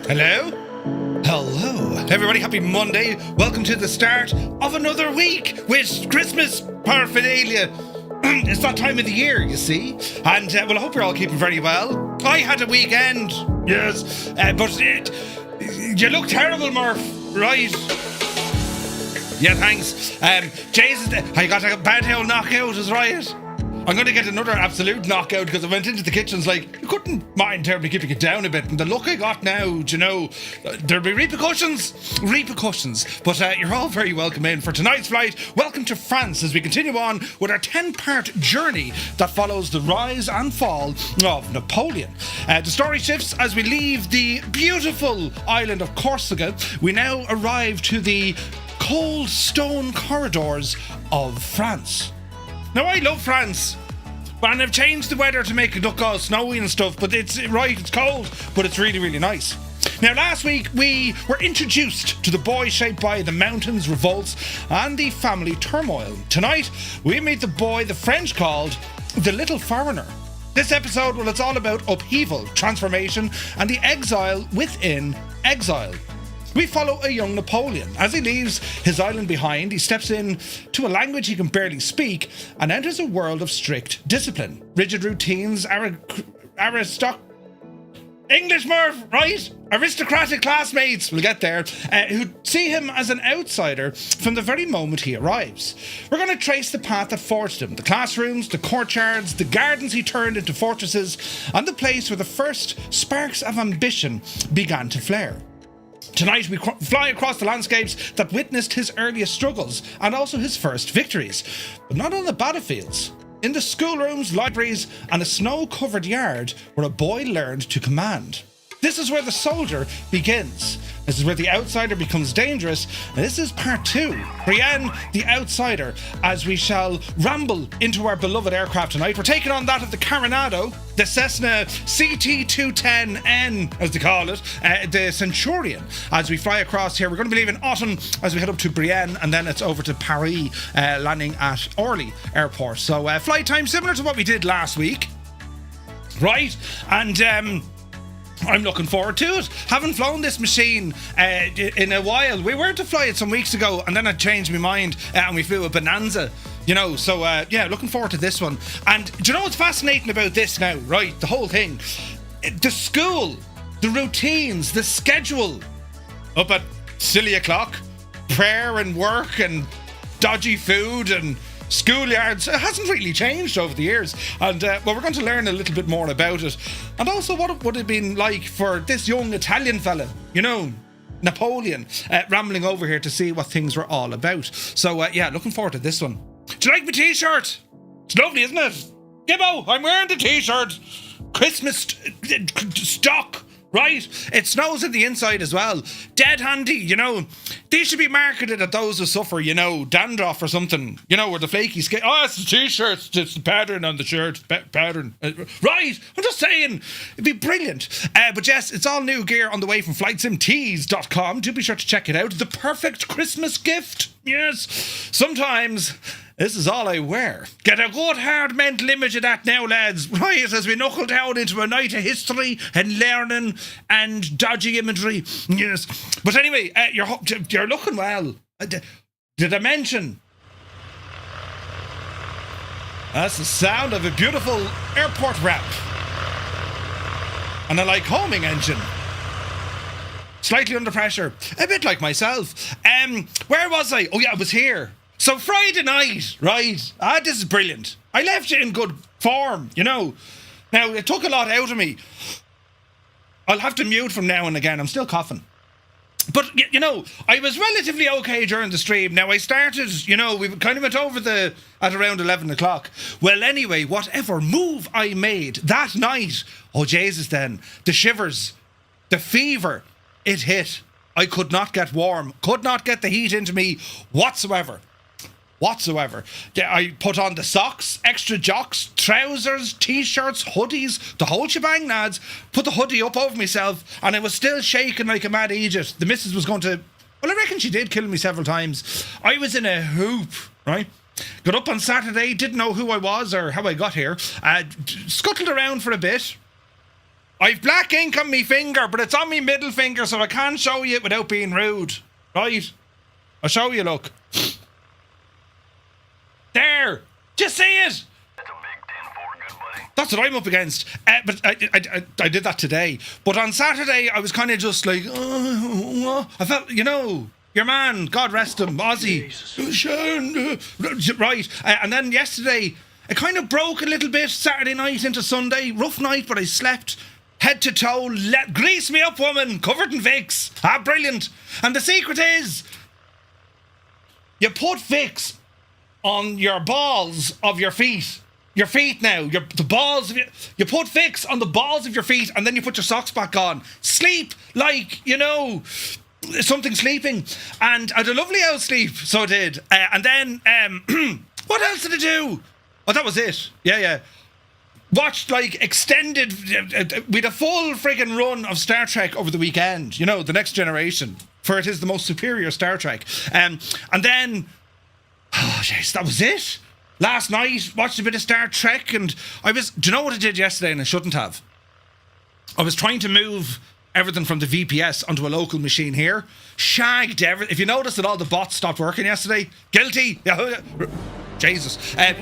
Hello? Hello. Everybody, happy Monday. Welcome to the start of another week with Christmas paraphernalia. It's that time of the year, you see. And, well, I hope you're all keeping very well. I had a weekend, yes. But you look terrible, Murph, right? Yeah, thanks. Jesus, I got a bad old knockout, is right. I'm going to get another absolute knockout because I went into the kitchens like, you couldn't mind terribly keeping it down a bit. And the look I got now, you know, there'll be repercussions. But you're all very welcome in for tonight's flight. Welcome to France as we continue on with our 10-part journey that follows the rise and fall of Napoleon. The story shifts as we leave the beautiful island of Corsica. We now arrive to the cold stone corridors of France. Now, I love France, and I've changed the weather to make it look all snowy and stuff, but it's cold, but it's really, really nice. Now, last week, we were introduced to the boy shaped by the mountains, revolts, and the family turmoil. Tonight, we meet the boy the French called the Little Foreigner. This episode, well, it's all about upheaval, transformation, and the exile within exile. We follow a young Napoleon. As he leaves his island behind, he steps in to a language he can barely speak and enters a world of strict discipline. Rigid routines, English, Murph, right? Aristocratic classmates, we'll get there, who see him as an outsider from the very moment he arrives. We're going to trace the path that forged him, the classrooms, the courtyards, the gardens he turned into fortresses, and the place where the first sparks of ambition began to flare. Tonight we fly across the landscapes that witnessed his earliest struggles and also his first victories, but not on the battlefields. In the schoolrooms, libraries, and a snow-covered yard where a boy learned to command. This is where the soldier begins. This is where the outsider becomes dangerous. And this is part 2, Brienne, the outsider, as we shall ramble into our beloved aircraft tonight. We're taking on that of the Carenado, the Cessna CT-210N, as they call it, the Centurion. As we fly across here, we're going to be leaving Autun as we head up to Brienne, and then it's over to Paris, landing at Orly Airport. So flight time similar to what we did last week, right? And I'm looking forward to it. Haven't flown this machine in a while. We were to fly it some weeks ago, and then I changed my mind and we flew a Bonanza, you know. So yeah, looking forward to this one. And do you know what's fascinating about this now, right? The whole thing, the school, the routines, the schedule. Up at silly o'clock, prayer and work and dodgy food and schoolyards. It hasn't really changed over the years, and well, we're going to learn a little bit more about it, and also what it would have been like for this young Italian fella, you know, Napoleon, rambling over here to see what things were all about. So yeah, looking forward to this one. Do you like my t-shirt? It's lovely, isn't it? Gibbo, I'm wearing the t-shirt. Christmas stock. Right? It snows in the inside as well. Dead handy, you know. These should be marketed at those who suffer, you know, dandruff or something. You know, where the flaky skin. Oh, it's the t-shirt. It's the pattern on the shirt. Pattern. Right. I'm just saying. It'd be brilliant. But yes, it's all new gear on the way from flightsimtees.com. Do be sure to check it out. The perfect Christmas gift. Yes. Sometimes this is all I wear. Get a good hard mental image of that now, lads. Right, as we knuckle down into a night of history and learning and dodgy imagery. Yes. But anyway, you're looking well. Did I mention? That's the sound of a beautiful airport ramp. And a like homing engine. Slightly under pressure. A bit like myself. Where was I? Oh yeah, I was here. So Friday night, right? This is brilliant. I left you in good form, you know. Now, it took a lot out of me. I'll have to mute from now and again. I'm still coughing. But, you know, I was relatively okay during the stream. Now, I started, you know, we kind of went over at around 11 o'clock. Well, anyway, whatever move I made that night, oh, Jesus, then, the shivers, the fever, it hit. I could not get warm, could not get the heat into me whatsoever. I put on the socks, extra jocks, trousers, t-shirts, hoodies, the whole shebang, lads. Put the hoodie up over myself, and I was still shaking like a mad Egypt. The missus was going to, well, I reckon she did kill me several times. I was in a hoop, right? Got up on Saturday, didn't know who I was or how I got here. Scuttled around for a bit. I've black ink on me finger, but it's on me middle finger, so I can't show you it without being rude. Right? I'll show you, look. There! Do you see it? That's a big 10-4, good buddy. That's what I'm up against. But I did that today. But on Saturday, I was kind of just like, I felt, you know, your man, God rest him, Ozzy. Right. And then yesterday, it kind of broke a little bit, Saturday night into Sunday. Rough night, but I slept head to toe. Grease me up, woman, covered in Vicks. Brilliant. And the secret is, you put Vicks on your balls of your feet. Your feet now. The balls of you put Vicks on the balls of your feet, and then you put your socks back on. Sleep like, you know, something sleeping. And I had a lovely old sleep, so I did. And then, what else did I do? Oh, that was it. Yeah. Watched, like, extended, with a full friggin' run of Star Trek over the weekend. You know, The Next Generation. For it is the most superior Star Trek. And then, oh, jeez, that was it. Last night, watched a bit of Star Trek, and do you know what I did yesterday, and I shouldn't have? I was trying to move everything from the VPS onto a local machine here. Shagged everything. If you noticed that all the bots stopped working yesterday, guilty. Jesus. That's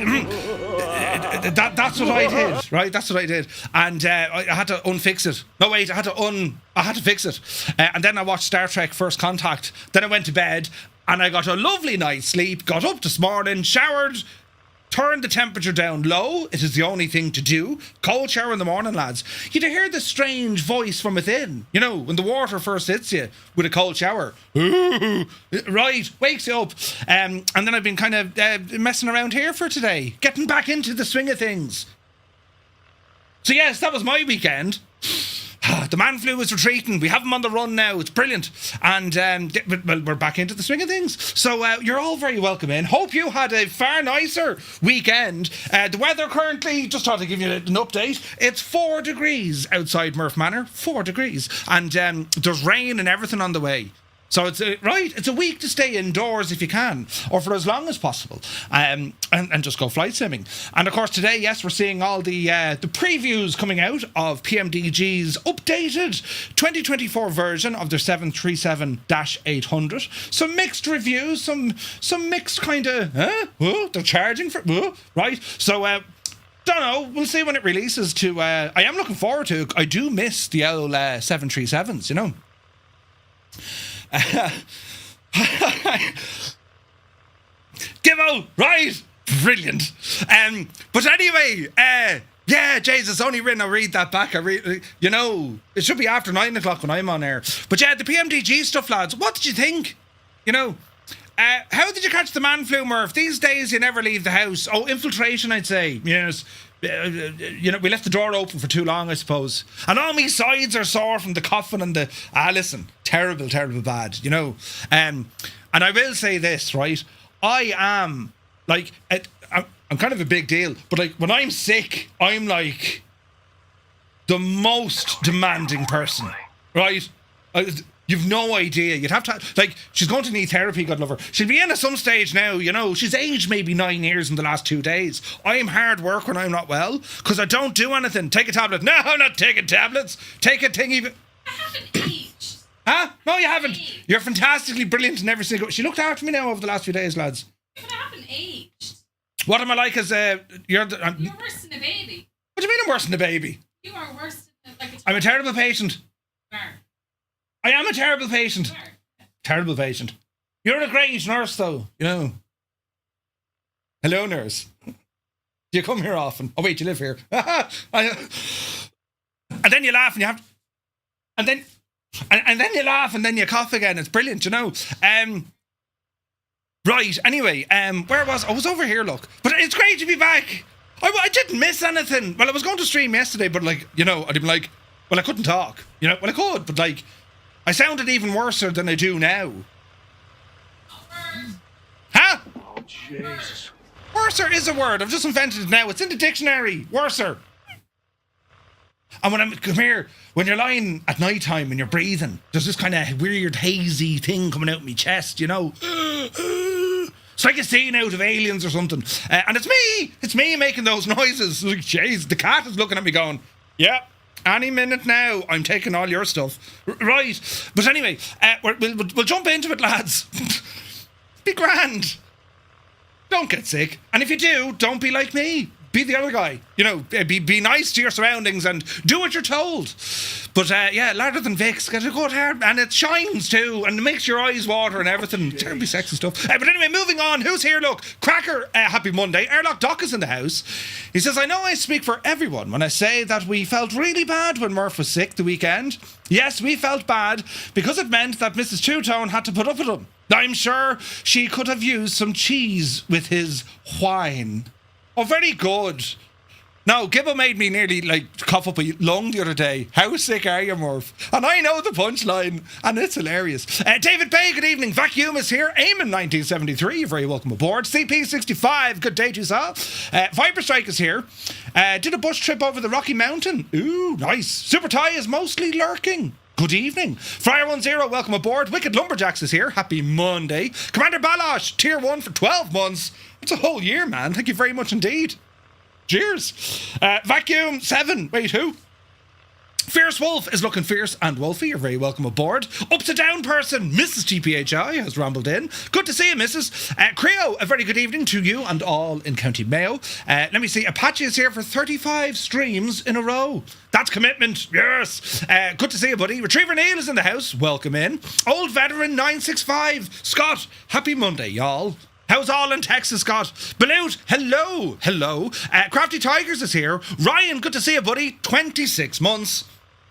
what I did, right? That's what I did. And I had to unfix it. No, wait, I had to fix it. And then I watched Star Trek First Contact. Then I went to bed, and I got a lovely night's sleep, got up this morning, showered, Turn the temperature down low. It is the only thing to do. Cold shower in the morning, lads. You'd hear the strange voice from within. You know, when the water first hits you with a cold shower. Ooh, right, wakes you up. And then I've been kind of messing around here for today. Getting back into the swing of things. So yes, that was my weekend. The man flu is retreating. We have him on the run now. It's brilliant. And well, we're back into the swing of things. So you're all very welcome in. Hope you had a far nicer weekend. The weather currently, just thought to give you an update. It's 4 degrees outside Murph Manor. 4 degrees. And there's rain and everything on the way. So it's it's a week to stay indoors if you can, or for as long as possible, and just go flight simming. And of course today, yes, we're seeing all the previews coming out of PMDG's updated 2024 version of their 737-800. Some mixed reviews, some mixed kind of, they're charging for, right? So don't know. We'll see when it releases. I am looking forward to it. I do miss the old 737s, you know. Gibbo, right? Brilliant. But anyway, yeah, Jesus, only written. I read that back. You know, it should be after 9 o'clock when I'm on air. But yeah, the PMDG stuff, lads. What did you think? You know, how did you catch the man flu, Murph? These days you never leave the house. Oh, infiltration, I'd say. Yes. You know, we left the door open for too long, I suppose. And all my sides are sore from the coughing and the... listen, terrible bad, you know. And I will say this, right? I am, like... I'm kind of a big deal. But, like, when I'm sick, I'm, like, the most demanding person, right? You've no idea. You'd have to... Like, she's going to need therapy, God love her. She'll be in at some stage now, you know. She's aged maybe 9 years in the last 2 days. I am hard work when I'm not well, because I don't do anything. Take a tablet. No, I'm not taking tablets. Take a thingy... I haven't aged. Huh? No, you haven't. You're fantastically brilliant in every single... She looked after me now over the last few days, lads. But I haven't aged. What am I like as... You're worse than a baby. What do you mean I'm worse than a baby? You are worse than... I'm a terrible patient. You are. I am a terrible patient. Terrible patient. You're a great nurse, though, you know. Hello, nurse. Do you come here often? Oh, wait, you live here. And then you laugh and you have... And then you laugh and then you cough again. It's brilliant, you know. Right, anyway, where was... I was over here, look. But it's great to be back. I didn't miss anything. Well, I was going to stream yesterday, but, like, you know, I'd be like... Well, I couldn't talk. You know, well, I could, but, like... I sounded even worse than I do now. Huh? Oh, Jesus. Worser is a word. I've just invented it now. It's in the dictionary. Worser. And come here, when you're lying at night time and you're breathing, there's this kind of weird hazy thing coming out of my chest, you know. It's like a scene out of Aliens or something. And it's me making those noises. Like, jeez, the cat is looking at me going, yeah. Any minute now, I'm taking all your stuff. Right. But anyway, we'll jump into it, lads. Be grand. Don't get sick. And if you do, don't be like me. Be the other guy. You know, be nice to your surroundings and do what you're told. But yeah, ladder than Vicks, get a good hair. And it shines too, and it makes your eyes water and everything. Terribly sexy stuff. But anyway, moving on. Who's here? Look, Cracker, happy Monday. Airlock Doc is in the house. He says, I know I speak for everyone when I say that we felt really bad when Murph was sick the weekend. Yes, we felt bad because it meant that Mrs. Two-Tone had to put up with him. I'm sure she could have used some cheese with his wine. Oh, very good. Now, Gibbo made me nearly, like, cough up a lung the other day. How sick are you, Murph? And I know the punchline, and it's hilarious. David Bay, good evening. Vacuum is here. Eamon, 1973, you're very welcome aboard. CP65, good day to you all. Viper Strike is here. Did a bush trip over the Rocky Mountain. Ooh, nice. Super Tie is mostly lurking. Good evening. Fryer10, welcome aboard. Wicked Lumberjacks is here. Happy Monday. Commander Balash, tier 1 for 12 months. It's a whole year, man. Thank you very much indeed. Cheers. Vacuum 7. Wait, who? Fierce Wolf is looking fierce and wolfy. You're very welcome aboard. Up to down person, Mrs. TPHI has rambled in. Good to see you, Mrs. Creo, a very good evening to you and all in County Mayo. Let me see. Apache is here for 35 streams in a row. That's commitment. Yes. Good to see you, buddy. Retriever Neil is in the house. Welcome in. Old Veteran 965. Scott, happy Monday, y'all. How's all in Texas, Scott? Balut, hello, hello. Crafty Tigers is here. Ryan, good to see you, buddy. 26 months.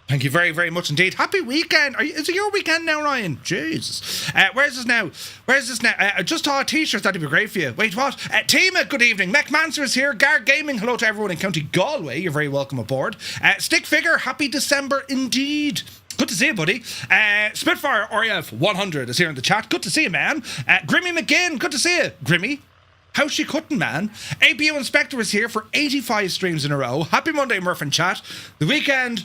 Thank you very, very much indeed. Happy weekend. Is it your weekend now, Ryan? Jesus. Where's this now? I just saw a t-shirt. That'd be great for you. Wait, what? Tima, good evening. Mech Manser is here. Guard Gaming, hello to everyone in County Galway. You're very welcome aboard. Stick Figure, happy December indeed. Good to see you, buddy. Spitfire RF 100 is here in the chat. Good to see you, man. Grimmy McGinn, good to see you. Grimmy, how's she cutting, man? APU Inspector is here for 85 streams in a row. Happy Monday, Murph and chat. The weekend,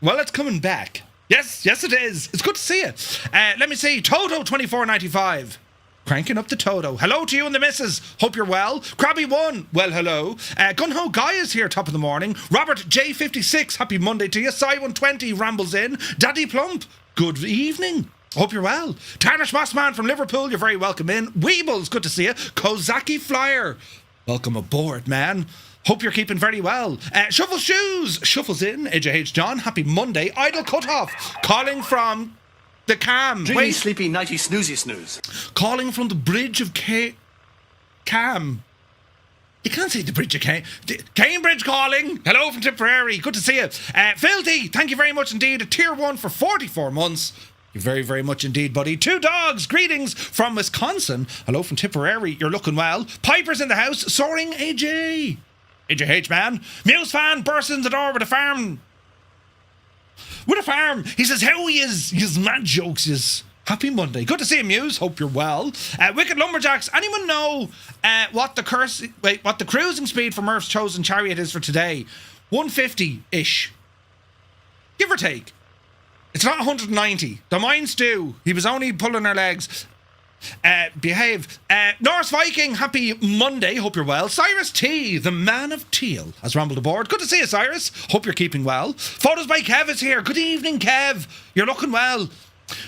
well, it's coming back. Yes, it is. It's good to see you. Let me see. Toto 2495. Cranking up the Toto. Hello to you and the missus. Hope you're well. Krabby1, well, hello. Gunho Guy is here, top of the morning. Robert J56, happy Monday to you. Cy120 rambles in. Daddy Plump, good evening. Hope you're well. Tarnish Mossman from Liverpool, you're very welcome in. Weebles, good to see you. Kozaki Flyer, welcome aboard, man. Hope you're keeping very well. Shuffle Shoes, shuffles in. AJH John, happy Monday. Idle Cutoff, calling from the Cam. Dreamy, sleepy, nighty, snoozy, snooze. Calling from the bridge of Cam. You can't say the bridge of Cambridge calling. Hello from Tipperary. Good to see you. Filthy, thank you very much indeed. A tier 1 for 44 months. You're very, very much indeed, buddy. Two Dogs, greetings from Wisconsin. Hello from Tipperary. You're looking well. Piper's in the house. Soaring AJ. AJH, man. Muse fan bursts in the door with a farm. He says, how he is. His mad jokes is. Happy Monday. Good to see you, Muse. Hope you're well. Wicked Lumberjacks. Anyone know what the cruising speed for Murph's chosen chariot is for today? 150-ish. Give or take. It's not 190. The mines do. He was only pulling our legs. Behave. Norse Viking, happy Monday. Hope you're well. Cyrus T, the man of teal, has rambled aboard. Good to see you, Cyrus. Hope you're keeping well. Photos by Kev is here. Good evening, Kev. You're looking well.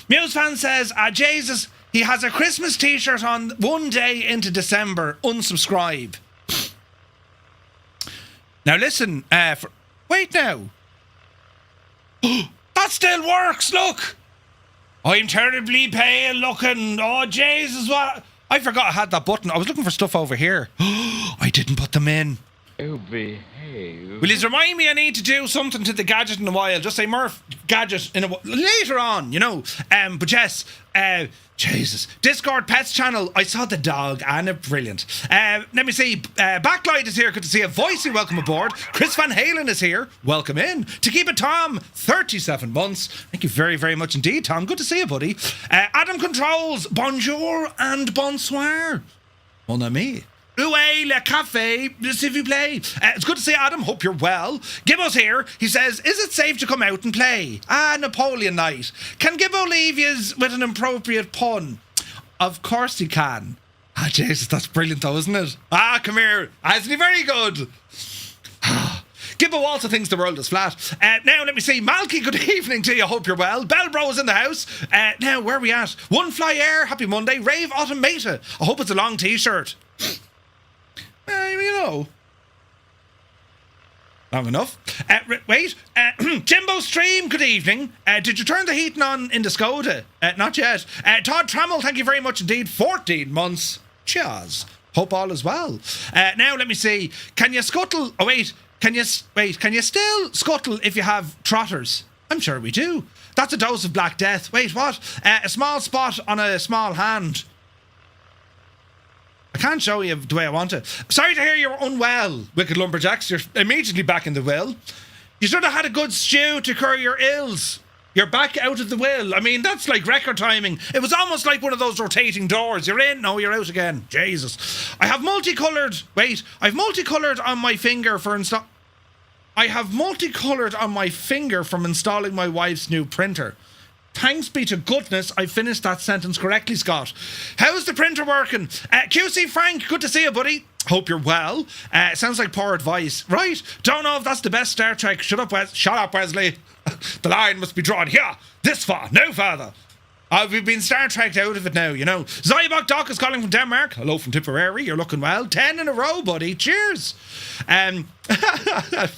Muse fan says, Jesus, he has a Christmas t-shirt on one day into December. Unsubscribe. Now listen, wait now. That still works, look. I'm terribly pale looking. Oh, Jesus, what? I forgot I had that button. I was looking for stuff over here. I didn't put them in. Oh, behave. Will you remind me I need to do something to the gadget in a while? Just say, Murph, gadget in a while. Later on, you know. But yes, Jesus. Discord Pets channel. I saw the dog, Anna. Brilliant. Let me see. Backlight is here. Good to see you. Voicey, welcome aboard. Chris Van Halen is here. Welcome in. To keep it, Tom, 37 months. Thank you very, very much indeed, Tom. Good to see you, buddy. Adam Controls. Bonjour and bonsoir. Mon ami. Oué, le café, s'il vous plaît. It's good to see Adam. Hope you're well. Gibbo's here. He says, is it safe to come out and play? Napoleon night. Can Gibbo leave yous with an appropriate pun? Of course he can. Jesus, that's brilliant though, isn't it? Come here. Isn't he very good? Gibbo also thinks the world is flat. Now, let me see. Malky, good evening to you. Hope you're well. Bellbro is in the house. Now, where are we at? One Fly Air, happy Monday. Rave Automata. I hope it's a long t-shirt. You know. Long enough. Wait. Jimbo Stream, good evening. Did you turn the heating on in the Skoda? Not yet. Todd Trammell, thank you very much indeed. 14 months. Cheers. Hope all is well. Now, let me see. Can you scuttle? Oh, wait. Can you still scuttle if you have trotters? I'm sure we do. That's a dose of Black Death. Wait, what? A small spot on a small hand. I can't show you the way I want to. Sorry to hear you're unwell, Wicked Lumberjacks. You're immediately back in the will. You should have had a good stew to cure your ills. You're back out of the will. I mean, that's like record timing. It was almost like one of those rotating doors. You're in, no, you're out again. Jesus. I've multicoloured on my finger from installing my wife's new printer. Thanks be to goodness I finished that sentence correctly, Scott. How's the printer working? QC Frank, good to see you, buddy. Hope you're well. Sounds like poor advice. Right, don't know if that's the best Star Trek. Shut up, Wesley. The line must be drawn here. This far, no further. We've been Star Trek out of it now, you know. Zybok Doc is calling from Denmark. Hello from Tipperary. You're looking well. 10 in a row, buddy. Cheers.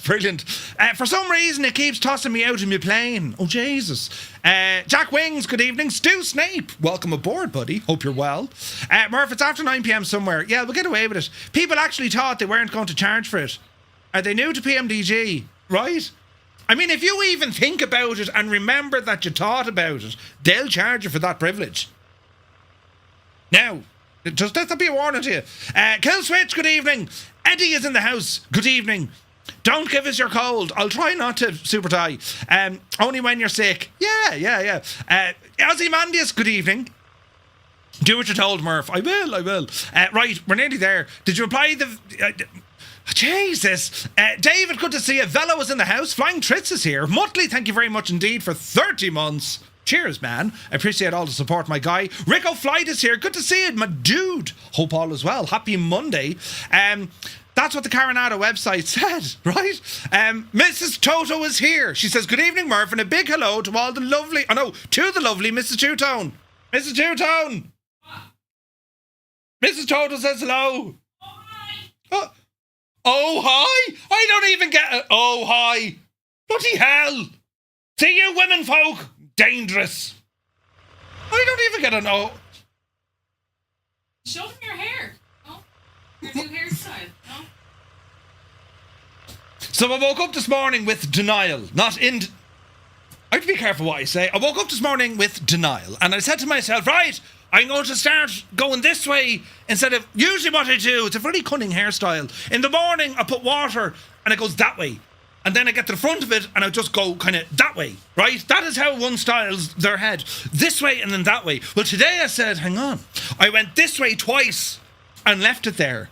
Brilliant. For some reason, it keeps tossing me out of my plane. Oh, Jesus. Jack Wings, good evening. Stu Snape, welcome aboard, buddy. Hope you're well. Murph, it's after 9 p.m. somewhere. Yeah, we'll get away with it. People actually thought they weren't going to charge for it. Are they new to PMDG? Right? I mean, if you even think about it and remember that you thought about it, they'll charge you for that privilege. Now, just let that be a warning to you. Kill Switch, good evening. Eddie is in the house. Good evening. Don't give us your cold. I'll try not to, Super Tie. Only when you're sick. Yeah. Ozymandias, good evening. Do what you're told, Murph. I will. Right, we're nearly there. Did you apply the... Jesus. David, good to see you. Velo is in the house. Flying Tritz is here. Muttley, thank you very much indeed for 30 months. Cheers, man. I appreciate all the support, my guy. Rico Flight is here. Good to see you, my dude. Hope all is well. Happy Monday. That's what the Carenado website said, right? Mrs. Toto is here. She says, good evening, Murph, and a big hello to all the lovely... Oh, no, to the lovely Mrs. Two-Tone. Mrs. Two-Tone. Mrs. Toto says hello. Oh, hi! I don't even get it. Oh, hi! Bloody hell! See you women folk! Dangerous! I don't even get an oh. Show them your hair. No? Your new hairstyle. No? So I woke up this morning with denial, not in... I have to be careful what I say. I woke up this morning with denial, and I said to myself, right, I'm going to start going this way instead of... Usually what I do, it's a very cunning hairstyle. In the morning, I put water, and it goes that way. And then I get to the front of it, and I just go kind of that way, right? That is how one styles their head. This way and then that way. Well, today I said, hang on. I went this way twice and left it there.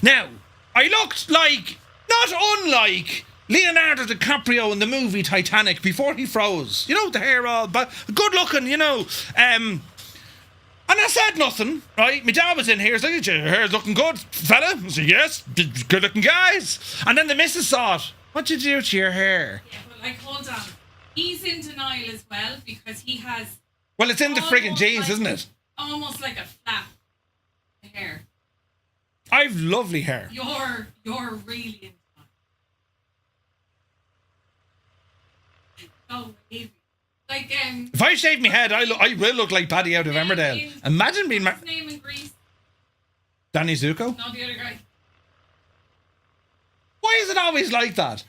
Now, I looked like, not unlike... Leonardo DiCaprio in the movie Titanic before he froze. You know, the hair all... But good looking, you know. And I said nothing, right? My dad was in here. He's like, your hair's looking good, fella. I said, yes, good looking guys. And then the missus saw it. What'd you do to your hair? Yeah, but like, hold on. He's in denial as well because he has... Well, it's in the friggin' jeans, isn't it? Almost like a flat hair. I've lovely hair. You're really in denial. Oh, baby. Like, if I shave my head, I will look like Paddy out of Emmerdale. Imagine being... What's his name in Greece? Danny Zuko? No, the other guy. Why is it always like that?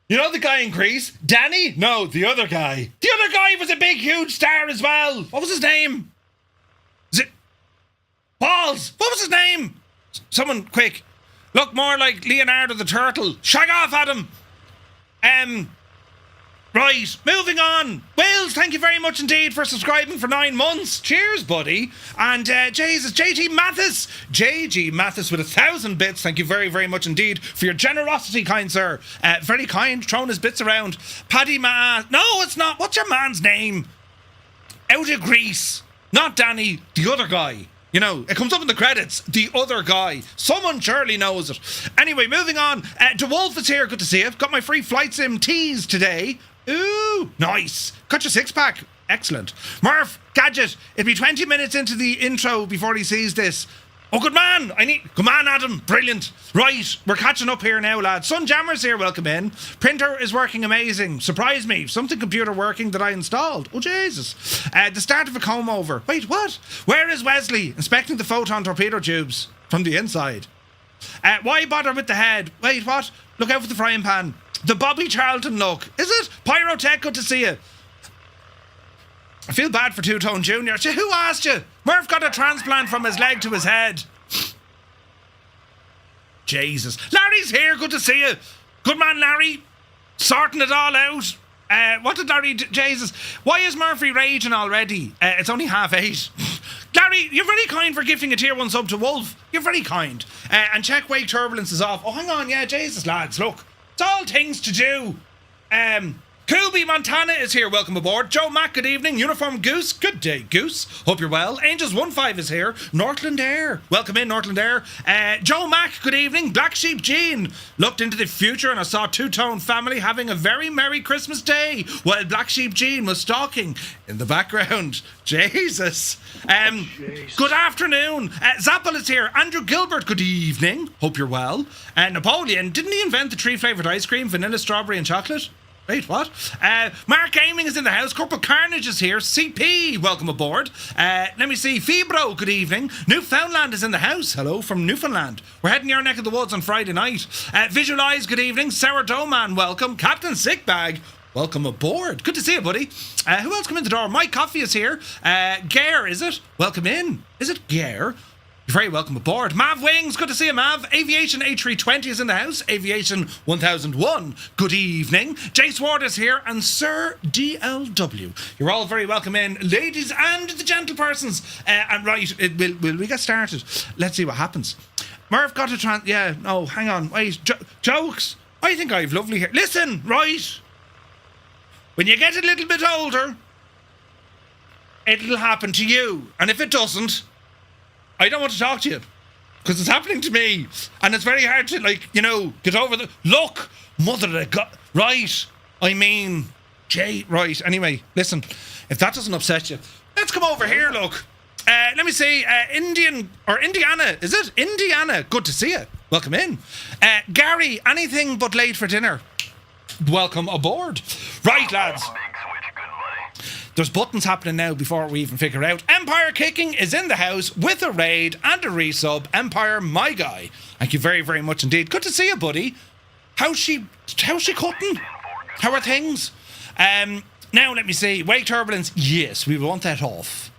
You know the guy in Greece? Danny? No, the other guy. The other guy was a big, huge star as well. What was his name? Is it... Balls! What was his name? Someone, quick. Look more like Leonardo the Turtle. Shag off, Adam. Right, moving on. Wills, thank you very much indeed for subscribing for 9 months. Cheers, buddy. And Jesus, JG Mathis. JG Mathis with 1,000 bits. Thank you very, very much indeed for your generosity, kind sir. Very kind, throwing his bits around. Paddy No, it's not. What's your man's name? Out of Greece. Not Danny, the other guy. You know, it comes up in the credits. The other guy. Someone surely knows it. Anyway, moving on. DeWolf is here. Good to see you. Got my free Flight Sim teas today. Ooh, nice. Got your 6-pack. Excellent. Murph, Gadget, it'll be 20 minutes into the intro before he sees this. Oh, good man. Come on, Adam. Brilliant. Right, we're catching up here now, lads. Sun Jammer's here. Welcome in. Printer is working amazing. Surprise me. Something computer working that I installed. Oh, Jesus. The start of a comb over. Wait, what? Where is Wesley? Inspecting the photon torpedo tubes from the inside. Why bother with the head? Wait, what? Look out for the frying pan. The Bobby Charlton look. Is it? Pyrotech, good to see you. I feel bad for Two-Tone Jr. Who asked you? Murph got a transplant from his leg to his head. Jesus. Larry's here, good to see you. Good man, Larry. Sorting it all out. What did Larry do? Jesus. Why is Murphy raging already? It's only 8:30. Larry, you're very kind for gifting a tier 1 sub to Wolf. You're very kind. And check wake turbulence is off. Oh, hang on. Yeah, Jesus, lads. Look. It's all things to do. Kubi Montana is here. Welcome aboard. Joe Mack, good evening. Uniform Goose, good day, Goose. Hope you're well. Angels15 is here. Northland Air, welcome in, Northland Air. Joe Mack, good evening. Black Sheep Jean looked into the future and I saw Two-Tone Family having a very Merry Christmas Day while Black Sheep Jean was stalking in the background. Jesus. Good afternoon. Zappel is here. Andrew Gilbert, good evening. Hope you're well. Napoleon, didn't he invent the 3-flavoured ice cream? Vanilla, strawberry and chocolate? Wait, what? Mark Gaming is in the house. Corporal Carnage is here. CP, welcome aboard. Let me see. Fibro, good evening. Newfoundland is in the house. Hello from Newfoundland. We're heading your neck of the woods on Friday night. Visualize, good evening. Sourdough Man, welcome. Captain Sickbag, welcome aboard. Good to see you, buddy. Who else come in the door? Mike Coffey is here. Gare, is it? Welcome in. Is it Gare? You're very welcome aboard. Mav Wings, good to see you, Mav. Aviation A320 is in the house. Aviation 1001, good evening. Jace Ward is here, and Sir DLW. You're all very welcome in, ladies and the gentlepersons. And right, will we get started? Let's see what happens. Merv got a yeah, no, hang on, wait. Jokes? I think I've lovely hair. Listen, right. When you get a little bit older, it'll happen to you. And if it doesn't, I don't want to talk to you because it's happening to me and it's very hard to, like, you know, get over the look, mother of God, right? I mean, Jay, right? Anyway, listen, if that doesn't upset you, let's come over here. Look, let me see, Indiana, is it Indiana? Good to see you. Welcome in, Gary. Anything but late for dinner. Welcome aboard. Right, lads. There's buttons happening now before we even figure out. Empire Kicking is in the house with a raid and a resub. Empire, my guy. Thank you very, very much indeed. Good to see you, buddy. How's she cutting? How are things? Now, let me see. Wake turbulence. Yes, we want that off.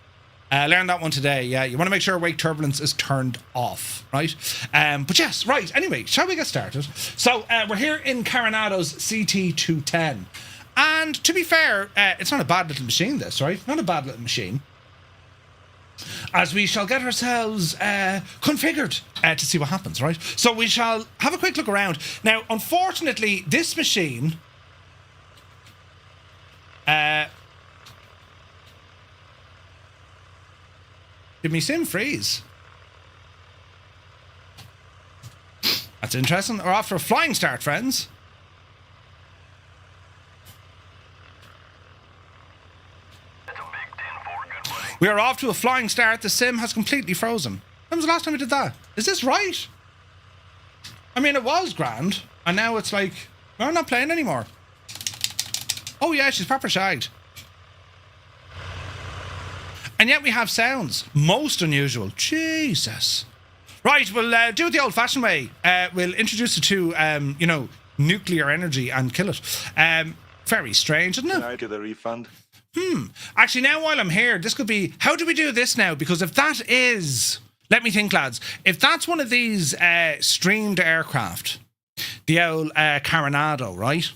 Learned that one today. Yeah, you want to make sure wake turbulence is turned off, right? But yes, right. Anyway, shall we get started? So, we're here in Carenado's CT210. And to be fair, it's not a bad little machine, this, right? Not a bad little machine. As we shall get ourselves configured to see what happens, right? So we shall have a quick look around. Now, unfortunately, this machine... did me sim freeze? That's interesting. We're off for a flying start, friends. We are off to a flying start. The sim has completely frozen. When was the last time we did that? Is this right? I mean, it was grand. And now it's like, we're not playing anymore. Oh yeah, she's proper shagged. And yet we have sounds. Most unusual. Jesus. Right, we'll do it the old-fashioned way. We'll introduce it to, you know, nuclear energy and kill it. Very strange, isn't it? Can I get a refund? Actually, now while I'm here, this could be... How do we do this now? Because if that is... Let me think, lads. If that's one of these streamed aircraft, the old Carenado, right?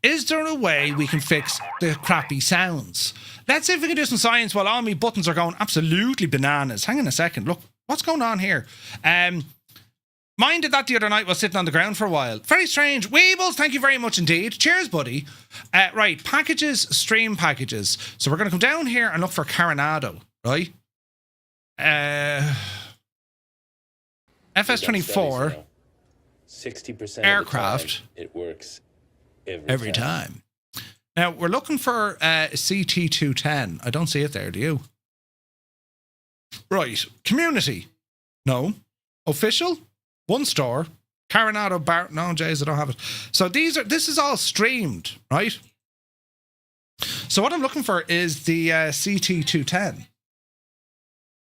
Is there a way we can fix the crappy sounds? Let's see if we can do some science while all my buttons are going absolutely bananas. Hang on a second. Look, what's going on here? Mine did that the other night while sitting on the ground for a while. Very strange. Weebles, thank you very much indeed. Cheers, buddy. Right, packages, stream packages. So we're going to come down here and look for Carenado, right? FS24. 60% aircraft. It works every time. Now, we're looking for CT210. I don't see it there, do you? Right, community. No. Official. One store, Carenado Bar. No, Jays, I don't have it. So this is all streamed, right? So what I'm looking for is the CT210.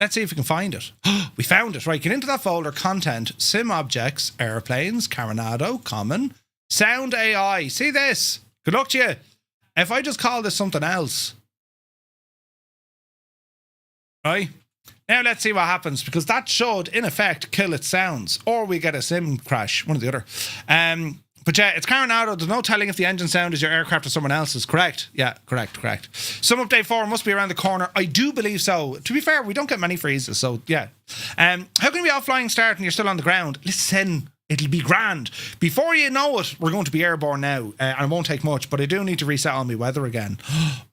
Let's see if we can find it. We found it. Right, get into that folder. Content, sim objects, airplanes, Carenado, common, sound AI. See this? Good luck to you. If I just call this something else, right? Now let's see what happens, because that should, in effect, kill its sounds. Or we get a sim crash, one or the other. But yeah, it's Carenado. There's no telling if the engine sound is your aircraft or someone else's. Correct? Yeah, correct. Some update 4 must be around the corner. I do believe so. To be fair, we don't get many freezes, so yeah. How can we be off flying start and you're still on the ground? Listen, It'll be grand. Before you know it, we're going to be airborne now. And it won't take much, but I do need to reset all my weather again.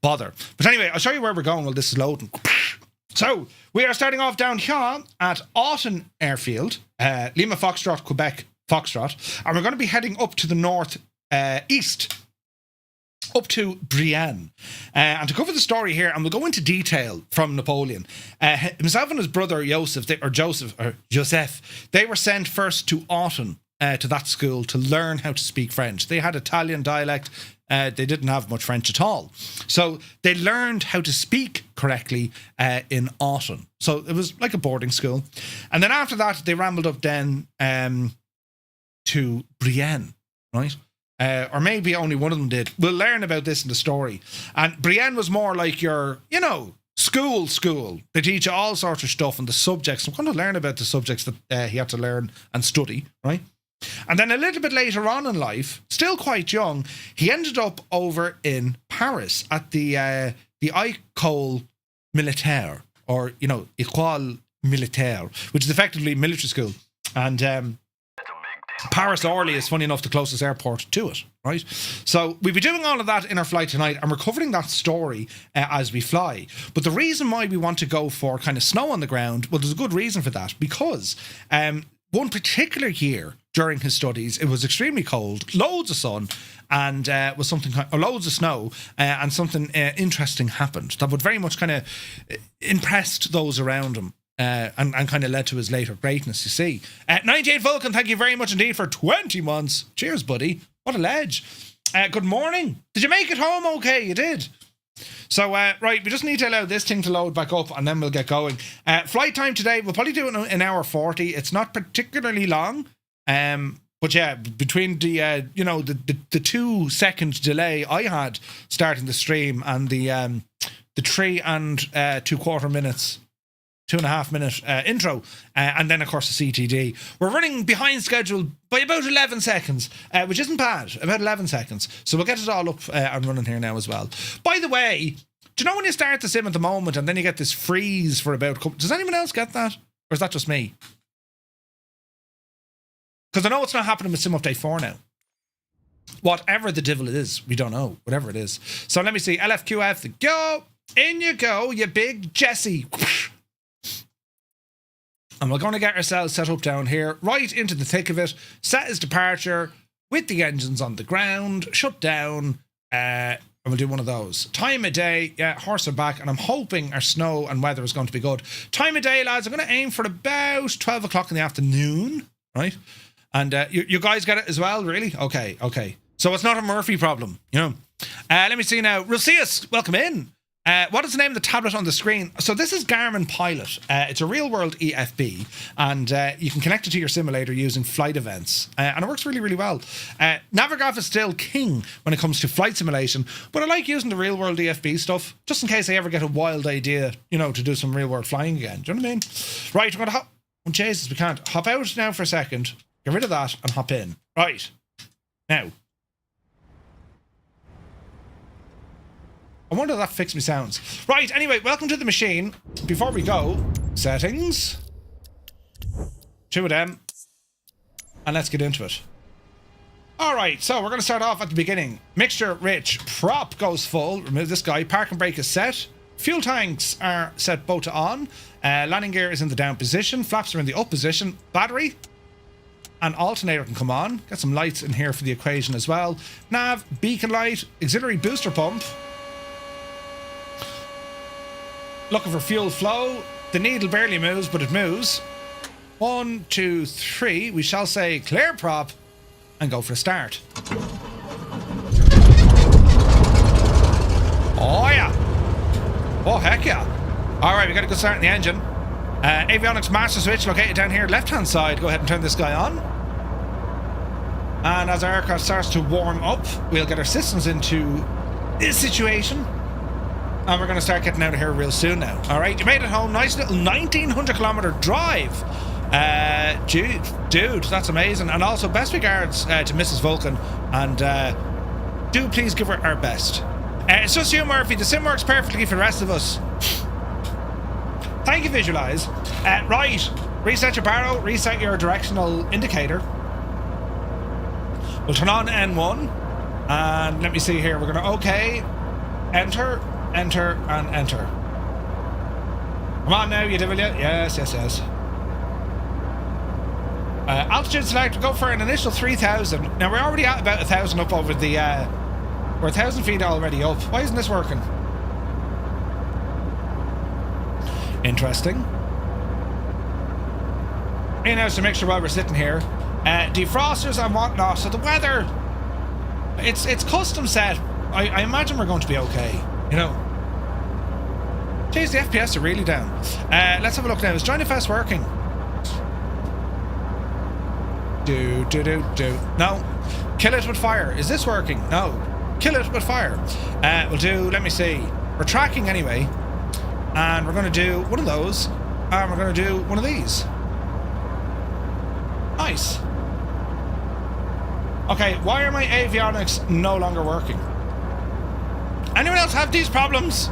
Bother. But anyway, I'll show you where we're going while this is loading. So, we are starting off down here at Autun Airfield, Lima Foxtrot, Quebec Foxtrot. And we're going to be heading up to the north east, up to Brienne. And to cover the story here, and we'll go into detail from Napoleon. Himself and his brother Joseph, they were sent first to Autun, to that school, to learn how to speak French. They had Italian dialect. They didn't have much French at all. So they learned how to speak correctly in Autun. So it was like a boarding school. And then after that, they rambled up then to Brienne, right? Or maybe only one of them did. We'll learn about this in the story. And Brienne was more like your, school. They teach you all sorts of stuff and the subjects. I'm going to learn about the subjects that he had to learn and study, right? And then a little bit later on in life, still quite young, he ended up over in Paris at the École Militaire, or, École Militaire, which is effectively military school. And Paris Orly is, funny enough, the closest airport to it, right? So we'll be doing all of that in our flight tonight, and we're covering that story as we fly. But the reason why we want to go for kind of snow on the ground, well, there's a good reason for that, because one particular year during his studies, it was extremely cold, loads of sun, and was something, or loads of snow, and something interesting happened that would very much kind of impressed those around him. And kind of led to his later greatness, you see. 98 Vulcan, thank you very much indeed for 20 months. Cheers, buddy. What a ledge. Good morning. Did you make it home okay? You did. So, right, we just need to allow this thing to load back up and then we'll get going. Flight time today, we'll probably do it in an hour 40. It's not particularly long. But yeah, between the 2 second delay I had starting the stream and the 3 and 2/4 minutes, 2.5 minute intro, and then of course the CTD. We're running behind schedule by about 11 seconds, which isn't bad, about 11 seconds. So we'll get it all up and running here now as well. By the way, do you know when you start the sim at the moment and then you get this freeze for about, does anyone else get that? Or is that just me? Because I know it's not happening with Sim Update 4 now. Whatever the devil it is, we don't know, whatever it is. So let me see, LFQF, go, in you go, you big Jesse. And we're going to get ourselves set up down here, right into the thick of it. Set his departure with the engines on the ground, shut down, and we'll do one of those. Time of day, yeah, horse are back, and I'm hoping our snow and weather is going to be good. Time of day, lads, I'm going to aim for about 12 o'clock in the afternoon, right? And you guys get it as well, really? Okay. So it's not a Murphy problem, Let me see now. Rusius, welcome in. What is the name of the tablet on the screen? So this is Garmin Pilot. It's a real-world EFB, and you can connect it to your simulator using flight events, and it works really, really well. Navigraph is still king when it comes to flight simulation, but I like using the real-world EFB stuff, just in case I ever get a wild idea, to do some real-world flying again. Do you know what I mean? Right, we're going to hop... Oh, Jesus, we can't. Hop out now for a second, get rid of that, and hop in. Right. Now... I wonder if that fixed me sounds. Right, anyway, welcome to the machine. Before we go, settings. 2 of them. And let's get into it. Alright, so we're going to start off at the beginning. Mixture rich. Prop goes full. Remove this guy. Parking brake is set. Fuel tanks are set both to on. Landing gear is in the down position. Flaps are in the up position. Battery and alternator can come on. Get some lights in here for the equation as well. Nav, beacon light, auxiliary booster pump. Looking for fuel flow. The needle barely moves, but it moves. 1, 2, 3. We shall say clear prop and go for a start. Oh yeah. Oh heck yeah. Alright, we got a good start in the engine. Avionics master switch located down here left hand side. Go ahead and turn this guy on. And as our aircraft starts to warm up, we'll get our systems into this situation. And we're going to start getting out of here real soon now. Alright, you made it home. Nice little 1900 kilometer drive. Dude, that's amazing. And also best regards to Mrs. Vulcan. And do please give her our best. It's just you, Murphy. The sim works perfectly for the rest of us. Thank you, Visualize. Right, reset your barrow, reset your directional indicator. We'll turn on N1. And let me see here. We're going to OK. Enter, enter, and enter. Come on now, you devil. Yes, yes, yes. Altitude select, go for an initial 3,000. Now, we're already at about 1,000 up over the... we're 1,000 feet already up. Why isn't this working? Interesting. And now to make sure while we're sitting here. Defrosters and whatnot. So the weather... It's custom set. I imagine we're going to be okay. You know. Jeez, the FPS are really down. Let's have a look now. Is Join FS working? Do. No. Kill it with fire. Is this working? No. Kill it with fire. We'll do, let me see. We're tracking anyway. And we're going to do one of those. And we're going to do one of these. Nice. Okay, why are my avionics no longer working? Anyone else have these problems?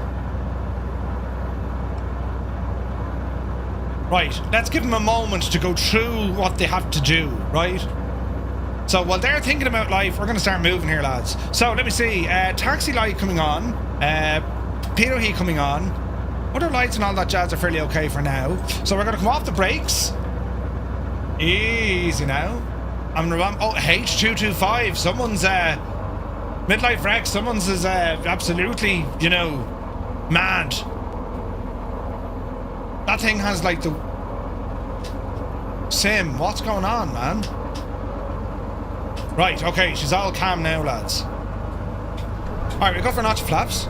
Right, let's give them a moment to go through what they have to do, right? So while they're thinking about life, we're going to start moving here, lads. So let me see, taxi light coming on, pedo heat coming on. Other lights and all that jazz are fairly okay for now. So we're going to come off the brakes. Easy now. I'm going to run, oh, H225, someone's, midlife wreck, someone's is, absolutely, you know, mad. That thing has like the... Sim, what's going on, man? Right, okay, she's all calm now, lads. Alright, we go for notch flaps.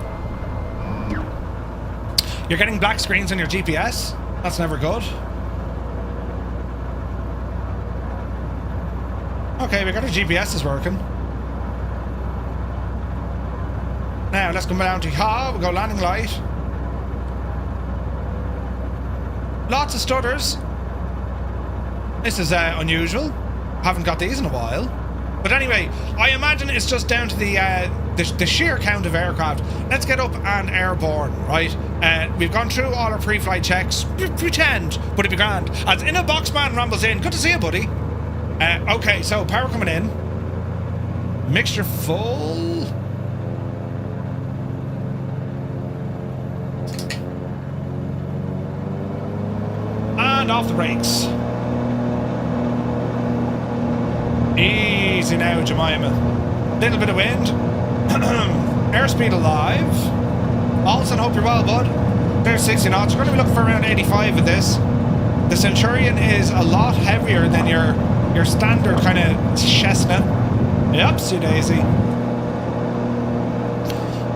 You're getting black screens on your GPS. That's never good. Okay, we got our GPS is working. Now, let's go down to yaw. We'll go landing light. Lots of stutters. This is unusual. Haven't got these in a while. But anyway, I imagine it's just down to the sheer count of aircraft. Let's get up and airborne, right? We've gone through all our pre-flight checks. Pretend, but it'd be grand. As In a Box Man rambles in. Good to see you, buddy. Okay, so power coming in. Mixture full. And off the brakes. Easy now, Jemima. Little bit of wind. Airspeed alive. Alson, hope you're well, bud. There's 60 knots. We're going to be looking for around 85 of this. The Centurion is a lot heavier than your standard kind of Cessna. Yupsie daisy.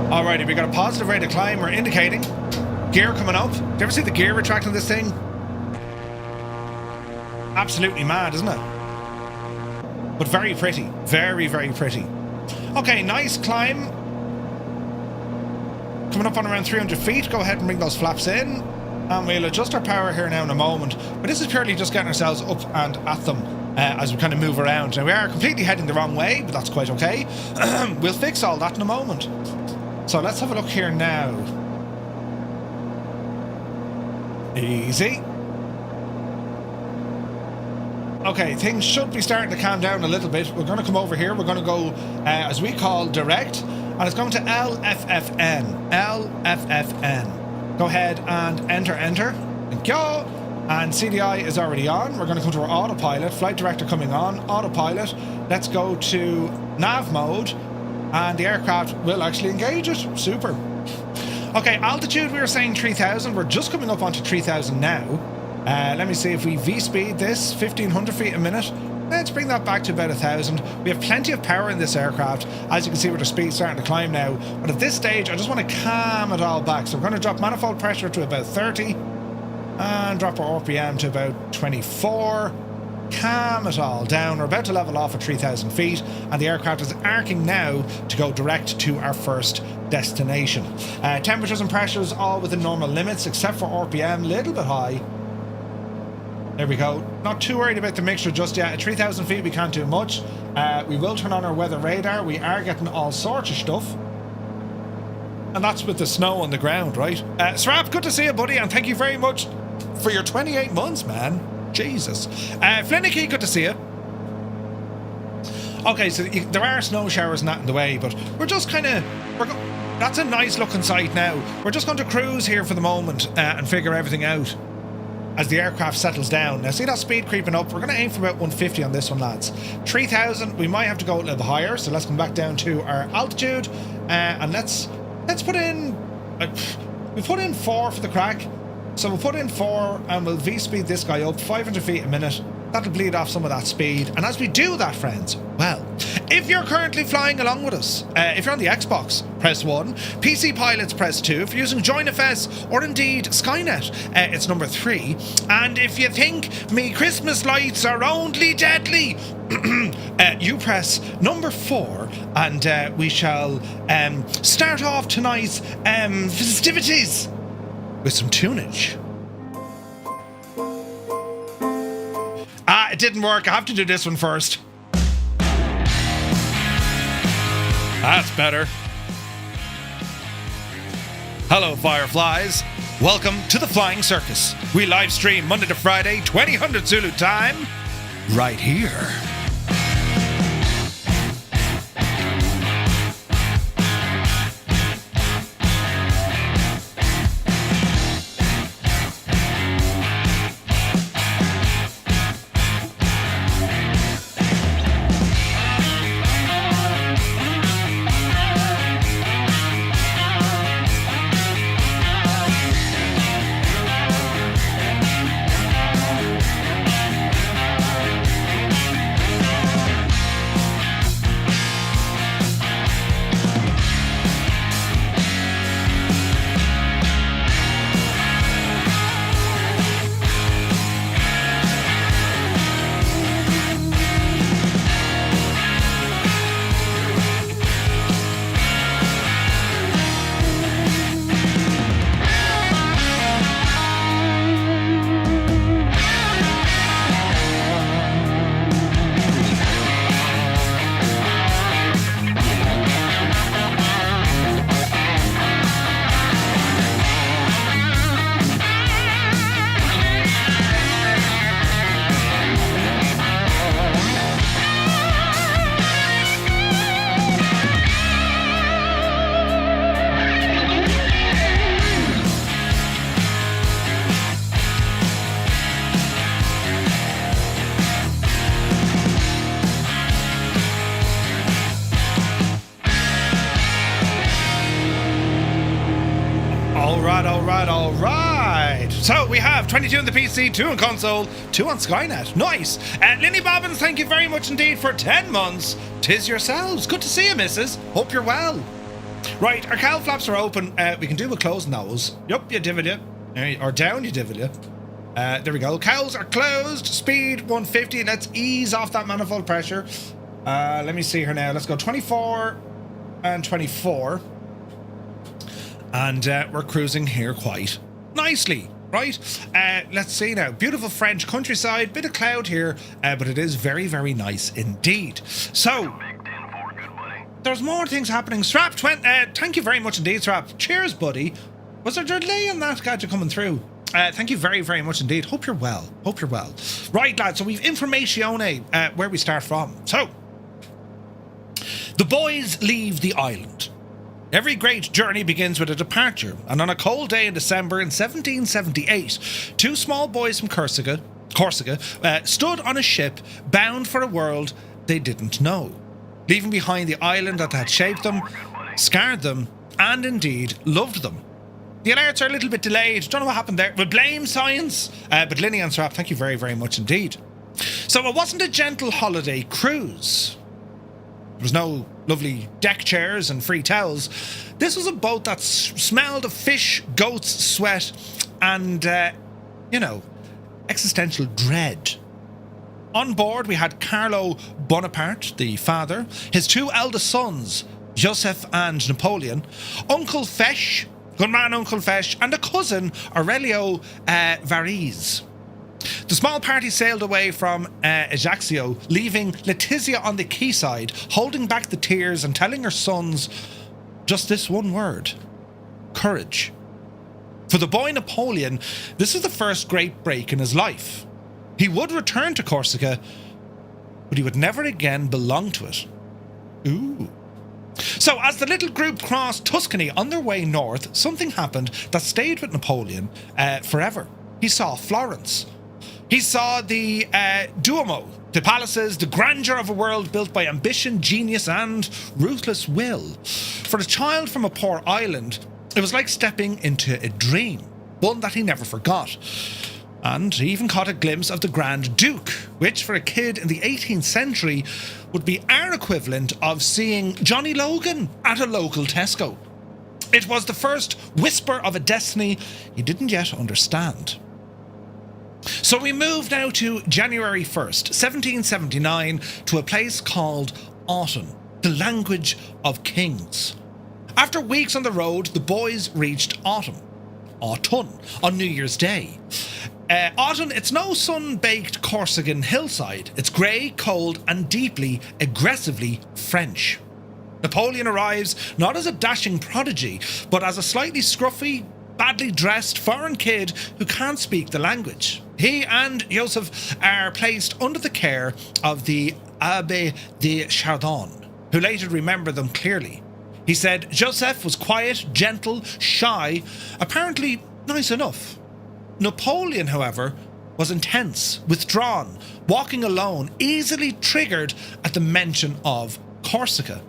Alrighty, we got a positive rate of climb. We're indicating. Gear coming up. Do you ever see the gear retracting this thing? Absolutely mad, isn't it? But very pretty. Very, very pretty. Okay, nice climb. Coming up on around 300 feet. Go ahead and bring those flaps in. And we'll adjust our power here now in a moment. But this is purely just getting ourselves up and at them as we kind of move around. Now, we are completely heading the wrong way, but that's quite okay. We'll fix all that in a moment. So let's have a look here now. Easy. Okay, things should be starting to calm down a little bit. We're going to come over here. We're going to go, as we call, direct. And it's going to LFFN. LFFN. Go ahead and enter. Thank you. And CDI is already on. We're going to come to our autopilot. Flight director coming on. Autopilot. Let's go to nav mode. And the aircraft will actually engage it. Super. Okay, altitude, we were saying 3,000. We're just coming up onto 3,000 now. Let me see if we V-speed this, 1,500 feet a minute. Let's bring that back to about 1,000. We have plenty of power in this aircraft. As you can see, with the speed starting to climb now. But at this stage, I just want to calm it all back. So we're going to drop manifold pressure to about 30. And drop our RPM to about 24. Calm it all down. We're about to level off at 3,000 feet. And the aircraft is arcing now to go direct to our first destination. Temperatures and pressures all within normal limits, except for RPM, a little bit high. There we go. Not too worried about the mixture just yet. At 3,000 feet, we can't do much. We will turn on our weather radar. We are getting all sorts of stuff. And that's with the snow on the ground, right? Srap, good to see you, buddy. And thank you very much for your 28 months, man. Jesus. Flinicky, good to see you. Okay, so there are snow showers and that in the way, but we're just kind of... That's a nice looking sight now. We're just going to cruise here for the moment and figure everything out as the aircraft settles down. Now, see that speed creeping up? We're going to aim for about 150 on this one, lads. 3,000, we might have to go a little bit higher, so let's come back down to our altitude, and let's put in... we put in 4 for the crack, so we'll put in 4 and we'll V-speed this guy up 500 feet a minute. That'll bleed off some of that speed. And as we do that, friends, well, if you're currently flying along with us, if you're on the Xbox, press 1. PC pilots, press 2. If you're using JoinFS or indeed Skynet, it's number 3. And if you think me Christmas lights are only deadly, you press number 4, and we shall start off tonight's festivities with some tunage. It didn't work. I have to do this one first. That's better. Hello, Fireflies. Welcome to the Flying Circus. We live stream Monday to Friday, 2000 Zulu time, right here. Alright. So we have 22 on the PC, 2 on console, 2 on Skynet. Nice. Linny Bobbins, thank you very much indeed for 10 months. 'Tis yourselves. Good to see you, missus. Hope you're well. Right, our cowl flaps are open. We can do with closing those. Yup, you divot it. Or down, you divot it. There we go. Cowls are closed. Speed 150. Let's ease off that manifold pressure. Let me see here now. Let's go 24 and 24. And we're cruising here quite nicely, right? Let's see now. Beautiful French countryside. Bit of cloud here, but it is very, very nice indeed. So, there's more things happening. Strap, thank you very much indeed, Strap. Cheers, buddy. Was there a delay on that gadget coming through? Thank you very, very much indeed. Hope you're well. Hope you're well. Right, lads, so we've informatione where we start from. So, the boys leave the island. Every great journey begins with a departure, and on a cold day in December in 1778, 2 small boys from Corsica, stood on a ship bound for a world they didn't know, leaving behind the island that had shaped them, scarred them, and indeed loved them. The alerts are a little bit delayed. Don't know what happened there. We blame science. But Linny and Strap, thank you very, very much indeed. So it wasn't a gentle holiday cruise. There was no lovely deck chairs and free towels. This was a boat that smelled of fish, goats, sweat, and, existential dread. On board, we had Carlo Bonaparte, the father, his 2 eldest sons, Joseph and Napoleon, Uncle Fesh, good man Uncle Fesh, and a cousin, Aurelio Varese. The small party sailed away from Ajaccio, leaving Letizia on the quayside, holding back the tears and telling her sons just this one word: courage. For the boy Napoleon, this is the first great break in his life. He would return to Corsica, but he would never again belong to it. Ooh. So, as the little group crossed Tuscany on their way north, something happened that stayed with Napoleon forever. He saw Florence. He saw the Duomo, the palaces, the grandeur of a world built by ambition, genius, and ruthless will. For a child from a poor island, it was like stepping into a dream, one that he never forgot. And he even caught a glimpse of the Grand Duke, which for a kid in the 18th century would be our equivalent of seeing Johnny Logan at a local Tesco. It was the first whisper of a destiny he didn't yet understand. So we moved now to January 1st, 1779, to a place called Autun, the language of kings. After weeks on the road, the boys reached Autun, on New Year's Day. Autun, it's no sun-baked Corsican hillside. It's grey, cold, and deeply, aggressively French. Napoleon arrives not as a dashing prodigy, but as a slightly scruffy, badly dressed foreign kid who can't speak the language. He and Joseph are placed under the care of the Abbé de Chardon, who later remembered them clearly. He said Joseph was quiet, gentle, shy, apparently nice enough. Napoleon, however, was intense, withdrawn, walking alone, easily triggered at the mention of Corsica.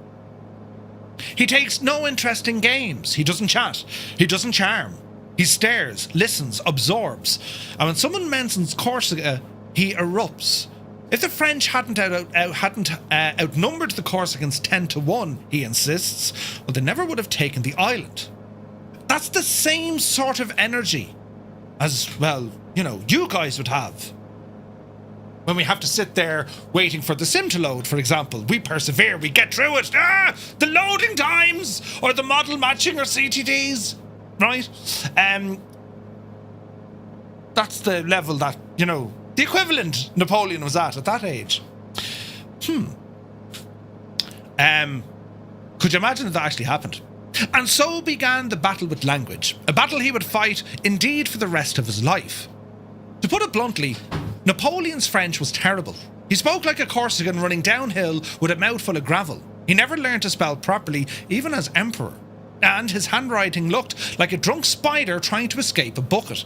He takes no interest in games. He doesn't chat. He doesn't charm. He stares, listens, absorbs. And when someone mentions Corsica, he erupts. If the French hadn't outnumbered the Corsicans 10-1, he insists, well, they never would have taken the island. That's the same sort of energy as, well, you guys would have. When we have to sit there waiting for the sim to load, for example, we persevere, we get through it. The loading times, or the model matching, or CTDs, right? That's the level that, the equivalent Napoleon was at that age. Could you imagine if that actually happened? And so began the battle with language, a battle he would fight indeed for the rest of his life. To put it bluntly, Napoleon's French was terrible. He spoke like a Corsican running downhill with a mouthful of gravel. He never learned to spell properly, even as emperor. And his handwriting looked like a drunk spider trying to escape a bucket.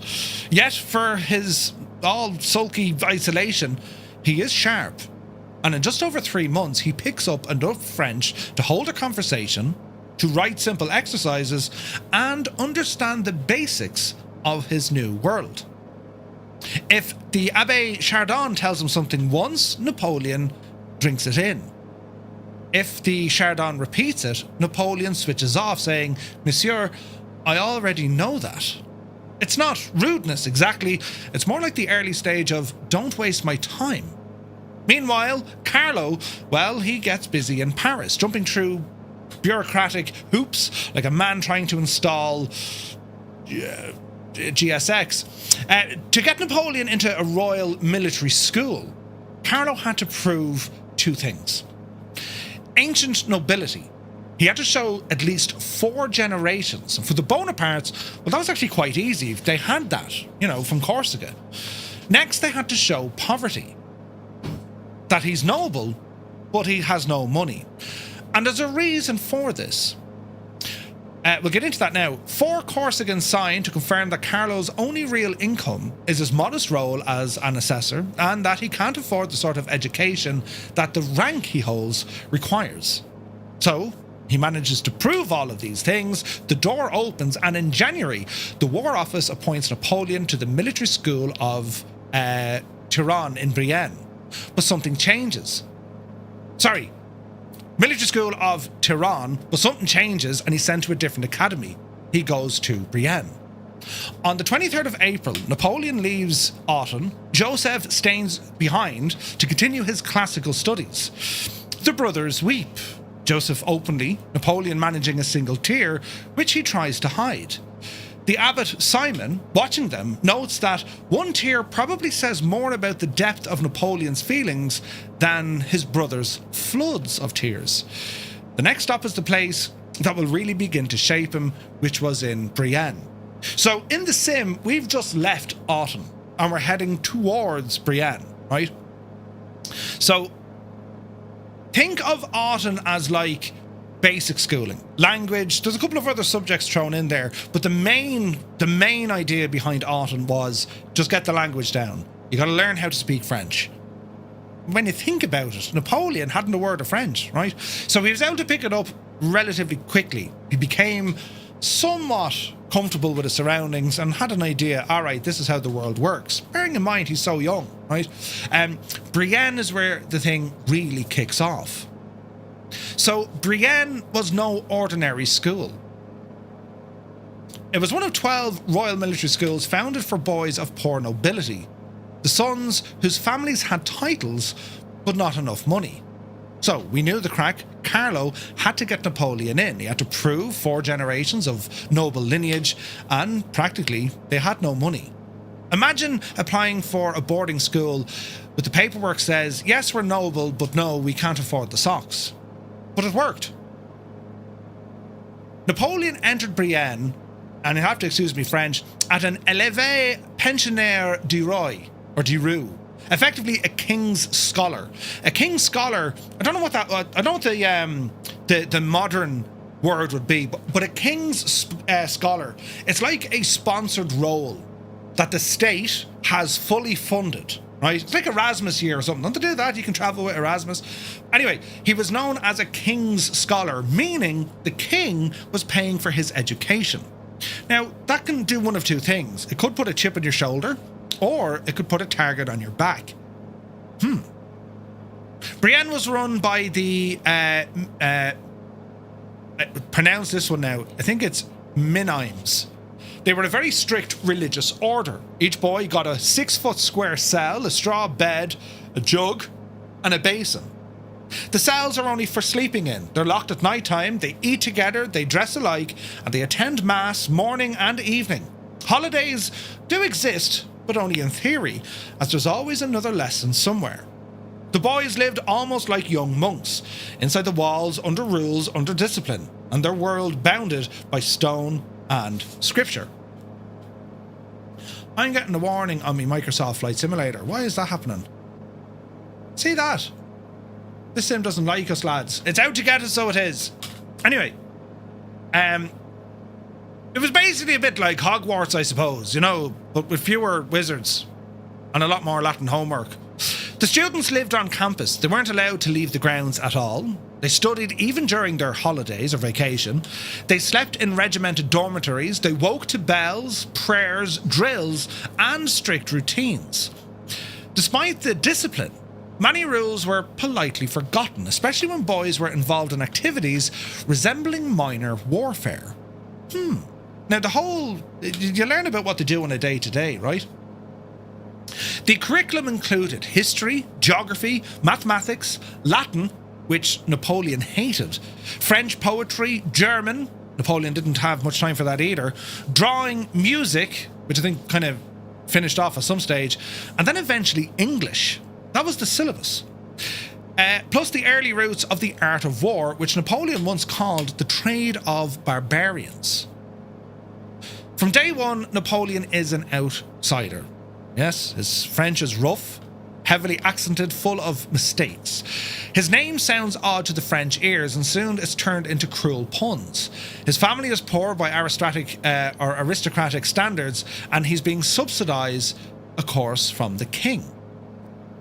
Yet, for his all-sulky isolation, he is sharp. And in just over 3 months, he picks up enough French to hold a conversation, to write simple exercises, and understand the basics of his new world. If the Abbé Chardon tells him something once, Napoleon drinks it in. If the Chardon repeats it, Napoleon switches off, saying, "Monsieur, I already know that." It's not rudeness exactly, it's more like the early stage of "don't waste my time." Meanwhile, Carlo, well, he gets busy in Paris, jumping through bureaucratic hoops like a man trying to install GSX. To get Napoleon into a royal military school, Carlo had to prove 2 things. Ancient nobility. He had to show at least 4 generations. And for the Bonapartes, well, that was actually quite easy. They had that, from Corsica. Next, they had to show poverty. That he's noble, but he has no money. And there's a reason for this. We'll get into that now. 4 Corsicans signed to confirm that Carlo's only real income is his modest role as an assessor, and that he can't afford the sort of education that the rank he holds requires. So, he manages to prove all of these things, the door opens, and in January, the War Office appoints Napoleon to the military school of Tyron in Brienne. But something changes. Military school of Tyron, but something changes and he's sent to a different academy. He goes to Brienne. On the 23rd of April, Napoleon leaves Autun. Joseph stays behind to continue his classical studies. The brothers weep. Joseph openly, Napoleon managing a single tear, which he tries to hide. The abbot Simon, watching them, notes that one tear probably says more about the depth of Napoleon's feelings than his brother's floods of tears. The next stop is the place that will really begin to shape him, which was in Brienne. So in the sim, we've just left Autun and we're heading towards Brienne, right? So think of Autun as like basic schooling. Language, there's a couple of other subjects thrown in there, but the main idea behind Autun was just get the language down. You got to learn how to speak French. When you think about it, Napoleon hadn't a word of French, right? So he was able to pick it up relatively quickly. He became somewhat comfortable with his surroundings and had an idea, all right, this is how the world works. Bearing in mind he's so young, right? Brienne is where the thing really kicks off. So Brienne was no ordinary school. It was one of 12 royal military schools founded for boys of poor nobility, the sons whose families had titles but not enough money. So we knew the crack. Carlo had to get Napoleon in. He had to prove 4 generations of noble lineage, and practically they had no money. Imagine applying for a boarding school but the paperwork says, yes, we're noble, but no, we can't afford the socks. But it worked. Napoleon entered Brienne, and you have to excuse me French, at an élevé pensionnaire du roi, or du roux, effectively a king's scholar. A king's scholar, I don't know what the modern word would be, but a king's scholar, it's like a sponsored role that the state has fully funded. Right? It's like Erasmus year or something. Don't they do that? You can travel with Erasmus. Anyway, he was known as a king's scholar, meaning the king was paying for his education. Now, that can do one of two things. It could put a chip on your shoulder, or it could put a target on your back. Brienne was run by the... pronounce this one now. I think it's Minimes. They were a very strict religious order. Each boy got a 6-foot square cell, a straw bed, a jug, and a basin. The cells are only for sleeping in. They're locked at night time, they eat together, they dress alike, and they attend mass morning and evening. Holidays do exist, but only in theory, as there's always another lesson somewhere. The boys lived almost like young monks, inside the walls, under rules, under discipline, and their world bounded by stone and scripture. I'm getting a warning on my Microsoft Flight Simulator. Why is that happening? See that? This sim doesn't like us, lads. It's out to get us, so it is. Anyway, it was basically a bit like Hogwarts, I suppose, you know, but with fewer wizards and a lot more Latin homework. The students lived on campus. They weren't allowed to leave the grounds at all. They studied even during their holidays or vacation. They slept in regimented dormitories. They woke to bells, prayers, drills, and strict routines. Despite the discipline, many rules were politely forgotten, especially when boys were involved in activities resembling minor warfare. Now you learn about what they do on a day-to-day, right? The curriculum included history, geography, mathematics, Latin, which Napoleon hated, French poetry, German, Napoleon didn't have much time for that either, drawing, music, which I think kind of finished off at some stage, and then eventually English. That was the syllabus. Plus the early roots of the art of war, which Napoleon once called the trade of barbarians. From day one, Napoleon is an outsider. Yes, his French is rough, heavily accented, full of mistakes. His name sounds odd to the French ears, and soon it's turned into cruel puns. His family is poor by aristocratic standards, and he's being subsidised, of course, from the king.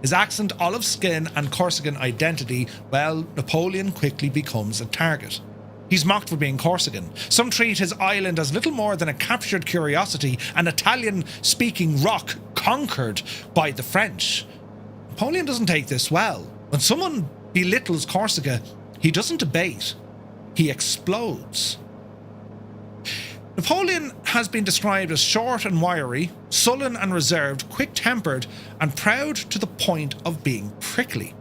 His accent, olive skin, and Corsican identity, well, Napoleon quickly becomes a target. He's mocked for being Corsican. Some treat his island as little more than a captured curiosity, an Italian-speaking rock conquered by the French. Napoleon doesn't take this well. When someone belittles Corsica, he doesn't debate. He explodes. Napoleon has been described as short and wiry, sullen and reserved, quick-tempered, and proud to the point of being prickly.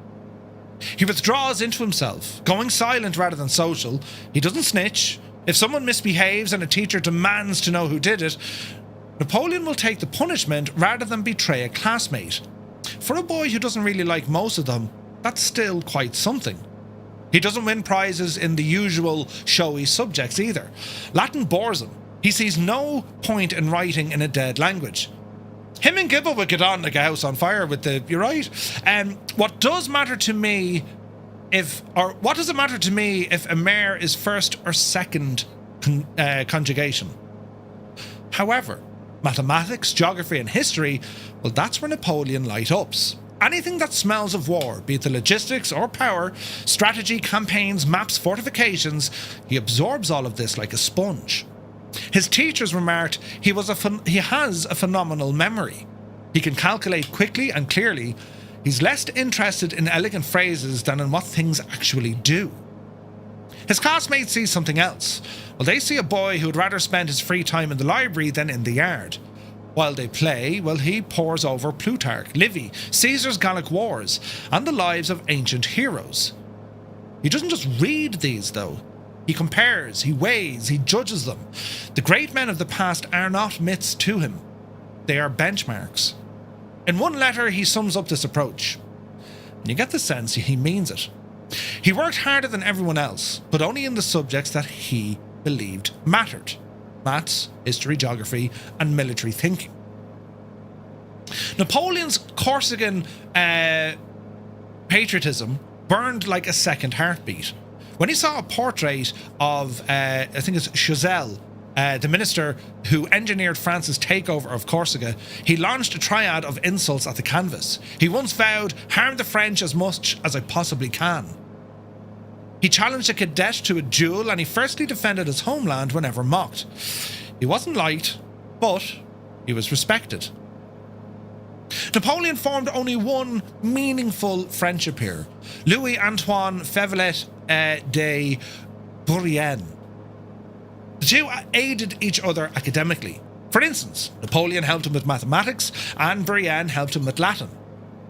He withdraws into himself, going silent rather than social. He doesn't snitch. If someone misbehaves and a teacher demands to know who did it, Napoleon will take the punishment rather than betray a classmate. For a boy who doesn't really like most of them, that's still quite something. He doesn't win prizes in the usual showy subjects either. Latin bores him. He sees no point in writing in a dead language. Him and Gibbo would get on like a house on fire with the... You're right. What does matter to me what does it matter to me if a mare is first or second conjugation? However, mathematics, geography and history, well, that's where Napoleon light ups. Anything that smells of war, be it the logistics or power, strategy, campaigns, maps, fortifications, he absorbs all of this like a sponge. His teachers remarked he has a phenomenal memory. He can calculate quickly and clearly. He's less interested in elegant phrases than in what things actually do. His classmates see something else. Well, they see a boy who'd rather spend his free time in the library than in the yard. While they play, well, he pores over Plutarch, Livy, Caesar's Gallic Wars, and the lives of ancient heroes. He doesn't just read these, though. He compares, he weighs, he judges them. The great men of the past are not myths to him. They are benchmarks. In one letter, he sums up this approach. And you get the sense he means it. He worked harder than everyone else, but only in the subjects that he believed mattered. Maths, history, geography, and military thinking. Napoleon's Corsican patriotism burned like a second heartbeat. When he saw a portrait of, I think it's Choiseul, the minister who engineered France's takeover of Corsica, he launched a triad of insults at the canvas. He once vowed, harm the French as much as I possibly can. He challenged a cadet to a duel and he firstly defended his homeland whenever mocked. He wasn't liked, but he was respected. Napoleon formed only one meaningful friendship here. Louis-Antoine Feuillet de Brienne. The two aided each other academically. For instance, Napoleon helped him with mathematics and Brienne helped him with Latin.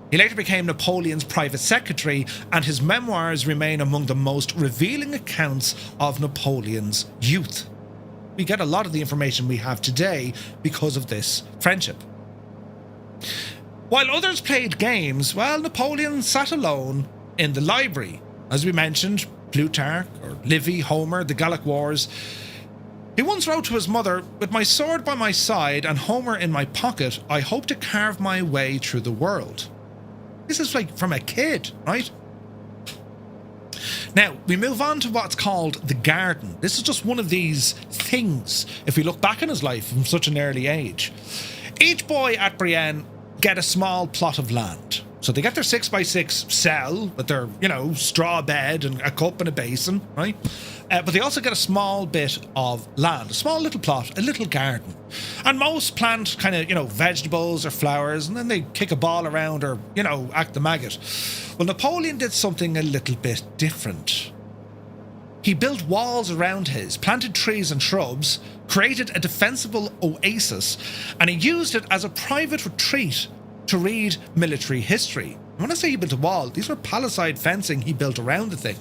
He later became Napoleon's private secretary, and his memoirs remain among the most revealing accounts of Napoleon's youth. We get a lot of the information we have today because of this friendship. While others played games, well, Napoleon sat alone in the library. As we mentioned, Plutarch or Livy, Homer, the Gallic Wars. He once wrote to his mother, "With my sword by my side and Homer in my pocket, I hope to carve my way through the world." This is like from a kid, right? Now, we move on to what's called the garden. This is just one of these things, if we look back in his life from such an early age. Each boy at Brienne get a small plot of land. So they get their 6x6 cell with their, straw bed and a cup and a basin, right? But they also get a small bit of land, a small little plot, a little garden. And most plant kind of, vegetables or flowers, and then they kick a ball around or, act the maggot. Well, Napoleon did something a little bit different. He built walls around his, planted trees and shrubs, created a defensible oasis, and he used it as a private retreat to read military history. When I say he built a wall, these were palisade fencing he built around the thing.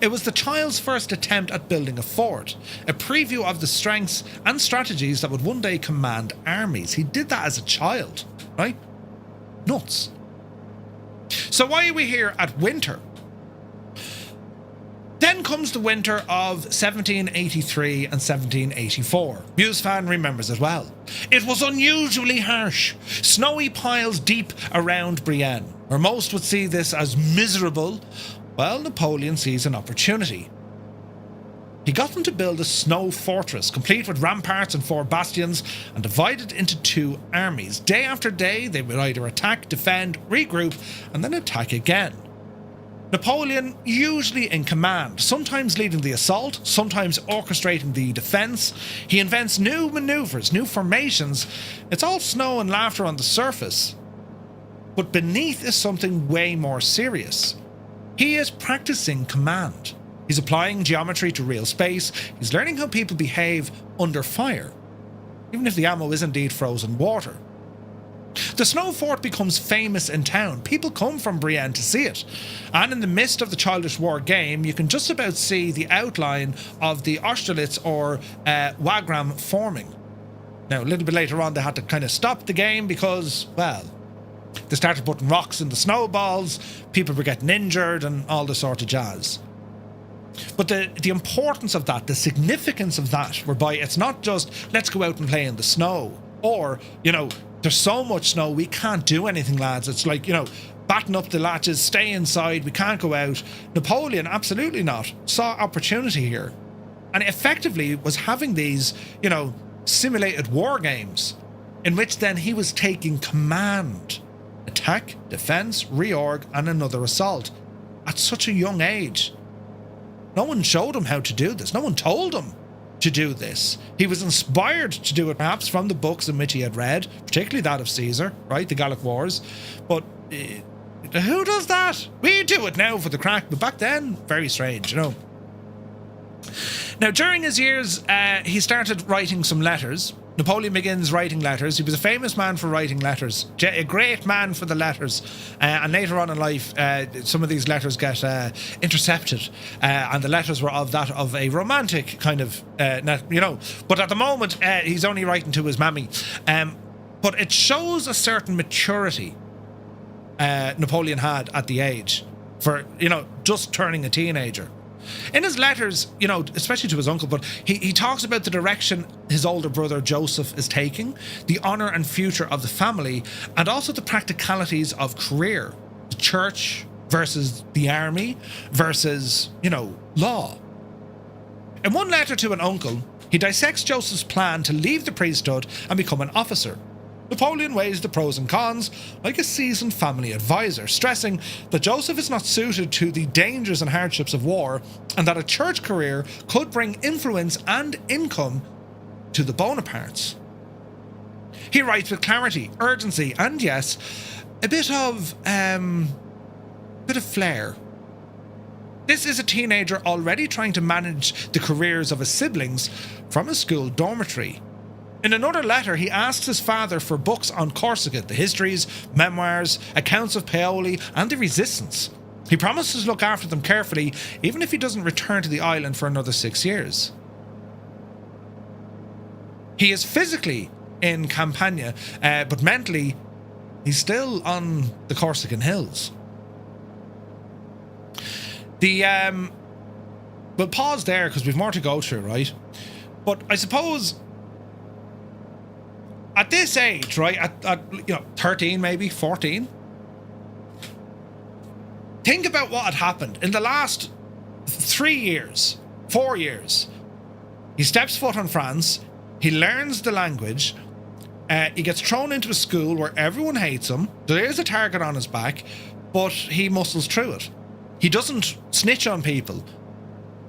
It was the child's first attempt at building a fort, a preview of the strengths and strategies that would one day command armies. He did that as a child, right? Nuts. So why are we here at winter? Then comes the winter of 1783 and 1784. Muse fan remembers it well. It was unusually harsh. Snowy piles deep around Brienne, where most would see this as miserable. Well, Napoleon sees an opportunity. He got them to build a snow fortress, complete with ramparts and 4 bastions, and divided into 2 armies. Day after day, they would either attack, defend, regroup, and then attack again. Napoleon usually in command, sometimes leading the assault, sometimes orchestrating the defence. He invents new manoeuvres, new formations. It's all snow and laughter on the surface. But beneath is something way more serious. He is practicing command. He's applying geometry to real space. He's learning how people behave under fire, even if the ammo is indeed frozen water. The snow fort becomes famous in town. People come from Brienne to see it. And in the midst of the childish war game, you can just about see the outline of the Austerlitz or Wagram forming. Now, a little bit later on, they had to kind of stop the game because, well, they started putting rocks in the snowballs, people were getting injured and all the sort of jazz. But the importance of that, the significance of that, whereby it's not just, let's go out and play in the snow, or, there's so much snow, we can't do anything, lads. It's like, batten up the latches, stay inside, we can't go out. Napoleon, absolutely not, saw opportunity here. And effectively was having these, simulated war games in which then he was taking command. Attack, defense, reorg, and another assault at such a young age. No one showed him how to do this. No one told him to do this. He was inspired to do it perhaps from the books in which he had read, particularly that of Caesar, right? The Gallic Wars. But who does that? We do it now for the crack, but back then, very strange, Now, during his years, he started writing some letters. Napoleon begins writing letters. He was a famous man for writing letters, a great man for the letters. And later on in life, some of these letters get intercepted, and the letters were of a romantic kind of, But at the moment, he's only writing to his mammy. But it shows a certain maturity Napoleon had at the age for, just turning a teenager. In his letters, especially to his uncle, but he talks about the direction his older brother Joseph is taking, the honour and future of the family, and also the practicalities of career, the church versus the army versus, law. In one letter to an uncle, he dissects Joseph's plan to leave the priesthood and become an officer. Napoleon weighs the pros and cons like a seasoned family advisor, stressing that Joseph is not suited to the dangers and hardships of war, and that a church career could bring influence and income to the Bonapartes. He writes with clarity, urgency, and yes, a bit of flair. This is a teenager already trying to manage the careers of his siblings from a school dormitory. In another letter, he asks his father for books on Corsica, the histories, memoirs, accounts of Paoli, and the resistance. He promises to look after them carefully, even if he doesn't return to the island for another 6 years. He is physically in Campania, but mentally, he's still on the Corsican hills. We'll pause there because we've more to go through, right? But I suppose at this age, right, at 13, maybe 14, think about what had happened in the last 3 years, 4 years. He steps foot on France. He learns the language. He gets thrown into a school where everyone hates him. There is a target on his back, but he muscles through it. He doesn't snitch on people.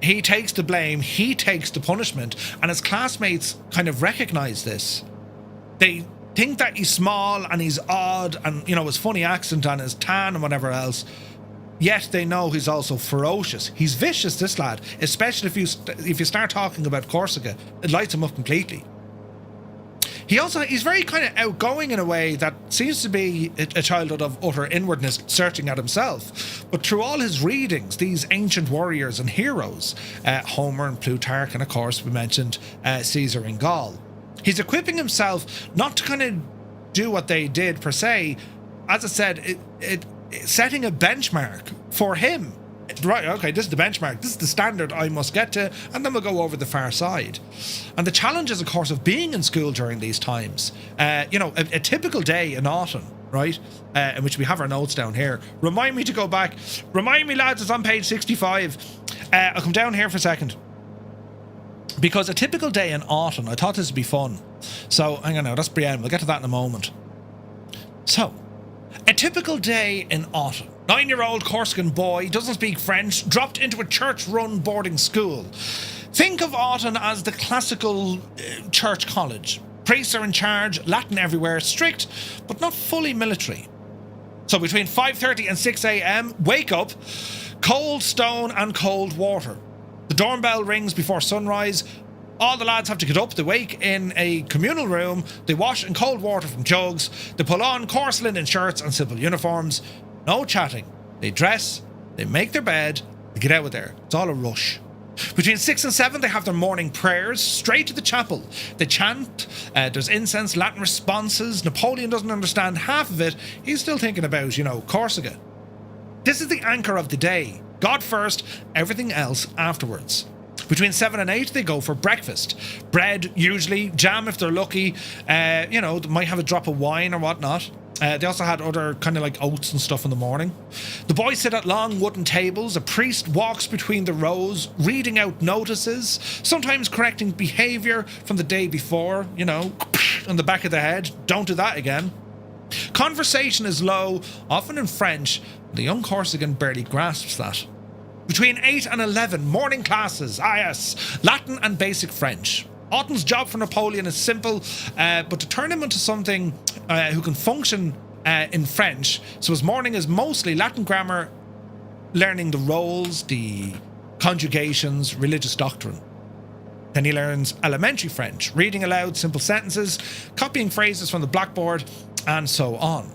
He takes the blame. He takes the punishment. And his classmates kind of recognize this. They think that he's small and he's odd and, his funny accent and his tan and whatever else. Yet they know he's also ferocious. He's vicious, this lad, especially if you start talking about Corsica. It lights him up completely. He's very kind of outgoing in a way that seems to be a childhood of utter inwardness, searching at himself. But through all his readings, these ancient warriors and heroes, Homer and Plutarch, and of course we mentioned Caesar in Gaul, he's equipping himself not to kind of do what they did per se. As I said, it setting a benchmark for him. Right, okay, this is the benchmark. This is the standard I must get to, and then we'll go over the far side. And the challenges, of course, of being in school during these times. A typical day in Autun, right, in which we have our notes down here. Remind me to go back. Remind me, lads, it's on page 65. I'll come down here for a second. Because a typical day in Autun, I thought this would be fun. So, hang on now, that's Brienne. We'll get to that in a moment. So, a typical day in Autun. 9-year-old Corsican boy, doesn't speak French, dropped into a church-run boarding school. Think of Autun as the classical church college. Priests are in charge, Latin everywhere, strict, but not fully military. So between 5:30 and 6 a.m, wake up, cold stone and cold water. The doorbell rings before sunrise. All the lads have to get up. They wake in a communal room. They wash in cold water from jugs. They pull on coarse linen shirts and simple uniforms. No chatting. They dress, they make their bed, they get out of there. It's all a rush. Between 6 and 7, they have their morning prayers, straight to the chapel. They chant, there's incense, Latin responses. Napoleon doesn't understand half of it. He's still thinking about, Corsica. This is the anchor of the day. God first, everything else afterwards. Between 7 and 8, they go for breakfast. Bread, usually, jam if they're lucky. They might have a drop of wine or whatnot. They also had other kind of like oats and stuff in the morning. The boys sit at long wooden tables. A priest walks between the rows, reading out notices, sometimes correcting behaviour from the day before, you know, on the back of the head. Don't do that again. Conversation is low, often in French. The young Corsican barely grasps that. Between 8 and 11, morning classes. Ah yes, Latin and basic French. Autun's job for Napoleon is simple, but to turn him into something who can function in French. So his morning is mostly Latin grammar, learning the roles, the conjugations, religious doctrine. Then he learns elementary French, reading aloud simple sentences, copying phrases from the blackboard, and so on.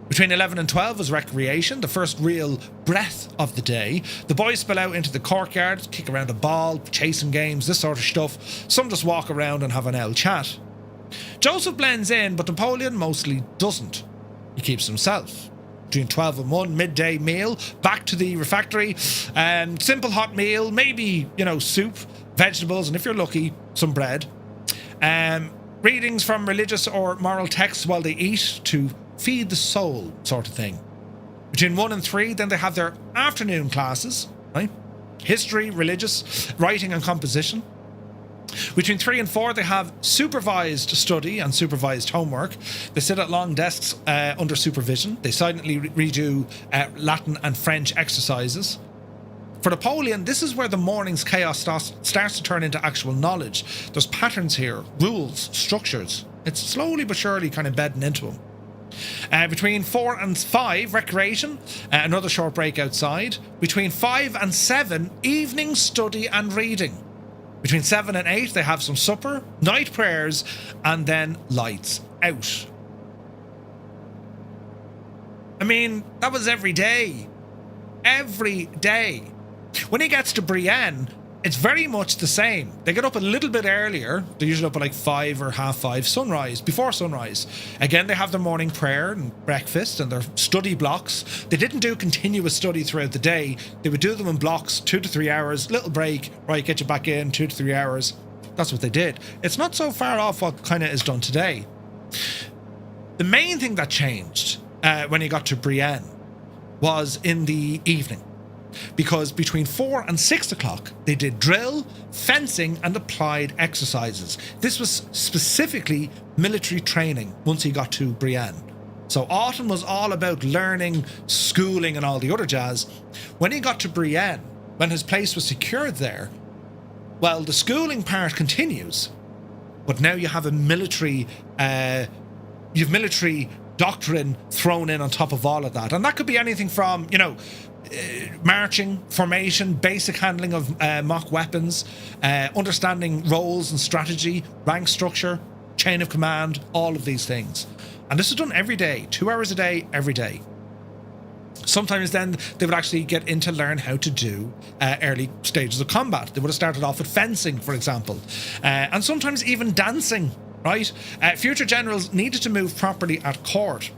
Between 11 and 12 is recreation, the first real breath of the day. The boys spill out into the courtyard, kick around a ball, chasing games, this sort of stuff. Some just walk around and have an old chat. Joseph blends in, but Napoleon mostly doesn't. He keeps himself. Between 12 and 1, midday meal, back to the refectory. Simple hot meal, maybe, you know, soup, vegetables, and if you're lucky, some bread. Readings from religious or moral texts while they eat to feed the soul, sort of thing. Between 1 and 3, then they have their afternoon classes, right? History, religious, writing and composition. Between 3 and 4, they have supervised study and supervised homework. They sit at long desks under supervision. They silently redo Latin and French exercises. For Napoleon, this is where the morning's chaos starts to turn into actual knowledge. There's patterns here, rules, structures. It's slowly but surely kind of bedding into him. Between 4 and 5, recreation, another short break outside. Between 5 and 7, evening study and reading. Between 7 and 8, they have some supper, night prayers, and then lights out. I mean, that was every day. Every day. When he gets to Brienne, it's very much the same. They get up a little bit earlier. They're usually up at like 5 or half 5, sunrise, before sunrise. Again, they have their morning prayer and breakfast and their study blocks. They didn't do continuous study throughout the day. They would do them in blocks, 2 to 3 hours, little break, right, get you back in, 2 to 3 hours. That's what they did. It's not so far off what kind of is done today. The main thing that changed when he got to Brienne was in the evening. Because between 4 and 6 o'clock, they did drill, fencing, and applied exercises. This was specifically military training once he got to Brienne. So Autun was all about learning, schooling, and all the other jazz. When he got to Brienne, when his place was secured there, well, the schooling part continues, but now you have a military, military doctrine thrown in on top of all of that. And that could be anything from, you know, marching, formation, basic handling of mock weapons, understanding roles and strategy, rank structure, chain of command, all of these things. And this is done every day, 2 hours a day, every day. Sometimes then they would actually get in to learn how to do early stages of combat. They would have started off with fencing, for example, and sometimes even dancing, right? Future generals needed to move properly at court.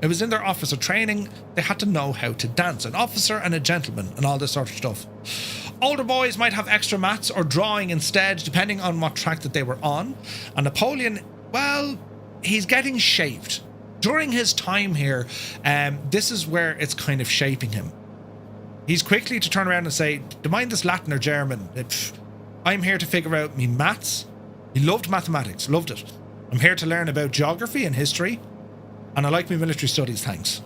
It was in their officer training. They had to know how to dance, an officer and a gentleman, and all this sort of stuff. Older boys might have extra maths or drawing instead, depending on what track that they were on. And Napoleon, well, he's getting shaped. During his time here, this is where it's kind of shaping him. He's quickly to turn around and say, do you mind this Latin or German? I'm here to figure out me maths. He loved mathematics, loved it. I'm here to learn about geography and history. And I like my military studies, thanks.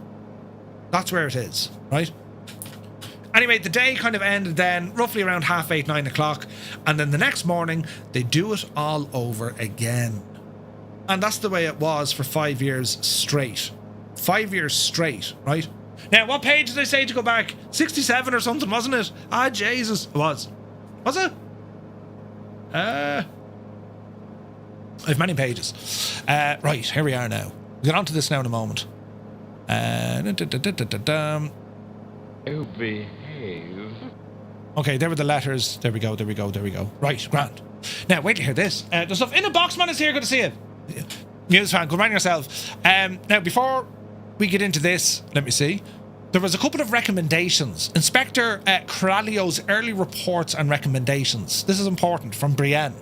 That's where it is, right? Anyway, the day kind of ended then, roughly around 8:30, 9 o'clock. And then the next morning, they do it all over again. And that's the way it was for 5 years straight. 5 years straight, right? Now, what page did I say to go back? 67 or something, wasn't it? Ah, Jesus. It was. Was it? I have many pages. Right, here we are now. We'll get on to this now in a moment. You behave. Okay, there were the letters. There we go. Right, grand. Now, wait to hear this. The stuff in a box, man, is here. Good to see you. News fan, good morning yourself. Now, before we get into this, let me see. There was a couple of recommendations. Inspector Carenato's early reports and recommendations. This is important, from Brienne.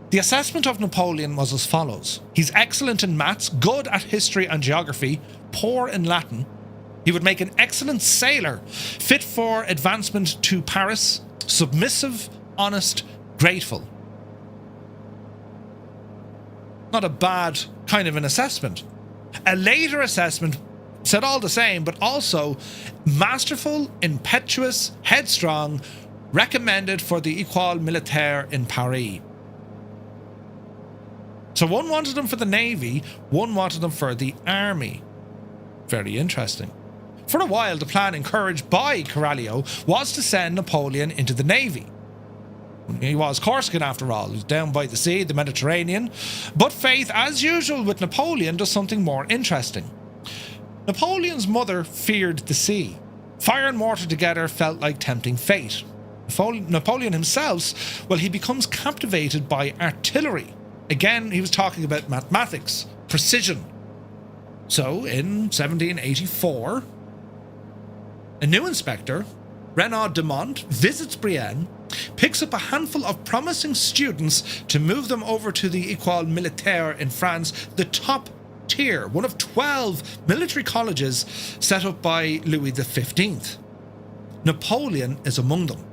The assessment of Napoleon was as follows. He's excellent in maths, good at history and geography, poor in Latin. He would make an excellent sailor, fit for advancement to Paris, submissive, honest, grateful. Not a bad kind of an assessment. A later assessment said all the same, but also masterful, impetuous, headstrong, recommended for the École Militaire in Paris. So one wanted him for the Navy, one wanted him for the Army. Very interesting. For a while, the plan encouraged by Carenado was to send Napoleon into the Navy. He was Corsican after all, he was down by the sea, the Mediterranean. But fate, as usual with Napoleon, does something more interesting. Napoleon's mother feared the sea. Fire and water together felt like tempting fate. Napoleon himself, well, he becomes captivated by artillery. Again, he was talking about mathematics, precision. So, in 1784, a new inspector, Renaud de Mont, visits Brienne, picks up a handful of promising students to move them over to the École Militaire in France, the top tier, one of 12 military colleges set up by Louis XV. Napoleon is among them.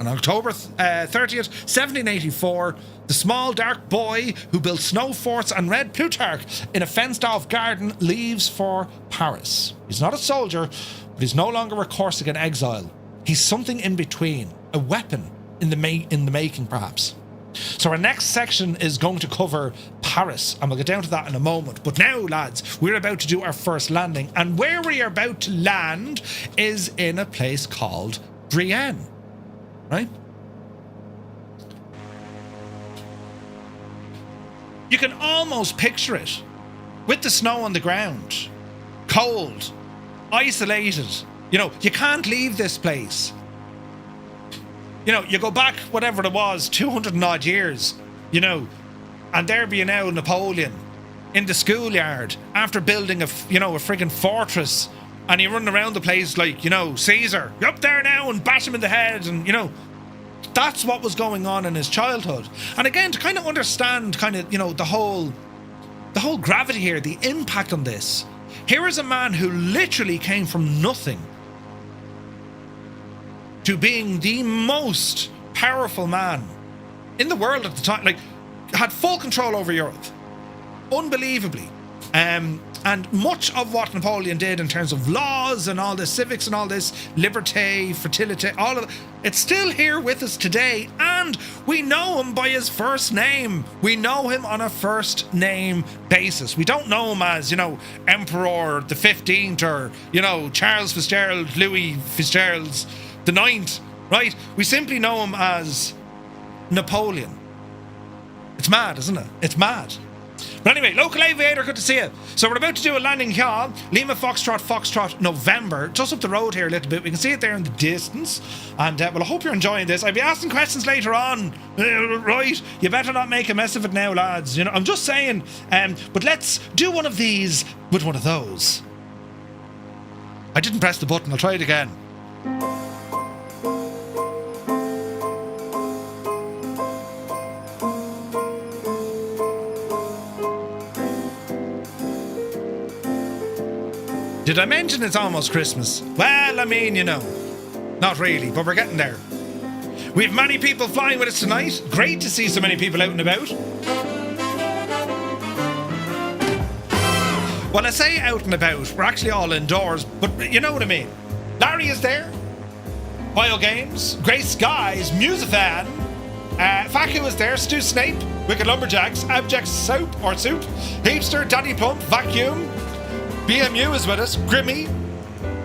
On October 30th, 1784, the small dark boy who built snow forts and read Plutarch in a fenced-off garden leaves for Paris. He's not a soldier, but he's no longer a Corsican exile. He's something in between, a weapon in the making, perhaps. So our next section is going to cover Paris, and we'll get down to that in a moment. But now, lads, we're about to do our first landing, and where we are about to land is in a place called Brienne. Right? You can almost picture it with the snow on the ground, cold, isolated. You know, you can't leave this place. You know, you go back, whatever it was, 200 and odd years, you know, and there be now Napoleon in the schoolyard after building a friggin' fortress, and he running around the place like, you know, Caesar, you're up there now, and bash him in the head, and, you know, that's what was going on in his childhood. And again, to kind of understand kind of, you know, the whole gravity here, the impact on this. Here is a man who literally came from nothing to being the most powerful man in the world at the time, like, had full control over Europe, unbelievably. And much of what Napoleon did in terms of laws and all this, civics and all this, liberté, fertility, all of it, it's still here with us today, and we know him by his first name. We know him on a first name basis. We don't know him as, you know, Emperor the 15th or, you know, Charles Fitzgerald, Louis Fitzgerald the 9th, right? We simply know him as Napoleon. It's mad, isn't it? It's mad. But anyway, local aviator, good to see you. So we're about to do a landing here. Lima Foxtrot, November. Just up the road here a little bit. We can see it there in the distance. And, well, I hope you're enjoying this. I'll be asking questions later on. Right? You better not make a mess of it now, lads. You know, I'm just saying. But let's do one of these with one of those. I didn't press the button. I'll try it again. Did I mention it's almost Christmas? Well, I mean, you know, not really, but we're getting there. We have many people flying with us tonight. Great to see so many people out and about. Well, I say out and about, we're actually all indoors, but you know what I mean. Larry is there. Bio Games, Grace Skies, Musafan, Faku is there, Stu Snape, Wicked Lumberjacks, Abject Soup, Heapster, Daddy Plump, Vacuum, BMU is with us, Grimmy,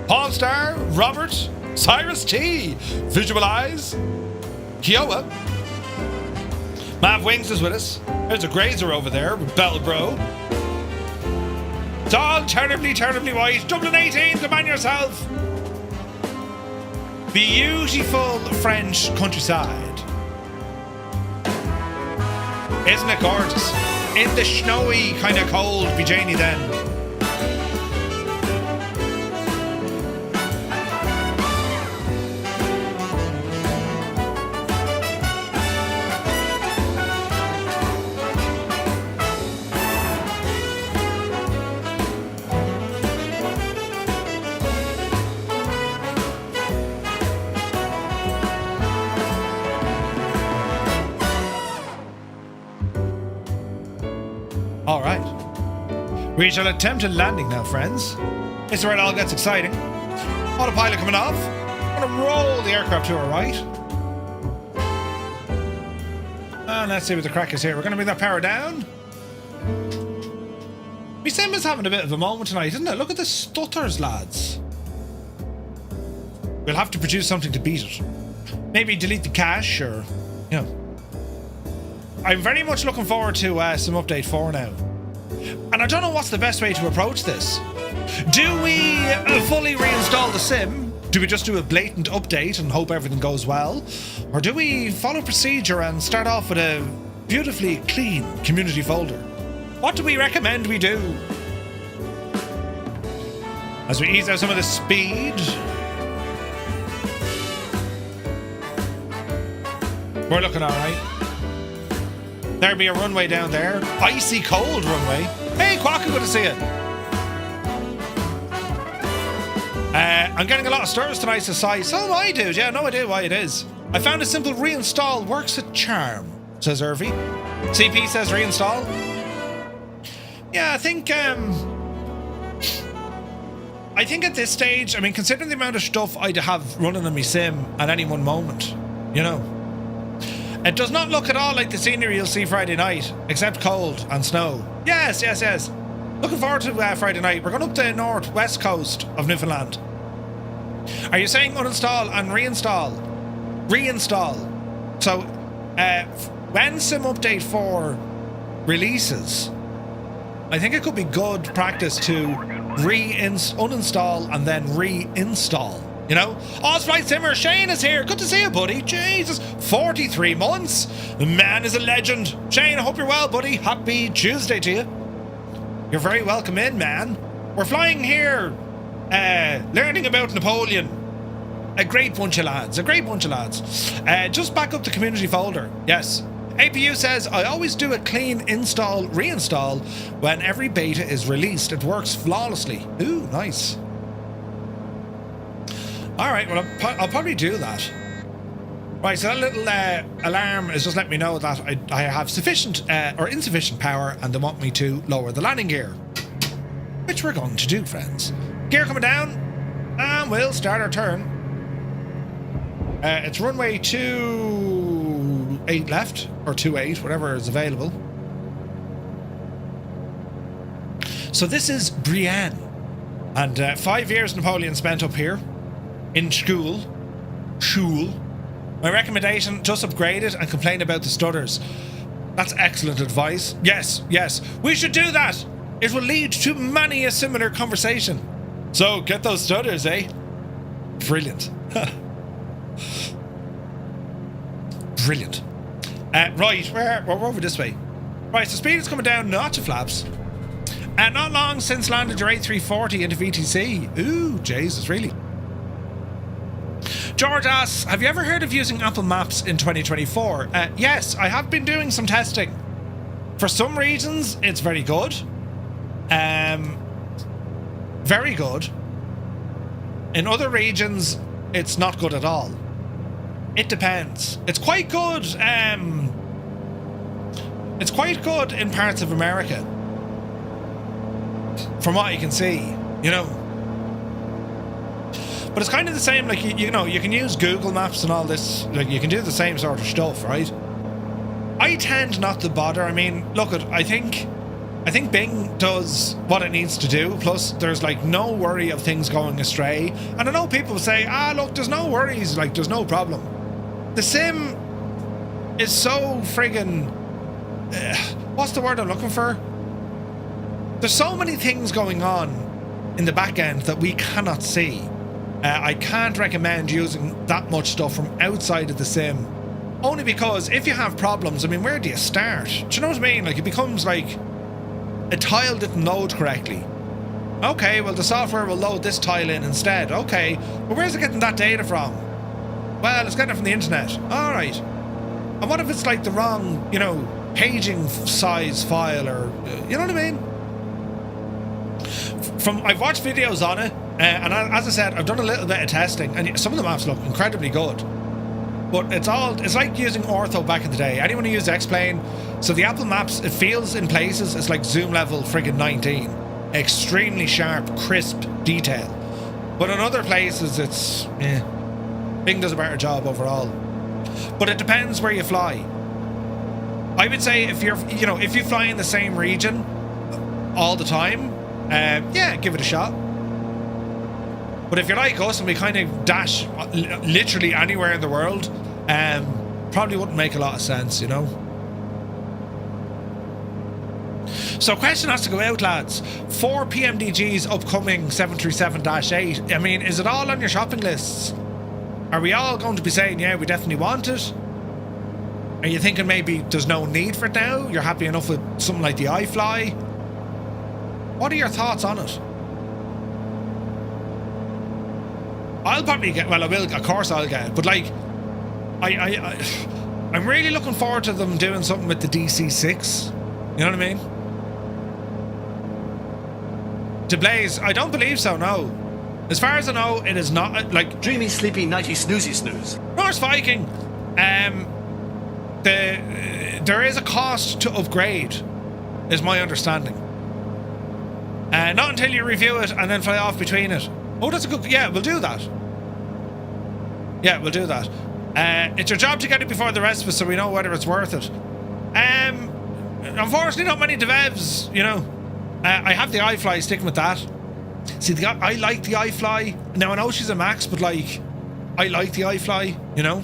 Paul Star, Robert, Cyrus T, Visualize, Kiowa, Mav Wings is with us. There's a Grazer over there, Bell Bro. It's all terribly, terribly white. Dublin 18, come on yourself. Beautiful French countryside. Isn't it gorgeous? In the snowy, kind of cold Vijayni then. We shall attempt a landing now, friends. This is where it all gets exciting. Autopilot coming off. I'm gonna roll the aircraft to our right. And let's see what the crack is here. We're gonna bring that power down. My sim is having a bit of a moment tonight, isn't it? Look at the stutters, lads. We'll have to produce something to beat it. Maybe delete the cache, or, you know. I'm very much looking forward to some update 4 now. And I don't know what's the best way to approach this. Do we fully reinstall the sim? Do we just do a blatant update and hope everything goes well? Or do we follow procedure and start off with a beautifully clean community folder? What do we recommend we do? As we ease out some of the speed. We're looking alright. There'll be a runway down there. Icy cold runway. Hey, Quacker, good to see you. I'm getting a lot of stirs tonight, Society. So am I, dude. Yeah, no idea why it is. I found a simple reinstall works a charm, says Irvy. CP says reinstall. Yeah, I think at this stage, I mean, considering the amount of stuff I'd have running on my sim at any one moment, you know. It does not look at all like the scenery you'll see Friday night, except cold and snow. Yes, yes, yes. Looking forward to Friday night. We're going up the northwest coast of Newfoundland. Are you saying uninstall and reinstall? Reinstall. So, when Sim Update 4 releases, I think it could be good practice to uninstall and then reinstall. You know? Osprite Simmer, Shane is here. Good to see you, buddy. Jesus, 43 months. The man is a legend. Shane, I hope you're well, buddy. Happy Tuesday to you. You're very welcome in, man. We're flying here, learning about Napoleon. A great bunch of lads. A great bunch of lads. Just back up the community folder. Yes. APU says, I always do a clean install, reinstall when every beta is released. It works flawlessly. Ooh, nice. Alright, well, I'll probably do that. Right, so that little alarm is just letting me know that I have sufficient or insufficient power and they want me to lower the landing gear. Which we're going to do, friends. Gear coming down, and we'll start our turn. It's runway 28 left, or 28, whatever is available. So this is Brienne. And 5 years Napoleon spent up here. In school. My recommendation, just upgrade it and complain about the stutters. That's excellent advice. Yes, yes, we should do that. It will lead to many a similar conversation. So, get those stutters, eh? Brilliant. Brilliant. Right, we're over this way. Right, so speed is coming down, not to flaps. Not long since landed your A340 into VTC. Ooh, Jesus, really? George asks, have you ever heard of using Apple Maps in 2024? Yes, I have been doing some testing. For some regions, it's very good. Very good. In other regions, it's not good at all. It depends. It's quite good. It's quite good in parts of America. From what you can see, you know. But it's kind of the same, like, you know, you can use Google Maps and all this, like, you can do the same sort of stuff, right? I tend not to bother. I mean, look, I think Bing does what it needs to do, plus there's, like, no worry of things going astray. And I know people say, look, there's no worries, like, there's no problem. The sim is so friggin'... what's the word I'm looking for? There's so many things going on in the back end that we cannot see. I can't recommend using that much stuff from outside of the sim. Only because if you have problems, I mean, where do you start? Do you know what I mean? Like, it becomes like a tile didn't load correctly. Okay, well, the software will load this tile in instead. Okay, but where's it getting that data from? Well, it's getting it from the internet. All right. And what if it's like the wrong, you know, paging size file, or, you know what I mean? I've watched videos on it. And as I said, I've done a little bit of testing, and some of the maps look incredibly good. But it's like using Ortho back in the day. Anyone who used X-Plane, so the Apple Maps, it feels in places it's like zoom level friggin' 19. extremely sharp, crisp detail. But in other places, it's Bing does a better job overall. But it depends where you fly. I would say if you fly in the same region all the time, yeah, give it a shot. But if you're like us and we kind of dash literally anywhere in the world, probably wouldn't make a lot of sense, you know. So question has to go out, lads. 4 PMDG's upcoming 737-8. I mean, is it all on your shopping lists? Are we all going to be saying, yeah, we definitely want it? Are you thinking maybe there's no need for it now? You're happy enough with something like the iFly? What are your thoughts on it? I'll probably get, well, I will, of course I'll get it, but like, I'm really looking forward to them doing something with the DC-6. You know what I mean? To Blaze, I don't believe so, no. As far as I know, it is not, like... Dreamy, sleepy, nighty, snoozy, snooze. Norse Viking, there is a cost to upgrade, is my understanding. Not until you review it and then fly off between it. Oh, that's a good... Yeah, we'll do that. Yeah, we'll do that. It's your job to get it before the rest of us so we know whether it's worth it. Unfortunately, not many devs, you know. I have the iFly, sticking with that. See, I like the iFly. Now, I know she's a max, but, like, I like the iFly, you know.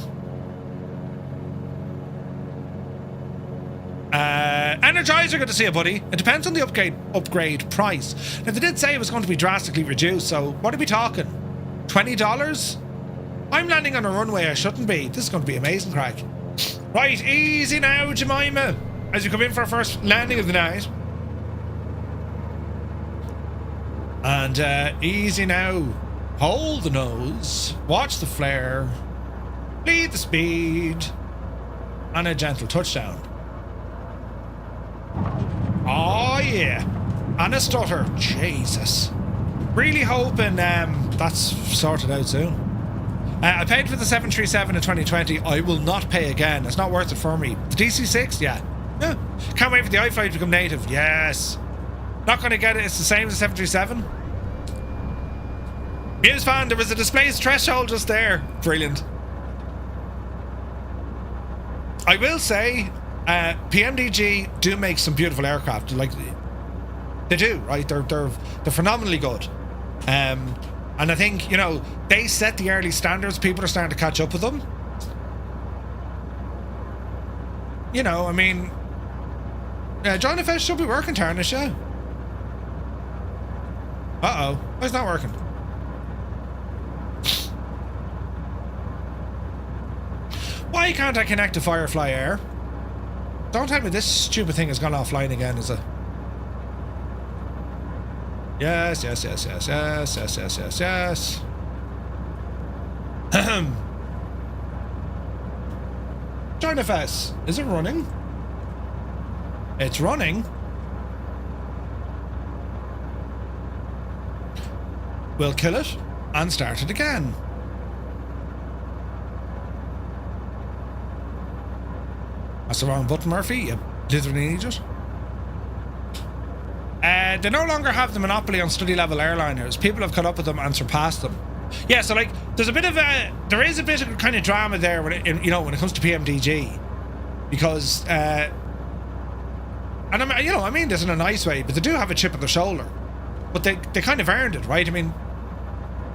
Energizer, good to see you, buddy. It depends on the upgrade price. Now, they did say it was going to be drastically reduced, so what are we talking? $20? I'm landing on a runway I shouldn't be. This is going to be amazing, crack. Right, easy now, Jemima, as you come in for our first landing of the night. And easy now. Hold the nose. Watch the flare. Lead the speed. And a gentle touchdown. Oh yeah. And a stutter. Jesus. Really hoping that's sorted out soon. I paid for the 737 in 2020. I will not pay again. It's not worth it for me. The DC-6? Yeah. Can't wait for the iFly to become native. Yes. Not going to get it. It's the same as the 737. Muse fan, there was a displaced threshold just there. Brilliant. I will say, PMDG do make some beautiful aircraft. Like, they do, right? They're phenomenally good. And I think, you know, they set the early standards. People are starting to catch up with them. You know, I mean, John FS should be working, Tarnish, yeah. Uh-oh. Why is that working? Why can't I connect to Firefly Air? Don't tell me this stupid thing has gone offline again, is it? Yes, yes, yes, yes, yes, yes, yes, yes, yes. John FS, is it running? It's running. We'll kill it and start it again. That's the wrong button, Murphy. You literally need it. They no longer have the monopoly on study level airliners. People have caught up with them and surpassed them. Yeah, so like, there is a bit of kind of drama there when it, you know, when it comes to PMDG, because and I mean this in a nice way, but they do have a chip on their shoulder, but they kind of earned it, right? I mean,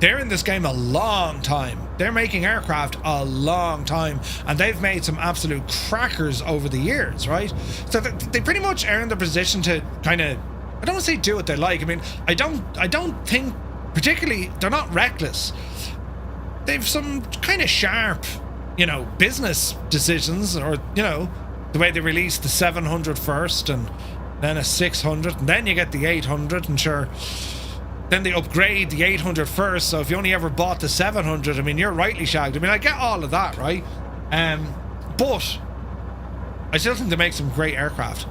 they're in this game a long time. They're making aircraft a long time, and they've made some absolute crackers over the years, right? So they pretty much earned the position to kind of, I don't want to say do what they like. I mean, I don't think particularly, they're not reckless. They've some kind of sharp, you know, business decisions, or, you know, the way they released the 700 first and then a 600 and then you get the 800, and sure, then they upgrade the 800 first, so if you only ever bought the 700, I mean, you're rightly shagged. I mean, I get all of that, right? But I still think they make some great aircraft.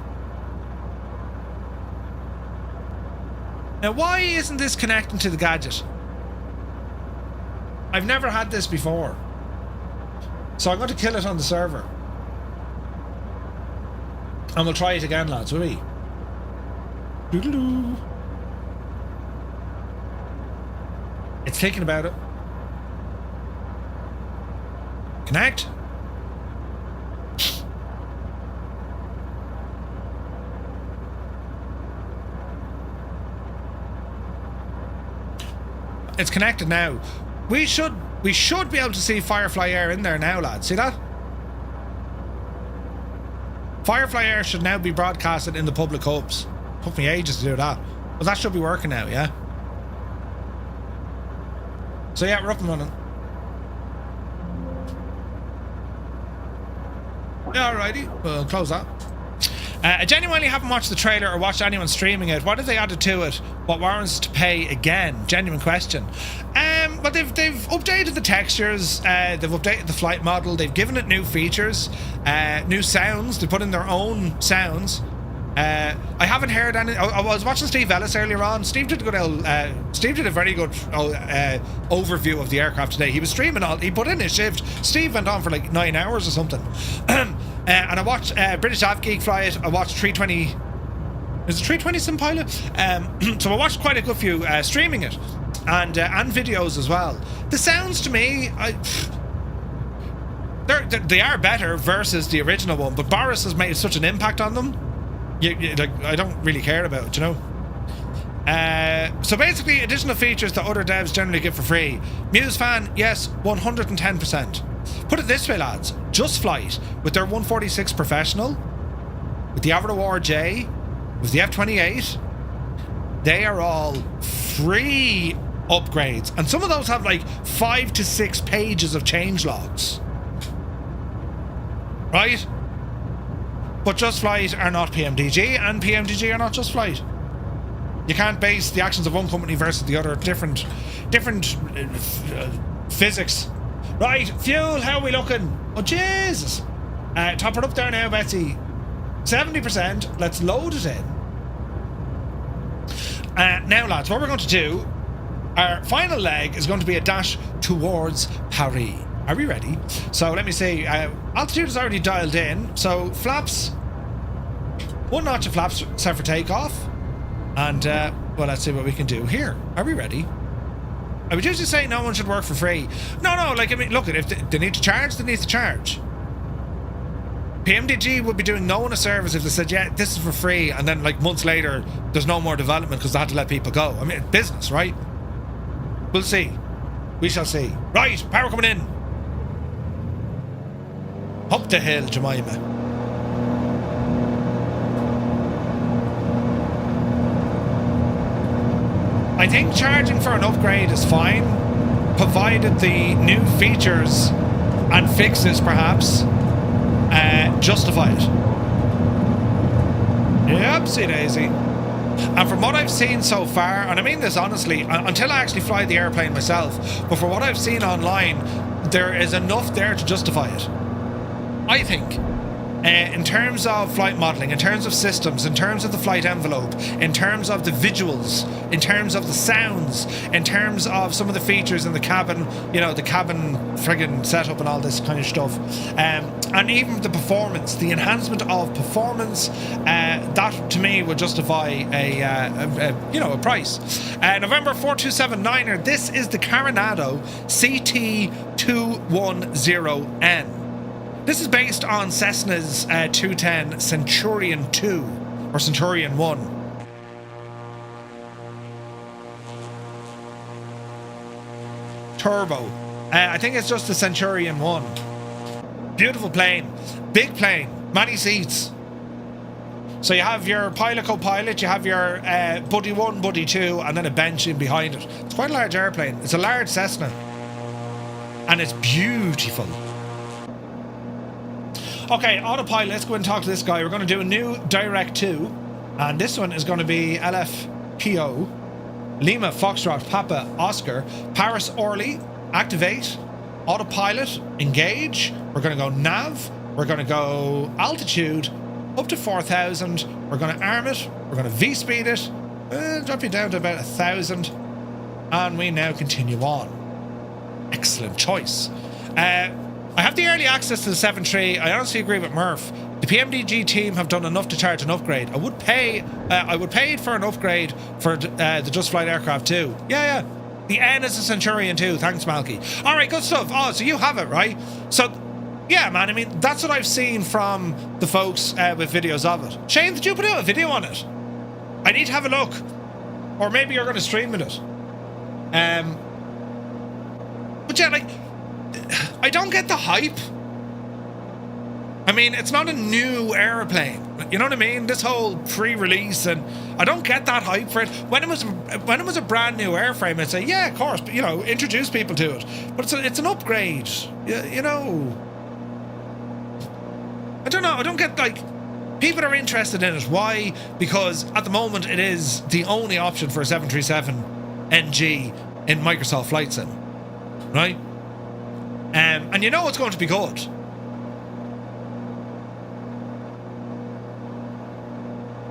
Now, why isn't this connecting to the gadget? I've never had this before. So I'm going to kill it on the server. And we'll try it again, lads, will we? Doodaloo. It's thinking about it. Connect. It's connected now. We should be able to see Firefly Air in there now, lads. See that? Firefly Air should now be broadcasted in the public hubs. Took me ages to do that. But that should be working now, yeah? So yeah, we're up and running. Yeah, alrighty. We'll close that. I genuinely haven't watched the trailer or watched anyone streaming it. What have they added to it? What warrants to pay again? Genuine question. But they've updated the textures. They've updated the flight model. They've given it new features, new sounds. They put in their own sounds. I haven't heard any. I was watching Steve Ellis earlier on. Steve did a very good overview of the aircraft today. He was streaming all. He put in his shift. Steve went on for like 9 hours or something. And I watched British Avgeek fly it. I watched 320. Is it 320 Sim Pilot? So I watched quite a good few streaming it, and videos as well. The sounds to me, they are better versus the original one. But Boris has made such an impact on them. Like, I don't really care about it, you know. So basically, additional features that other devs generally give for free. Muse fan, yes, 110%. Put it this way, lads. Just Flight, with their 146 Professional, with the Avro J, with the F-28, they are all free upgrades. And some of those have like 5 to 6 pages of changelogs. Right? But Just Flight are not PMDG, and PMDG are not Just Flight. You can't base the actions of one company versus the other. Different physics. Right, fuel, how are we looking? Oh, Jesus. Top it up there now, Betsy. 70%. Let's load it in. Now, lads, what we're going to do, our final leg is going to be a dash towards Paris. Are we ready? So let me see. Altitude is already dialed in. So flaps, 1 notch of flaps set for takeoff. And, well, let's see what we can do here. Are we ready? I would usually say no one should work for free. No, like, I mean, look, if they need to charge, they need to charge. PMDG would be doing no one a service if they said, yeah, this is for free, and then, like, months later, there's no more development because they had to let people go. I mean, it's business, right? We'll see. We shall see. Right, power coming in. Up the hill, Jemima. I think charging for an upgrade is fine, provided the new features and fixes, perhaps, justify it. Yepsy daisy. And from what I've seen so far, and I mean this honestly, until I actually fly the airplane myself, but from what I've seen online, there is enough there to justify it. I think. In terms of flight modelling, in terms of systems, in terms of the flight envelope, in terms of the visuals, in terms of the sounds, in terms of some of the features in the cabin, you know, the cabin friggin' setup and all this kind of stuff, and even the performance, the enhancement of performance, that to me would justify a price. November 4279er. This is the Carenado CT210N. This is based on Cessna's 210 Centurion 2 or Centurion 1. Turbo. I think it's just the Centurion 1. Beautiful plane. Big plane. Many seats. So you have your pilot, co-pilot, you have your buddy 1, buddy 2, and then a bench in behind it. It's quite a large airplane. It's a large Cessna. And it's beautiful. Okay, autopilot, let's go and talk to this guy. We're going to do a new Direct 2. And this one is going to be LFPO. Lima, Foxtrot, Papa, Oscar. Paris, Orly. Activate. Autopilot. Engage. We're going to go nav. We're going to go altitude. Up to 4,000. We're going to arm it. We're going to V-speed it. Drop you down to about 1,000. And we now continue on. Excellent choice. I have the early access to the 7.3. I honestly agree with Murph. The PMDG team have done enough to charge an upgrade. I would pay for an upgrade for the Just Flight aircraft too. Yeah. The N is a Centurion too. Thanks, Malky. All right, good stuff. Oh, so you have it, right? So, yeah, man, I mean, that's what I've seen from the folks with videos of it. Shane, did you put out a video on it? I need to have a look. Or maybe you're going to stream with it. But yeah, like, I don't get the hype. I mean, it's not a new airplane. You know what I mean? This whole pre-release, and I don't get that hype for it. When it was a brand new airframe, I'd say, yeah, of course, but, you know, introduce people to it. But it's an upgrade. You know. I don't know. I don't get, like, people are interested in it. Why? Because at the moment it is the only option for a 737 NG in Microsoft Flight Sim, right? And you know it's going to be good.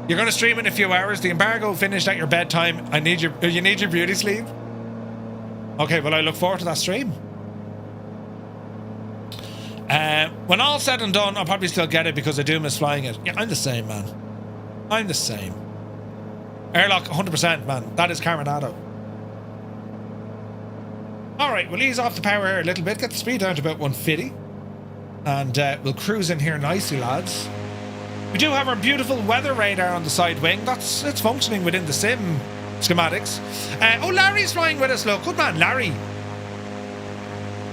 You're going to stream in a few hours. The embargo finished at your bedtime. You need your beauty sleep. Okay, well, I look forward to that stream. When all said and done, I'll probably still get it because I do miss flying it. Yeah, I'm the same, man. I'm the same. Airlock, 100%, man. That is Carenado. All right, we'll ease off the power here a little bit. Get the speed down to about 150. And we'll cruise in here nicely, lads. We do have our beautiful weather radar on the side wing. It's functioning within the sim schematics. Oh, Larry's flying with us, look. Good man, Larry.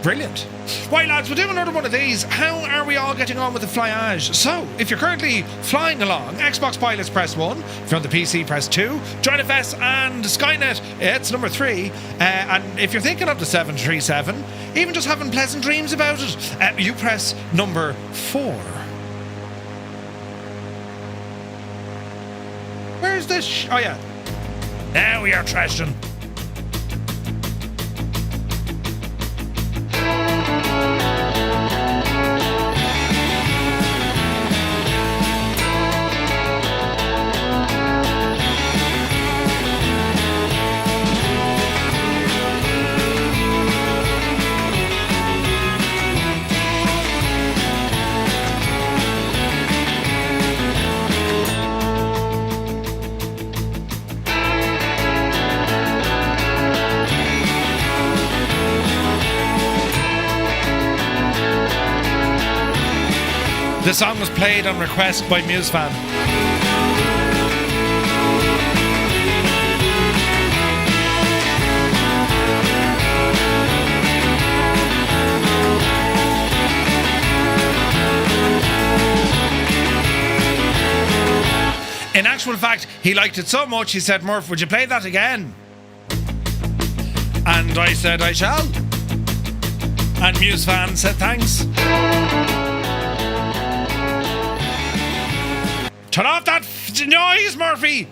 Brilliant. Right, lads, we'll do another one of these. How are we all getting on with the flyage? So, if you're currently flying along, Xbox pilots press 1. If you're on the PC, press 2. Join FS and Skynet, it's number 3. And if you're thinking of the 737, even just having pleasant dreams about it, you press number 4. Where's this? Oh, yeah. Now we are trashing. The song was played on request by MuseFan. In actual fact, he liked it so much, he said, Murph, would you play that again? And I said, I shall. And MuseFan said, thanks. Turn off that noise, Murphy!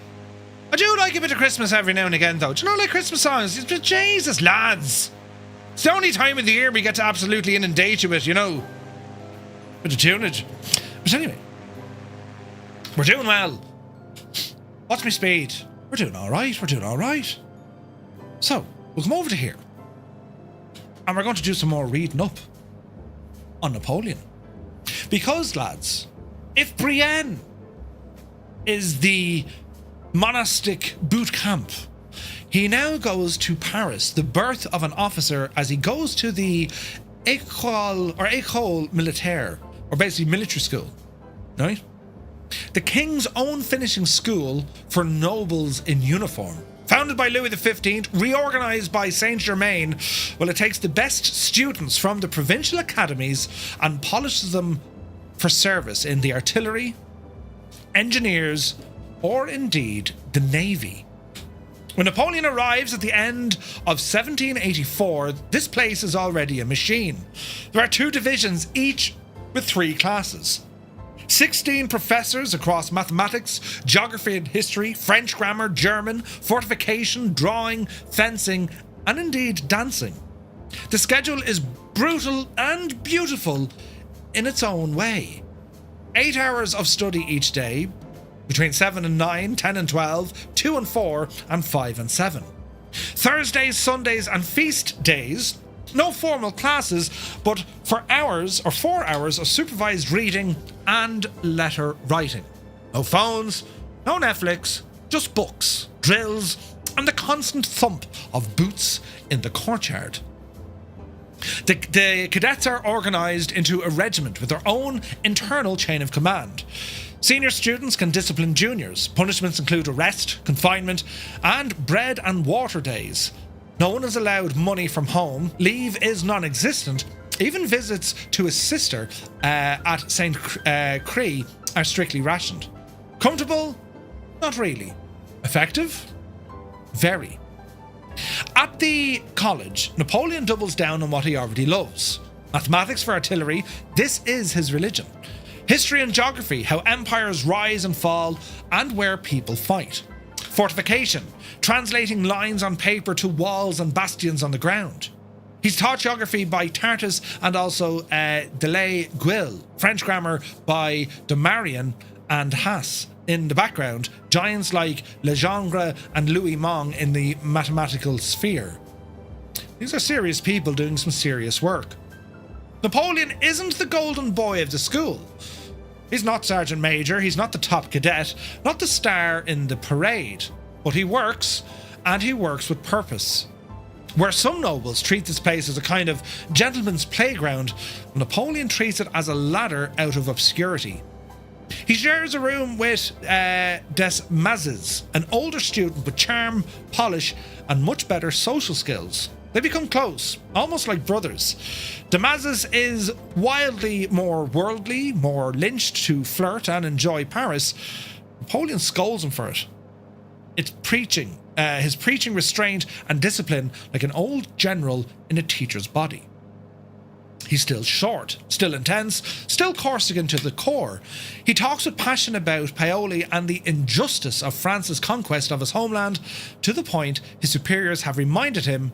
I do like a bit of Christmas every now and again, though. Do you know, like Christmas songs? Jesus, lads! It's the only time of the year we get to absolutely inundate you with, you know, bit of tunage. But anyway, we're doing well. What's my speed? We're doing all right. We're doing all right. So, we'll come over to here. And we're going to do some more reading up on Napoleon. Because, lads, if Brienne is the monastic boot camp, he now goes to Paris, the birth of an officer, as he goes to the École Militaire, or basically military school, right? The king's own finishing school for nobles in uniform. Founded by Louis XV, reorganized by Saint-Germain, well, it takes the best students from the provincial academies and polishes them for service in the artillery, engineers, or indeed the navy. When Napoleon arrives at the end of 1784, this place is already a machine. There are 2 divisions, each with 3 classes. 16 professors across mathematics, geography and history, French grammar, German, fortification, drawing, fencing, and indeed dancing. The schedule is brutal and beautiful in its own way. 8 hours of study each day, between 7 and 9, 10 and 12, 2 and 4, and 5 and 7. Thursdays, Sundays, and feast days, no formal classes, but for 4 hours of supervised reading and letter writing. No phones, no Netflix, just books, drills, and the constant thump of boots in the courtyard. The cadets are organised into a regiment with their own internal chain of command. Senior students can discipline juniors. Punishments include arrest, confinement, and bread and water days. No one is allowed money from home. Leave is non-existent. Even visits to his sister at St. Cree are strictly rationed. Comfortable? Not really. Effective? Very. At the college, Napoleon doubles down on what he already loves. Mathematics for artillery, this is his religion. History and geography, how empires rise and fall, and where people fight. Fortification, translating lines on paper to walls and bastions on the ground. He's taught geography by Tartus and also Delay Guil, French grammar by de Marion and Hasse. In the background, giants like Legendre and Louis Mong in the mathematical sphere. These are serious people doing some serious work. Napoleon isn't the golden boy of the school. He's not Sergeant Major, he's not the top cadet, not the star in the parade. But he works, and he works with purpose. Where some nobles treat this place as a kind of gentleman's playground, Napoleon treats it as a ladder out of obscurity. He shares a room with Des Mazes, an older student with charm, polish, and much better social skills. They become close, almost like brothers. Des Mazes is wildly more worldly, more lynched to flirt and enjoy Paris. Napoleon scolds him for it. It's preaching, his preaching restraint and discipline like an old general in a teacher's body. He's still short, still intense, still Corsican to the core. He talks with passion about Paoli and the injustice of France's conquest of his homeland, to the point his superiors have reminded him,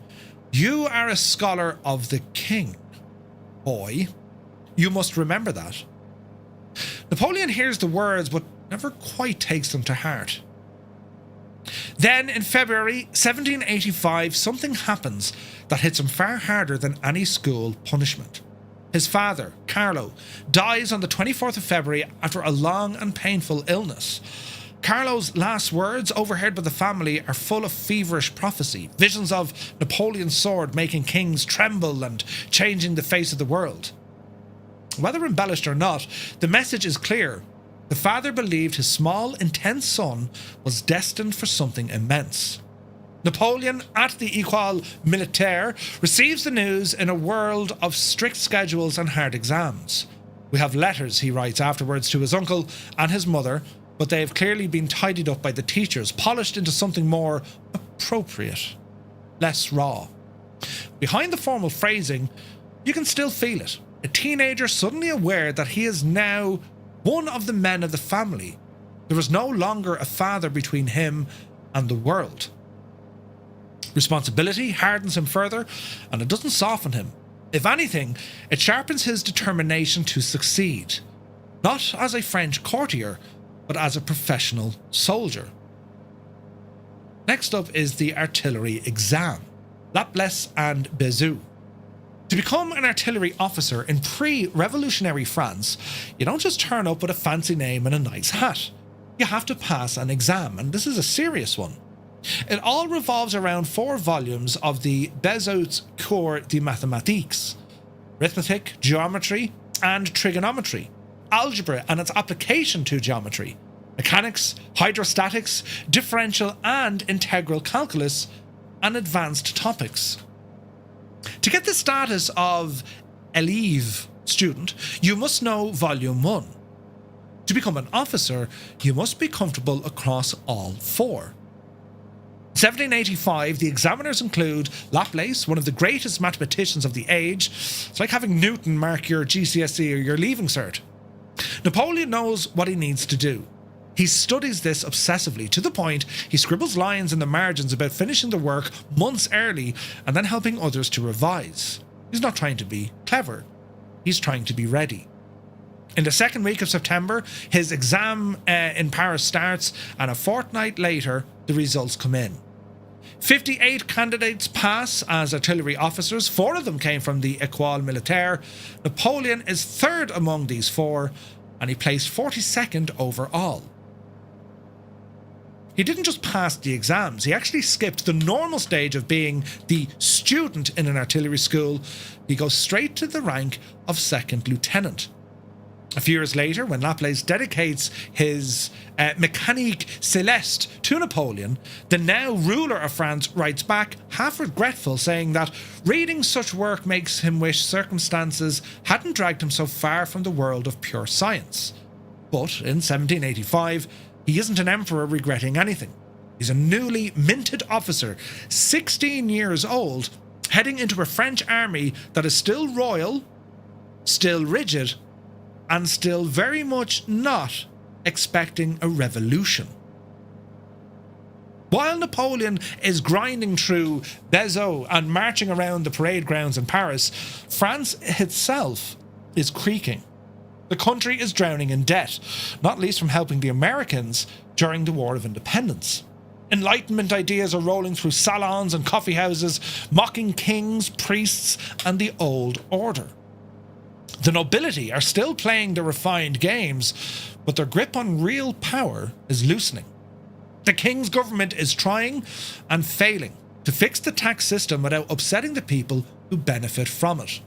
"You are a scholar of the king, boy. You must remember that." Napoleon hears the words but never quite takes them to heart. Then, in February 1785, something happens that hits him far harder than any school punishment. His father, Carlo, dies on the 24th of February after a long and painful illness. Carlo's last words, overheard by the family, are full of feverish prophecy, visions of Napoleon's sword making kings tremble and changing the face of the world. Whether embellished or not, the message is clear. The father believed his small, intense son was destined for something immense. Napoleon, at the École Militaire, receives the news in a world of strict schedules and hard exams. We have letters, he writes afterwards, to his uncle and his mother, but they have clearly been tidied up by the teachers, polished into something more appropriate, less raw. Behind the formal phrasing, you can still feel it. A teenager suddenly aware that he is now one of the men of the family. There is no longer a father between him and the world. Responsibility hardens him further, and it doesn't soften him. If anything, it sharpens his determination to succeed, not as a French courtier, but as a professional soldier. Next up is the artillery exam, Laplace and Bézu. To become an artillery officer in pre-revolutionary France, you don't just turn up with a fancy name and a nice hat. You have to pass an exam, and this is a serious one. It all revolves around 4 volumes of the Bézout's Cours de Mathématiques: arithmetic, geometry, and trigonometry, algebra and its application to geometry, mechanics, hydrostatics, differential and integral calculus, and advanced topics. To get the status of élève student, you must know Volume 1. To become an officer, you must be comfortable across all 4. In 1785, the examiners include Laplace, one of the greatest mathematicians of the age. It's like having Newton mark your GCSE or your leaving cert. Napoleon knows what he needs to do. He studies this obsessively, to the point he scribbles lines in the margins about finishing the work months early and then helping others to revise. He's not trying to be clever. He's trying to be ready. In the second week of September, his exam in Paris starts, and a fortnight later, the results come in. 58 candidates pass as artillery officers. 4 of them came from the École Militaire. Napoleon is third among these 4, and he placed 42nd overall. he didn't just pass the exams, he actually skipped the normal stage of being the student in an artillery school. He goes straight to the rank of second lieutenant. A few years later, when Laplace dedicates his Mécanique Céleste to Napoleon, the now ruler of France writes back, half regretful, saying that reading such work makes him wish circumstances hadn't dragged him so far from the world of pure science. But in 1785, he isn't an emperor regretting anything. He's a newly minted officer, 16 years old, heading into a French army that is still royal, still rigid, and still very much not expecting a revolution. While Napoleon is grinding through Bezos and marching around the parade grounds in Paris, France itself is creaking. The country is drowning in debt, not least from helping the Americans during the War of Independence. Enlightenment ideas are rolling through salons and coffee houses, mocking kings, priests, and the old order. The nobility are still playing the refined games, but their grip on real power is loosening. The king's government is trying and failing to fix the tax system without upsetting the people who benefit from it.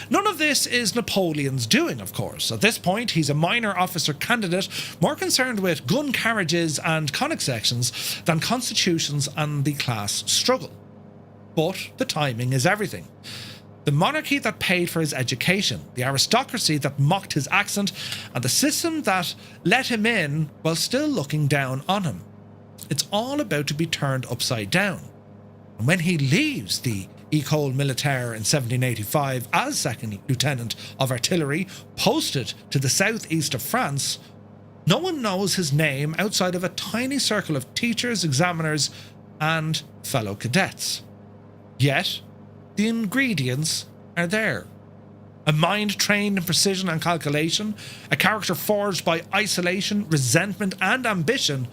None of this is Napoleon's doing, of course. At this point, he's a minor officer candidate, more concerned with gun carriages and conic sections than constitutions and the class struggle. But the timing is everything. The monarchy that paid for his education, the aristocracy that mocked his accent, and the system that let him in while still looking down on him. It's all about to be turned upside down. And when he leaves the École Militaire in 1785 as second lieutenant of artillery, posted to the southeast of France, no one knows his name outside of a tiny circle of teachers, examiners, and fellow cadets. Yet, the ingredients are there. A mind trained in precision and calculation, a character forged by isolation, resentment, and ambition,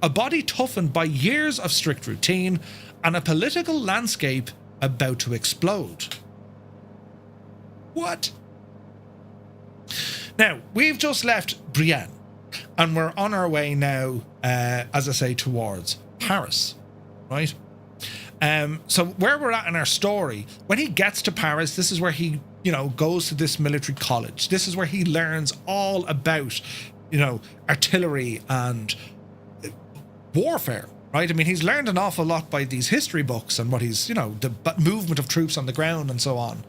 a body toughened by years of strict routine, and a political landscape about to explode. What? Now, we've just left Brienne, and we're on our way now, as I say, towards Paris, right? So where we're at in our story, when he gets to Paris, this is where he, goes to this military college. This is where he learns all about, artillery and warfare, right? I mean, he's learned an awful lot by these history books and what he's, the movement of troops on the ground and so on.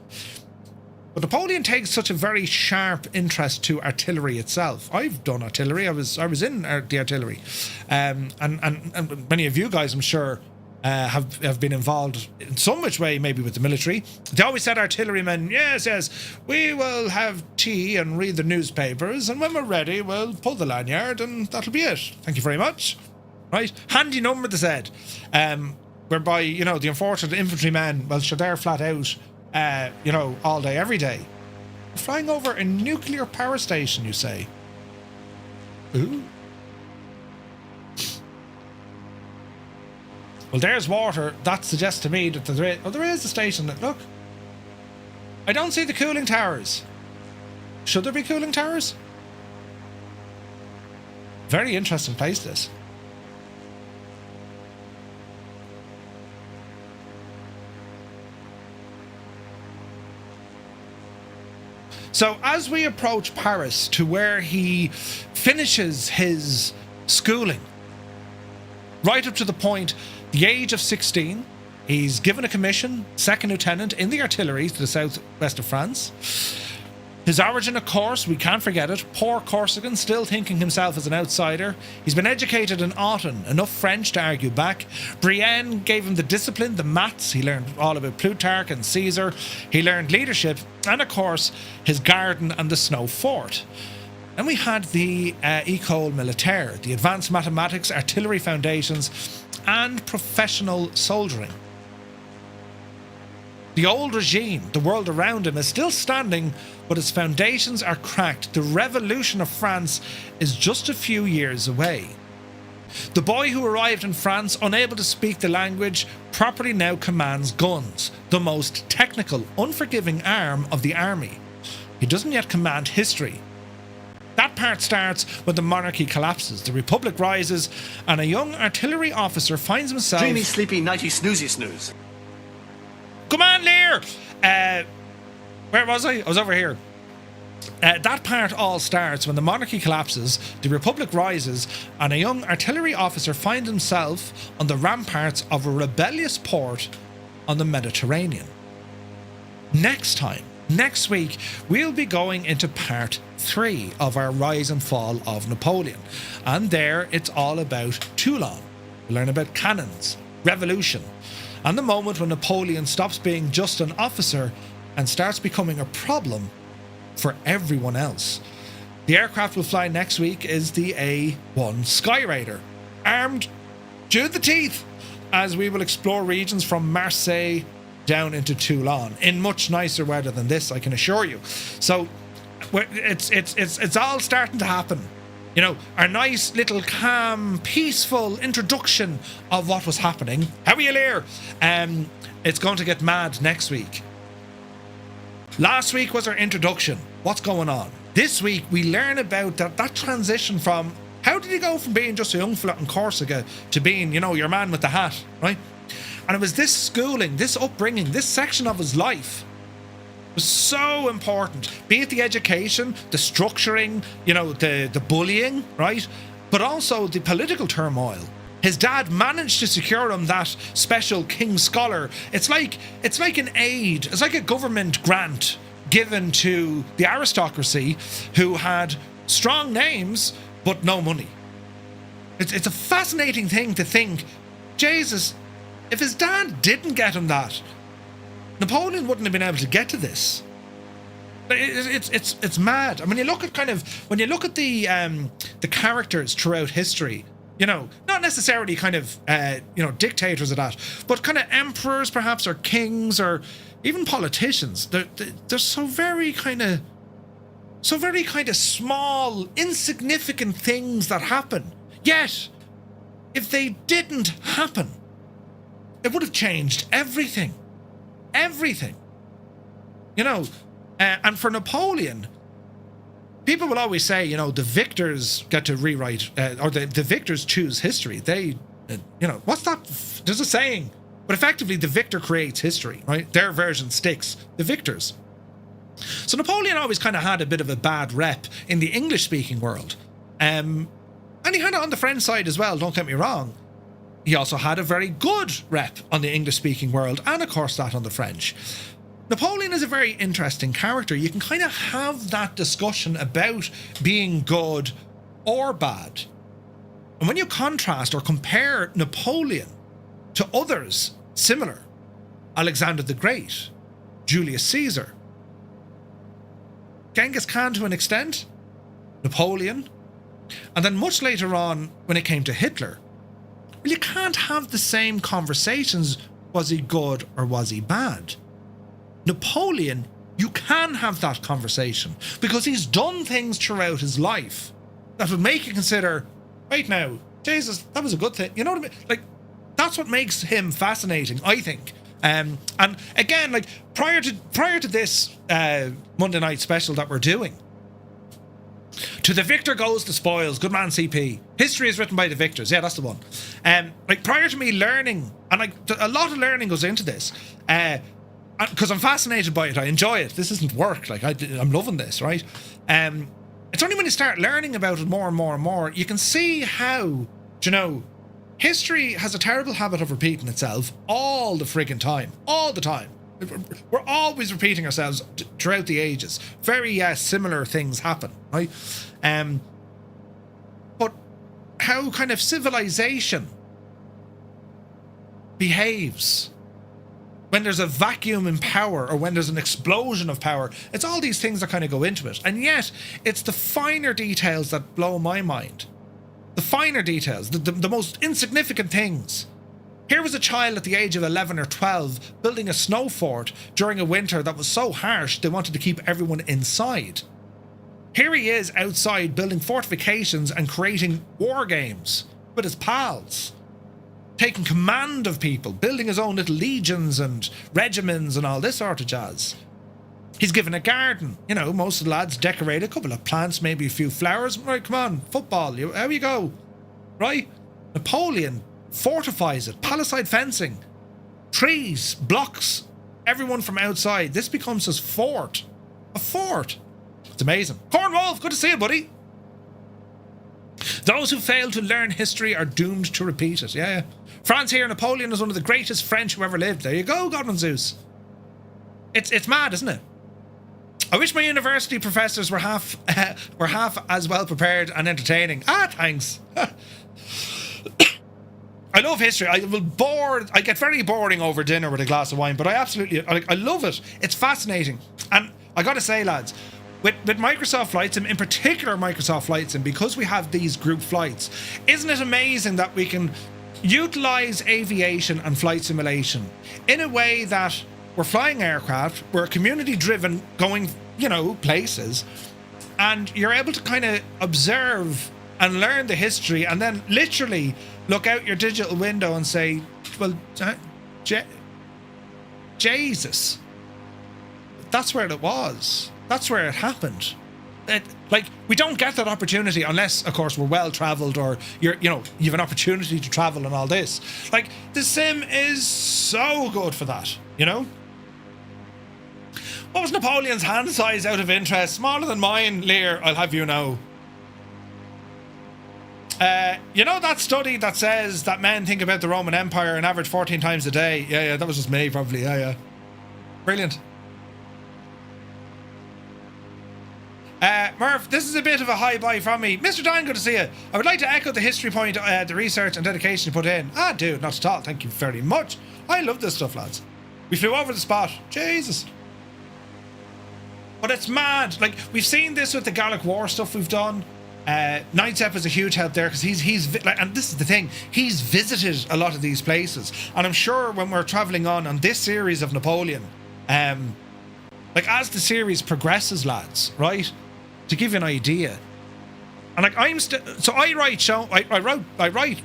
But Napoleon takes such a very sharp interest to artillery itself. I've done artillery. I was in the artillery, and many of you guys, I'm sure, have been involved in some which way, maybe with the military. They always said, artillerymen, yes, we will have tea and read the newspapers, and when we're ready, we'll pull the lanyard, and that'll be it. Thank you very much. Right? Handy number, they said. Whereby, the unfortunate infantrymen, well, sure, they're flat out, all day, every day. Flying over a nuclear power station, you say? Ooh. Well, there's water. That suggests to me that there is a station. Look. I don't see the cooling towers. Should there be cooling towers? Very interesting place, this. So as we approach Paris to where he finishes his schooling, right up to the point, the age of 16, he's given a commission, second lieutenant in the artillery to the southwest of France. His origin, of course, we can't forget it. Poor Corsican, still thinking himself as an outsider. He's been educated in Autun, enough French to argue back. Brienne gave him the discipline, the maths. He learned all about Plutarch and Caesar. He learned leadership, and of course, his garden and the snow fort. And we had the École Militaire, the advanced mathematics, artillery foundations, and professional soldiering. The old regime, the world around him, is still standing, but its foundations are cracked. The revolution of France is just a few years away. The boy who arrived in France, unable to speak the language, properly now commands guns, the most technical, unforgiving arm of the army. He doesn't yet command history. That part starts when the monarchy collapses, the republic rises, and a young artillery officer finds himself... Dreamy, sleepy, nighty, snoozy, snooze. Come on, Lear! Where was I? I was over here. That part all starts when the monarchy collapses, the republic rises, and a young artillery officer finds himself on the ramparts of a rebellious port on the Mediterranean. Next week, we'll be going into part 3 of our rise and fall of Napoleon. And there, it's all about Toulon. We learn about cannons, revolution, and the moment when Napoleon stops being just an officer and starts becoming a problem for everyone else. The aircraft we'll fly next week is the A1 Skyraider, armed to the teeth, as we will explore regions from Marseille down into Toulon in much nicer weather than this, I can assure you. So it's all starting to happen. You know, our nice little calm, peaceful introduction of what was happening. How are you, Lear? It's going to get mad next week. Last week was our introduction. What's going on? This week we learn about that transition from how did he go from being just a young fella in Corsica to being, you know, your man with the hat, right? And it was this schooling, this upbringing, this section of his life was so important. Be it the education, the structuring, you know, the bullying, right? But also the political turmoil. His dad managed to secure him that special King's Scholar. It's like an aid. It's like a government grant given to the aristocracy who had strong names but no money. It's a fascinating thing to think, Jesus, if his dad didn't get him that, Napoleon wouldn't have been able to get to this. It's mad. And when you look at the characters throughout history, you know, not necessarily kind of dictators of that, but kind of emperors perhaps, or kings, or even politicians. They're so very kind of small, insignificant things that happen. Yet, if they didn't happen, it would have changed everything. Everything. You know, and for Napoleon, people will always say, you know, the victors get to rewrite, or the victors choose history. They, you know, what's that? There's a saying, but effectively the victor creates history, right? Their version sticks, the victors. So Napoleon always kind of had a bit of a bad rep in the English-speaking world. And he had it on the French side as well, don't get me wrong. He also had a very good rep on the English-speaking world, and of course that on the French. Napoleon is a very interesting character. You can kind of have that discussion about being good or bad. And when you contrast or compare Napoleon to others similar, Alexander the Great, Julius Caesar, Genghis Khan to an extent, Napoleon, and then much later on when it came to Hitler, well, you can't have the same conversations. Was he good or was he bad? Napoleon, you can have that conversation because he's done things throughout his life that would make you consider, wait now, Jesus, that was a good thing. You know what I mean? Like, that's what makes him fascinating, I think. And again, like prior to this Monday night special that we're doing, to the victor goes the spoils. Good man, CP. History is written by the victors. Yeah, that's the one. Like prior to me learning, and like a lot of learning goes into this, because I'm fascinated by it. I enjoy it. This isn't work. Like I'm loving this, right? It's only when you start learning about it more and more and more, you can see how, you know, history has a terrible habit of repeating itself all the friggin' time. All the time. We're always repeating ourselves throughout the ages. Very similar things happen, right? But how kind of civilization behaves when there's a vacuum in power or when there's an explosion of power, it's all these things that kind of go into it. And yet, it's the finer details that blow my mind. The finer details, the most insignificant things. Here was a child at the age of 11 or 12 building a snow fort during a winter that was so harsh they wanted to keep everyone inside. Here he is outside building fortifications and creating war games with his pals, taking command of people, building his own little legions and regiments and all this sort of jazz. He's given a garden. You know, most of the lads decorate a couple of plants, maybe a few flowers. Right, come on, football. How you go? Right? Napoleon fortifies it. Palisade fencing. Trees, blocks, everyone from outside. This becomes his fort. A fort. It's amazing. Cornwolf, good to see you, buddy. Those who fail to learn history are doomed to repeat it. Yeah. France here, Napoleon is one of the greatest French who ever lived. There you go, Godwin Zeus. It's mad, isn't it? I wish my university professors were half as well prepared and entertaining. Thanks. I love history. I get very boring over dinner with a glass of wine, but I love it. It's fascinating. And I gotta say, lads, with Microsoft Flight Sim, in particular Microsoft Flight Sim, because we have these group flights, isn't it amazing that we can utilize aviation and flight simulation in a way that we're flying aircraft, we're community driven, going, you know, places, and you're able to kind of observe and learn the history, and then literally look out your digital window and say, well, Jesus, that's where it was. That's where it happened. We don't get that opportunity unless, of course, we're well travelled, or you have an opportunity to travel and all this. Like, the sim is so good for that, you know? What was Napoleon's hand size out of interest? Smaller than mine, Lear, I'll have you know. You know that study that says that men think about the Roman Empire an average 14 times a day? Yeah, that was just me, probably. Yeah. Brilliant. Murph, this is a bit of a high buy from me. Mr. Dan, good to see you. I would like to echo the history point, the research and dedication you put in. Dude, not at all. Thank you very much. I love this stuff, lads. We flew over the spot. Jesus. But it's mad. Like, we've seen this with the Gallic War stuff we've done. Knightsep is a huge help there, because and this is the thing, he's visited a lot of these places, and I'm sure when we're traveling on this series of Napoleon, as the series progresses, lads, right, to give you an idea, and I write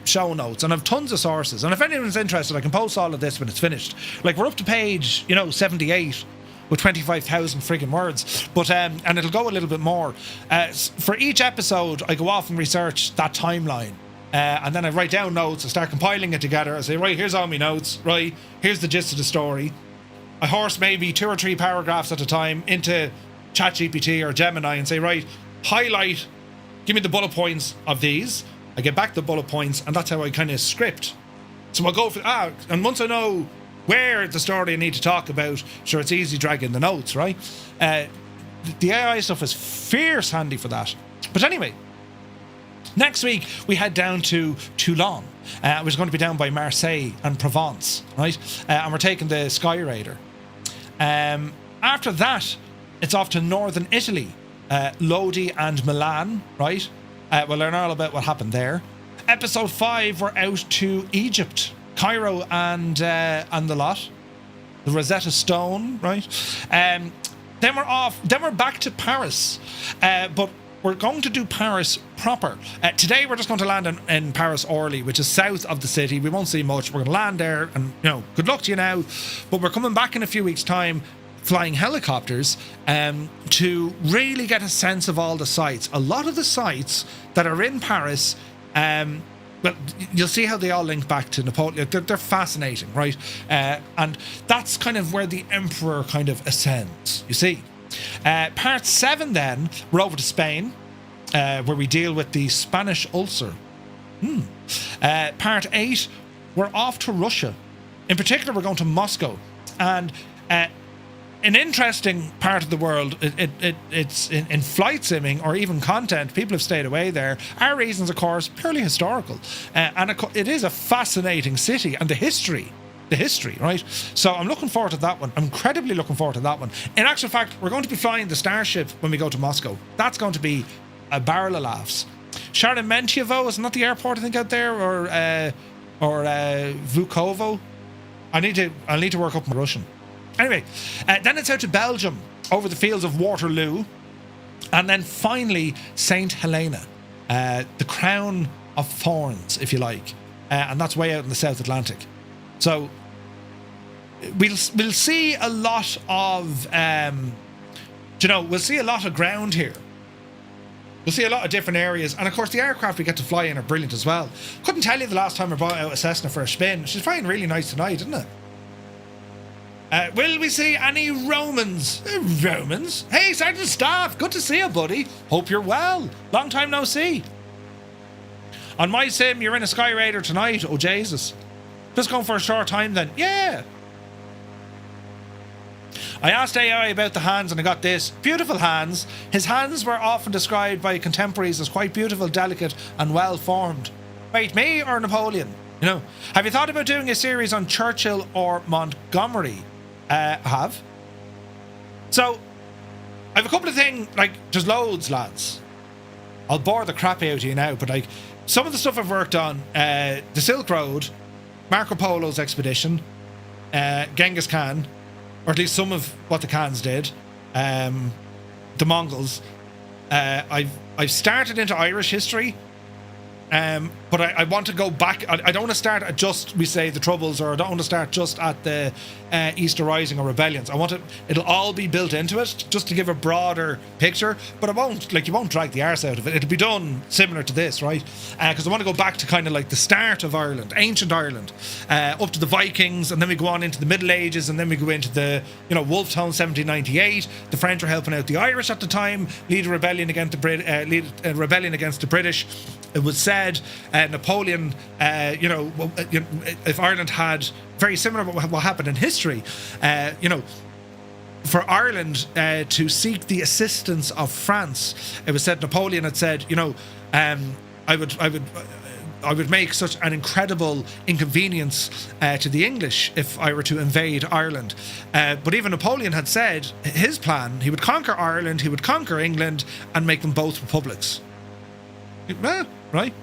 show notes, and I've tons of sources, and if anyone's interested, I can post all of this when it's finished. Like, we're up to page 78 with 25,000 friggin' words, but and it'll go a little bit more. For each episode, I go off and research that timeline, and then I write down notes. I start compiling it together. I say, right, here's all my notes. Right, here's the gist of the story. I horse maybe 2 or 3 paragraphs at a time into ChatGPT or Gemini and say, right, highlight, give me the bullet points of these. I get back the bullet points, and that's how I kind of script. So I'll go for and once I know where the story I need to talk about, sure, it's easy dragging the notes, right? The AI stuff is fierce handy for that. But anyway, next week we head down to Toulon. We're going to be down by Marseille and Provence, right? And we're taking the Sky Raider. After that, it's off to northern Italy, Lodi and Milan, right? We'll learn all about what happened there. Episode 5, we're out to Egypt, Cairo and the lot, the Rosetta Stone, right? Then we're off. Then we're back to Paris, but we're going to do Paris proper. Today we're just going to land in Paris Orly, which is south of the city. We won't see much. We're going to land there, and good luck to you now. But we're coming back in a few weeks' time, flying helicopters, to really get a sense of all the sites. A lot of the sites that are in Paris. Well, you'll see how they all link back to Napoleon. They're fascinating, right? And that's kind of where the emperor kind of ascends, you see. Part 7, then, we're over to Spain, where we deal with the Spanish ulcer. Part 8, we're off to Russia. In particular, we're going to Moscow. And an interesting part of the world, it's in flight simming or even content, people have stayed away there. Our reasons, of course, purely historical. And it is a fascinating city, and the history, right? So I'm looking forward to that one. I'm incredibly looking forward to that one. In actual fact, we're going to be flying the Starship when we go to Moscow. That's going to be a barrel of laughs. Sheremetyevo, isn't that the airport, I think, out there? Or Vukovo? I'll need to work up my Russian. Anyway, then it's out to Belgium, over the fields of Waterloo, and then finally St. Helena, the crown of thorns, if you like, and that's way out in the South Atlantic. So we'll see a lot of you know, we'll see a lot of ground here. We'll see a lot of different areas. And of course, the aircraft we get to fly in are brilliant as well. Couldn't tell you the last time I brought out a Cessna for a spin. She's flying really nice tonight, isn't it? Will we see any Romans? Romans? Hey, Sergeant Staff, good to see you, buddy. Hope you're well. Long time no see. On my sim, you're in a Sky Raider tonight. Oh, Jesus. Just going for a short time then. Yeah. I asked AI about the hands and I got this. Beautiful hands. His hands were often described by contemporaries as quite beautiful, delicate and well formed. Wait, me or Napoleon? You know, have you thought about doing a series on Churchill or Montgomery? Have. So, I have a couple of things, like, there's loads, lads. I'll bore the crap out of you now, but like, some of the stuff I've worked on, the Silk Road, Marco Polo's expedition, Genghis Khan, or at least some of what the Khans did, the Mongols. I've started into Irish history, but I want to go back. I don't want to start at just, we say, the Troubles, or I don't want to start just at the Easter Rising or rebellions. I want it'll all be built into it, just to give a broader picture, but I won't, like, you won't drag the arse out of it. It'll be done similar to this, right? Because I want to go back to kind of like the start of Ireland, ancient Ireland, up to the Vikings, and then we go on into the Middle Ages, and then we go into the, you know, Wolftown 1798. The French are helping out the Irish at the time, lead a rebellion against the British. It was said Napoleon, if Ireland had, very similar to what happened in history, for Ireland to seek the assistance of France, it was said Napoleon had said, I would make such an incredible inconvenience to the English if I were to invade Ireland. But even Napoleon had said his plan, he would conquer Ireland, he would conquer England, and make them both republics. Right?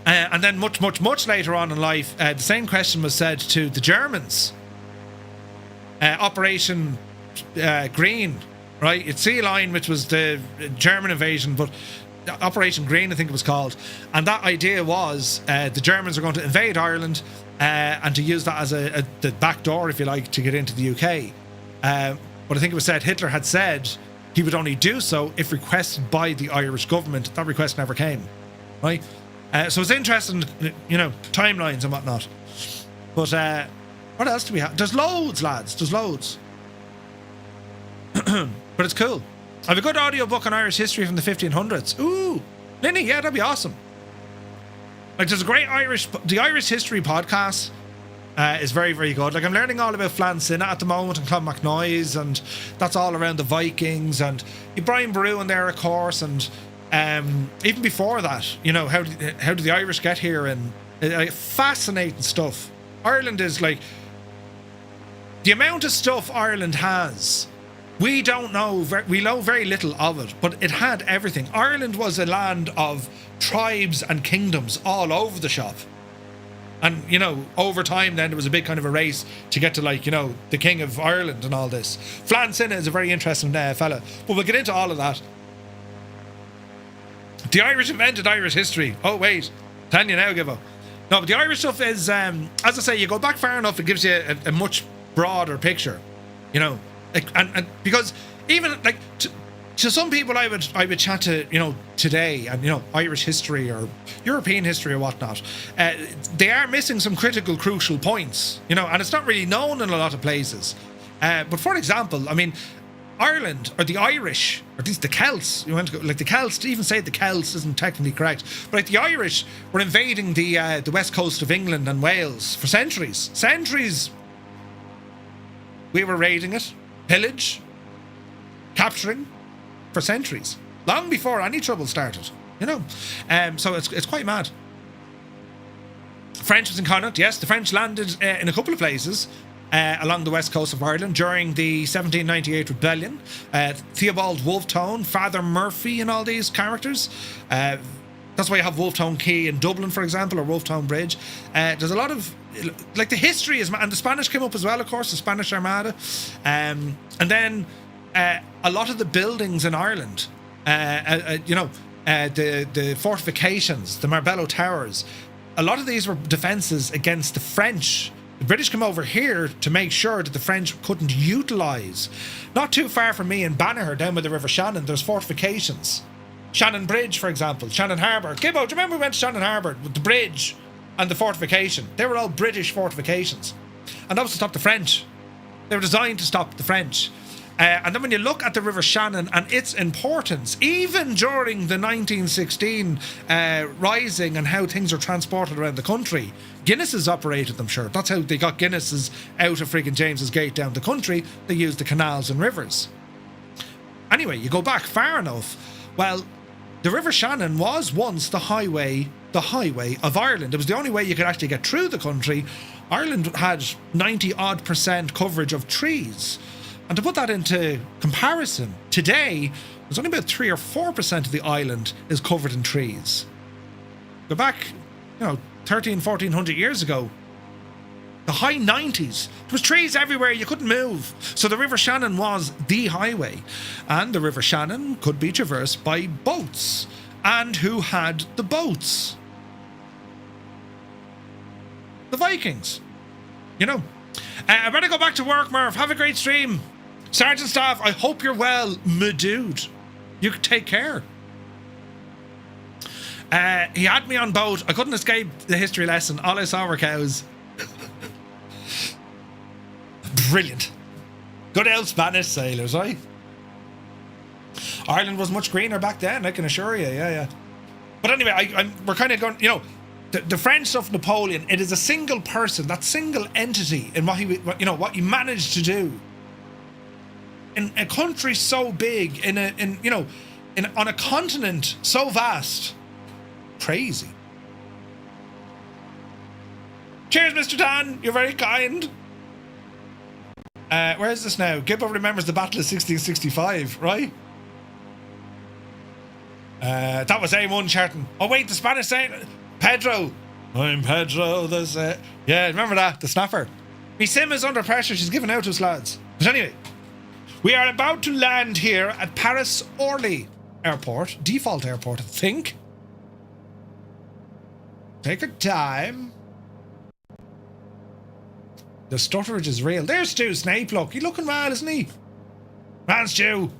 And then much later on in life, the same question was said to the Germans. Operation Green, right? It's Sea Lion, which was the German invasion, but Operation Green, I think it was called. And that idea was the Germans are going to invade Ireland and to use that as the back door, if you like, to get into the UK. But I think it was said Hitler had said he would only do so if requested by the Irish government. That request never came, right? So it's interesting, timelines and whatnot. But what else do we have? There's loads, lads. There's loads. But it's cool. I have a good audiobook on Irish history from the 1500s. Ooh, Linny, yeah, that'd be awesome. Like, there's a great the Irish history podcast is very, very good. Like, I'm learning all about Flan Sinna at the moment and Clonmacnoise, and that's all around the Vikings, and Brian Boru in there, of course, and even before that, how did the Irish get here, and fascinating stuff. Ireland is like, the amount of stuff Ireland has, we don't know, we know very little of it, but it had everything. Ireland was a land of tribes and kingdoms all over the shop. And, over time then there was a big kind of a race to get to, like, the King of Ireland and all this. Flan Sinna is a very interesting fella, but we'll get into all of that. The Irish invented Irish history. Oh, wait. Telling you now, Gibbo. No, but the Irish stuff is, as I say, you go back far enough, it gives you a much broader picture, and because even, like, to some people I would chat to, today, and, Irish history or European history or whatnot, they are missing some critical, crucial points, and it's not really known in a lot of places. But for example, I mean, Ireland, or the Irish, or at least the Celts, the Celts, to even say the Celts isn't technically correct, but like, the Irish were invading the west coast of England and Wales for centuries. Centuries. We were raiding it, pillage, capturing, for centuries, long before any trouble started, so it's quite mad. French was in Connacht. Yes, the French landed in a couple of places along the west coast of Ireland during the 1798 rebellion. Theobald Wolftown, Father Murphy, and all these characters. That's why you have Wolftown Quay in Dublin, for example, or Wolftown Bridge. There's a lot of, like, the history is, and the Spanish came up as well, of course, the Spanish Armada, and then a lot of the buildings in Ireland, the fortifications, the Marbello Towers, a lot of these were defences against the French The British came over here to make sure that the French couldn't utilise. Not too far from me in Banagher, down by the River Shannon, there's fortifications. Shannon Bridge, for example, Shannon Harbour. Gibbo, do you remember we went to Shannon Harbour with the bridge and the fortification? They were all British fortifications. And that was to stop the French. They were designed to stop the French. And then when you look at the River Shannon and its importance, even during the 1916 rising and how things are transported around the country, Guinnesses operated them, sure. That's how they got Guinnesses out of friggin' James's Gate down the country. They used the canals and rivers. Anyway, you go back far enough. Well, the River Shannon was once the highway of Ireland. It was the only way you could actually get through the country. Ireland had 90% coverage of trees. And to put that into comparison, today, there's only about 3 or 4% of the island is covered in trees. Go back, 1400 years ago, the high 90s, there was trees everywhere, you couldn't move. So the River Shannon was the highway. And the River Shannon could be traversed by boats. And who had the boats? The Vikings. I better go back to work, Murph. Have a great stream. Sergeant Staff, I hope you're well, my dude. You take care. He had me on boat. I couldn't escape the history lesson. All I saw were cows. Brilliant. Good old Spanish sailors, right? Ireland was much greener back then, I can assure you. Yeah. But anyway, we're kind of going, the French stuff, Napoleon, it is a single person, that single entity in what he managed to do. In a country so big, on a continent so vast. Crazy. Cheers, Mr. Dan. You're very kind. Where is this now? Gibbo remembers the Battle of 1665, right? That was A1 Charlton. Oh wait, the Spanish saying Pedro. I'm Pedro. Yeah, remember that? The snapper. Me sim is under pressure. She's giving out to us, lads. But anyway, we are about to land here at Paris Orly Airport, default airport, I think. Take your time. The stutterage is real. There's Stu Snape, look. He's looking mad, isn't he? Man, Stu.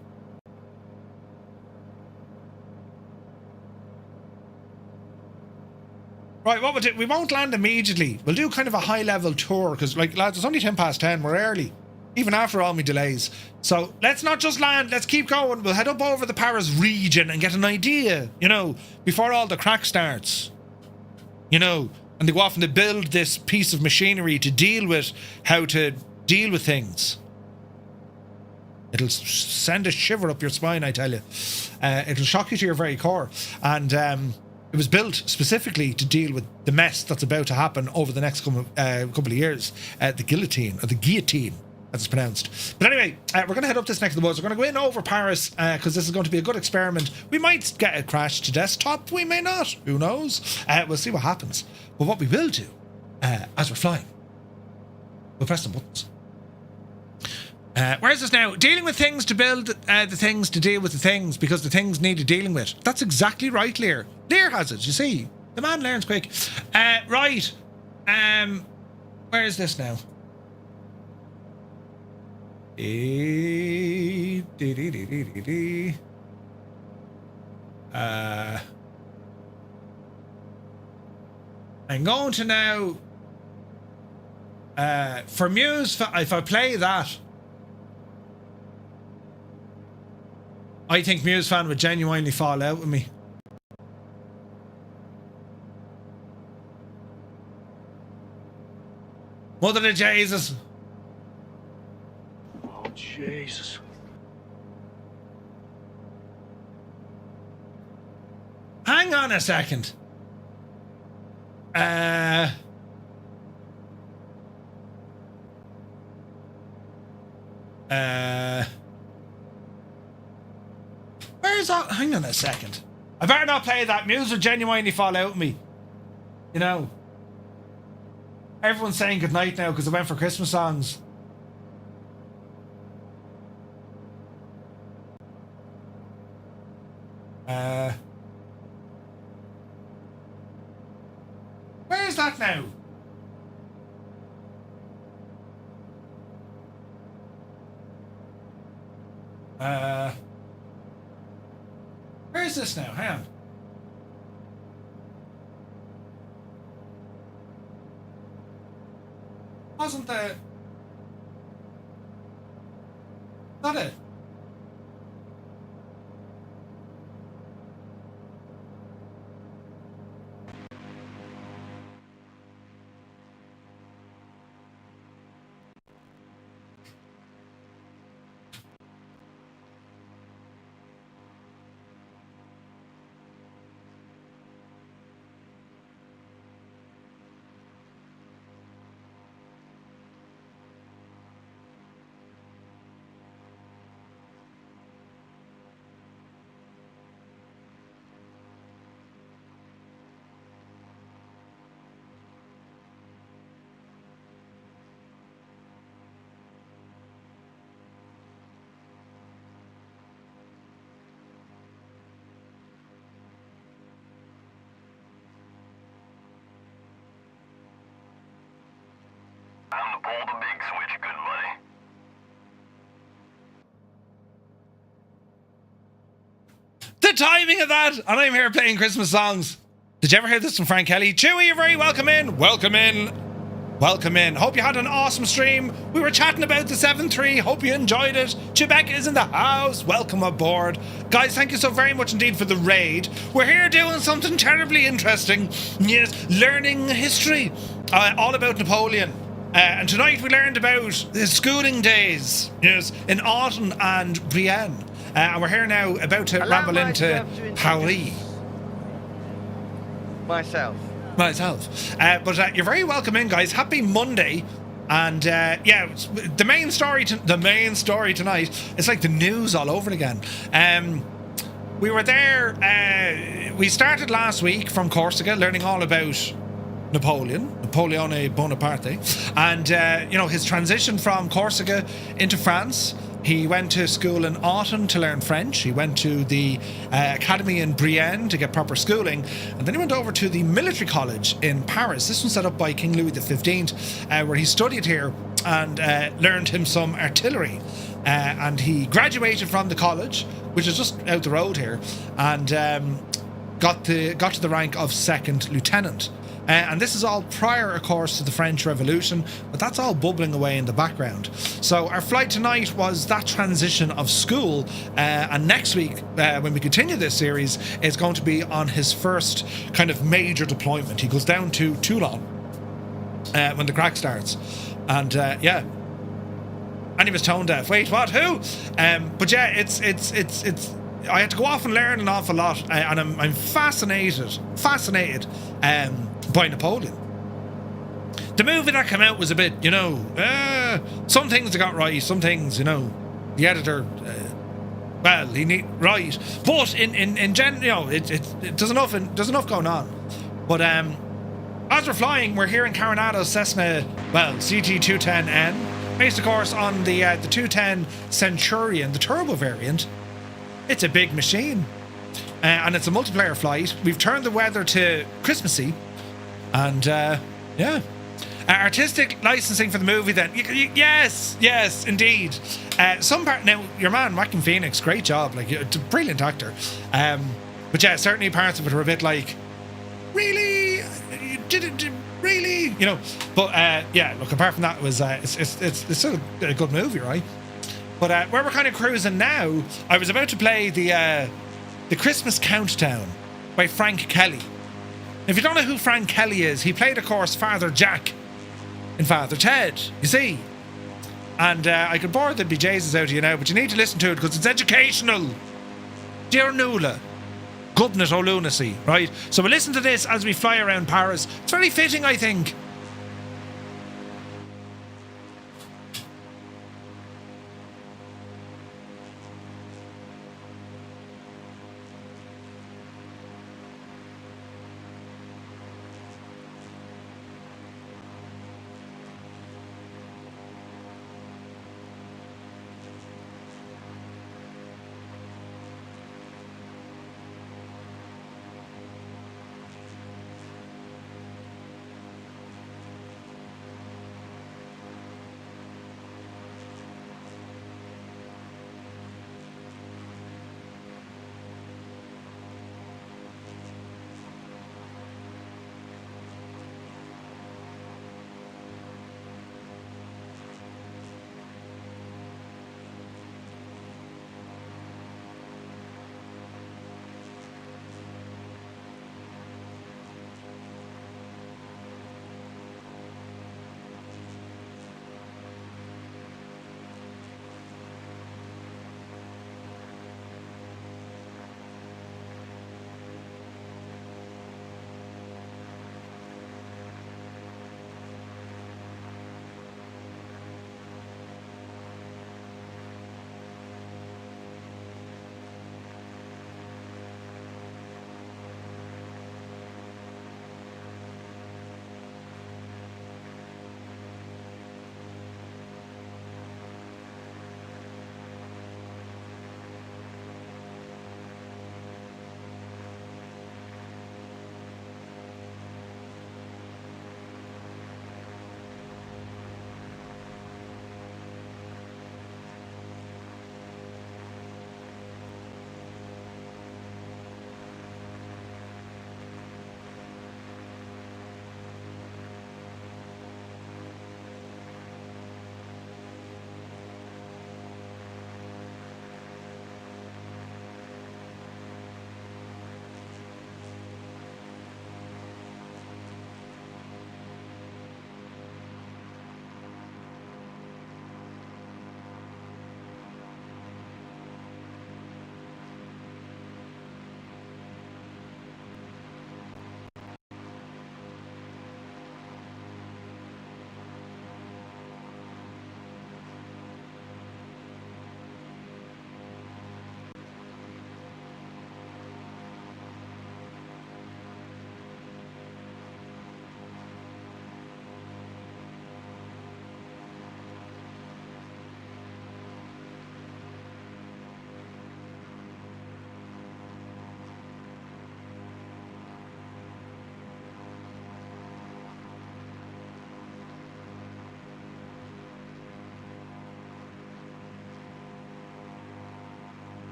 Right, what we'll do, we won't land immediately. We'll do kind of a high-level tour, because, lads, it's only 10:10. We're early, even after all my delays. So let's not just land. Let's keep going. We'll head up over the Paris region and get an idea, before all the crack starts. And they go off and they build this piece of machinery to deal with how to deal with things. It'll send a shiver up your spine, I tell you. It'll shock you to your very core. And it was built specifically to deal with the mess that's about to happen over the next couple of years. The guillotine, or the guillotine, as it's pronounced. But anyway, we're going to head up this neck of the woods. We're going to go in over Paris, because this is going to be a good experiment. We might get it crashed to desktop. We may not. Who knows? We'll see what happens. But what we will do, as we're flying, we'll press some buttons. Where is this now? Dealing with things to build the things to deal with the things, because the things needed dealing with. That's exactly right, Lear. Lear has it, you see. The man learns quick. Right. Where is this now? I'm going to now for Muse, if I play that, I think Muse fan would genuinely fall out with me. Mother of Jesus. Oh, Jesus. Hang on a second. Where's that? Hang on a second. I better not play that. Muse would genuinely fall out with me. Everyone's saying goodnight now because I went for Christmas songs. Where is that now? Where is this now? Hang on. Wasn't the... Not it? Time to pull the big switch, good buddy. The timing of that! And I'm here playing Christmas songs. Did you ever hear this from Frank Kelly? Chewie, you're very welcome in. Welcome in. Welcome in. Hope you had an awesome stream. We were chatting about the 7-3. Hope you enjoyed it. Chewbacca is in the house. Welcome aboard. Guys, thank you so very much indeed for the raid. We're here doing something terribly interesting. Yes, learning history. All about Napoleon. And tonight we learned about his schooling days. Yes, in Autun and Brienne. And we're here now about to ramble into Paris. Myself. But you're very welcome in, guys. Happy Monday. And yeah, the main story tonight, it's like the news all over again. We were there, we started last week from Corsica, learning all about Napoleone Bonaparte, and you know, his transition from Corsica into France. He went to school in Autun to learn French. He went to the academy in Brienne to get proper schooling. And then he went over to the military college in Paris. This was set up by King Louis XV, where he studied here and learned him some artillery. And he graduated from the college, which is just out the road here, and got to the rank of second lieutenant. And this is all prior, of course, to the French Revolution, but that's all bubbling away in the background. So our flight tonight was that transition of school, and next week, when we continue this series, is going to be on his first kind of major deployment. He goes down to Toulon when the crack starts, and yeah. And he was tone deaf. Wait, what? Who? But yeah, it's. I had to go off and learn an awful lot, and I'm fascinated by Napoleon. The movie that came out was a bit, you know, some things they got right, some things, you know, the editor, well, he need right, but in general, you know, it there's enough going on. But as we're flying, we're here in Carenado Cessna, well, CT210N, based of course on the 210 Centurion, the turbo variant. It's a big machine, and it's a multiplayer flight. We've turned the weather to Christmassy, and yeah, artistic licensing for the movie. Then yes, indeed. Some part now, your man Joaquin Phoenix, great job, like a brilliant actor. But yeah, certainly parts of it were a bit like, really, did it really, you know? But yeah, look, apart from that, it was it's still a good movie, right? But where we're kind of cruising now, I was about to play the Christmas Countdown by Frank Kelly. If you don't know who Frank Kelly is, he played, of course, Father Jack in Father Ted, you see. And I could bore the bejesus out of you now, but you need to listen to it because it's educational. Dear Nula, goodness o' lunacy, right? So we'll listen to this as we fly around Paris. It's very fitting, I think.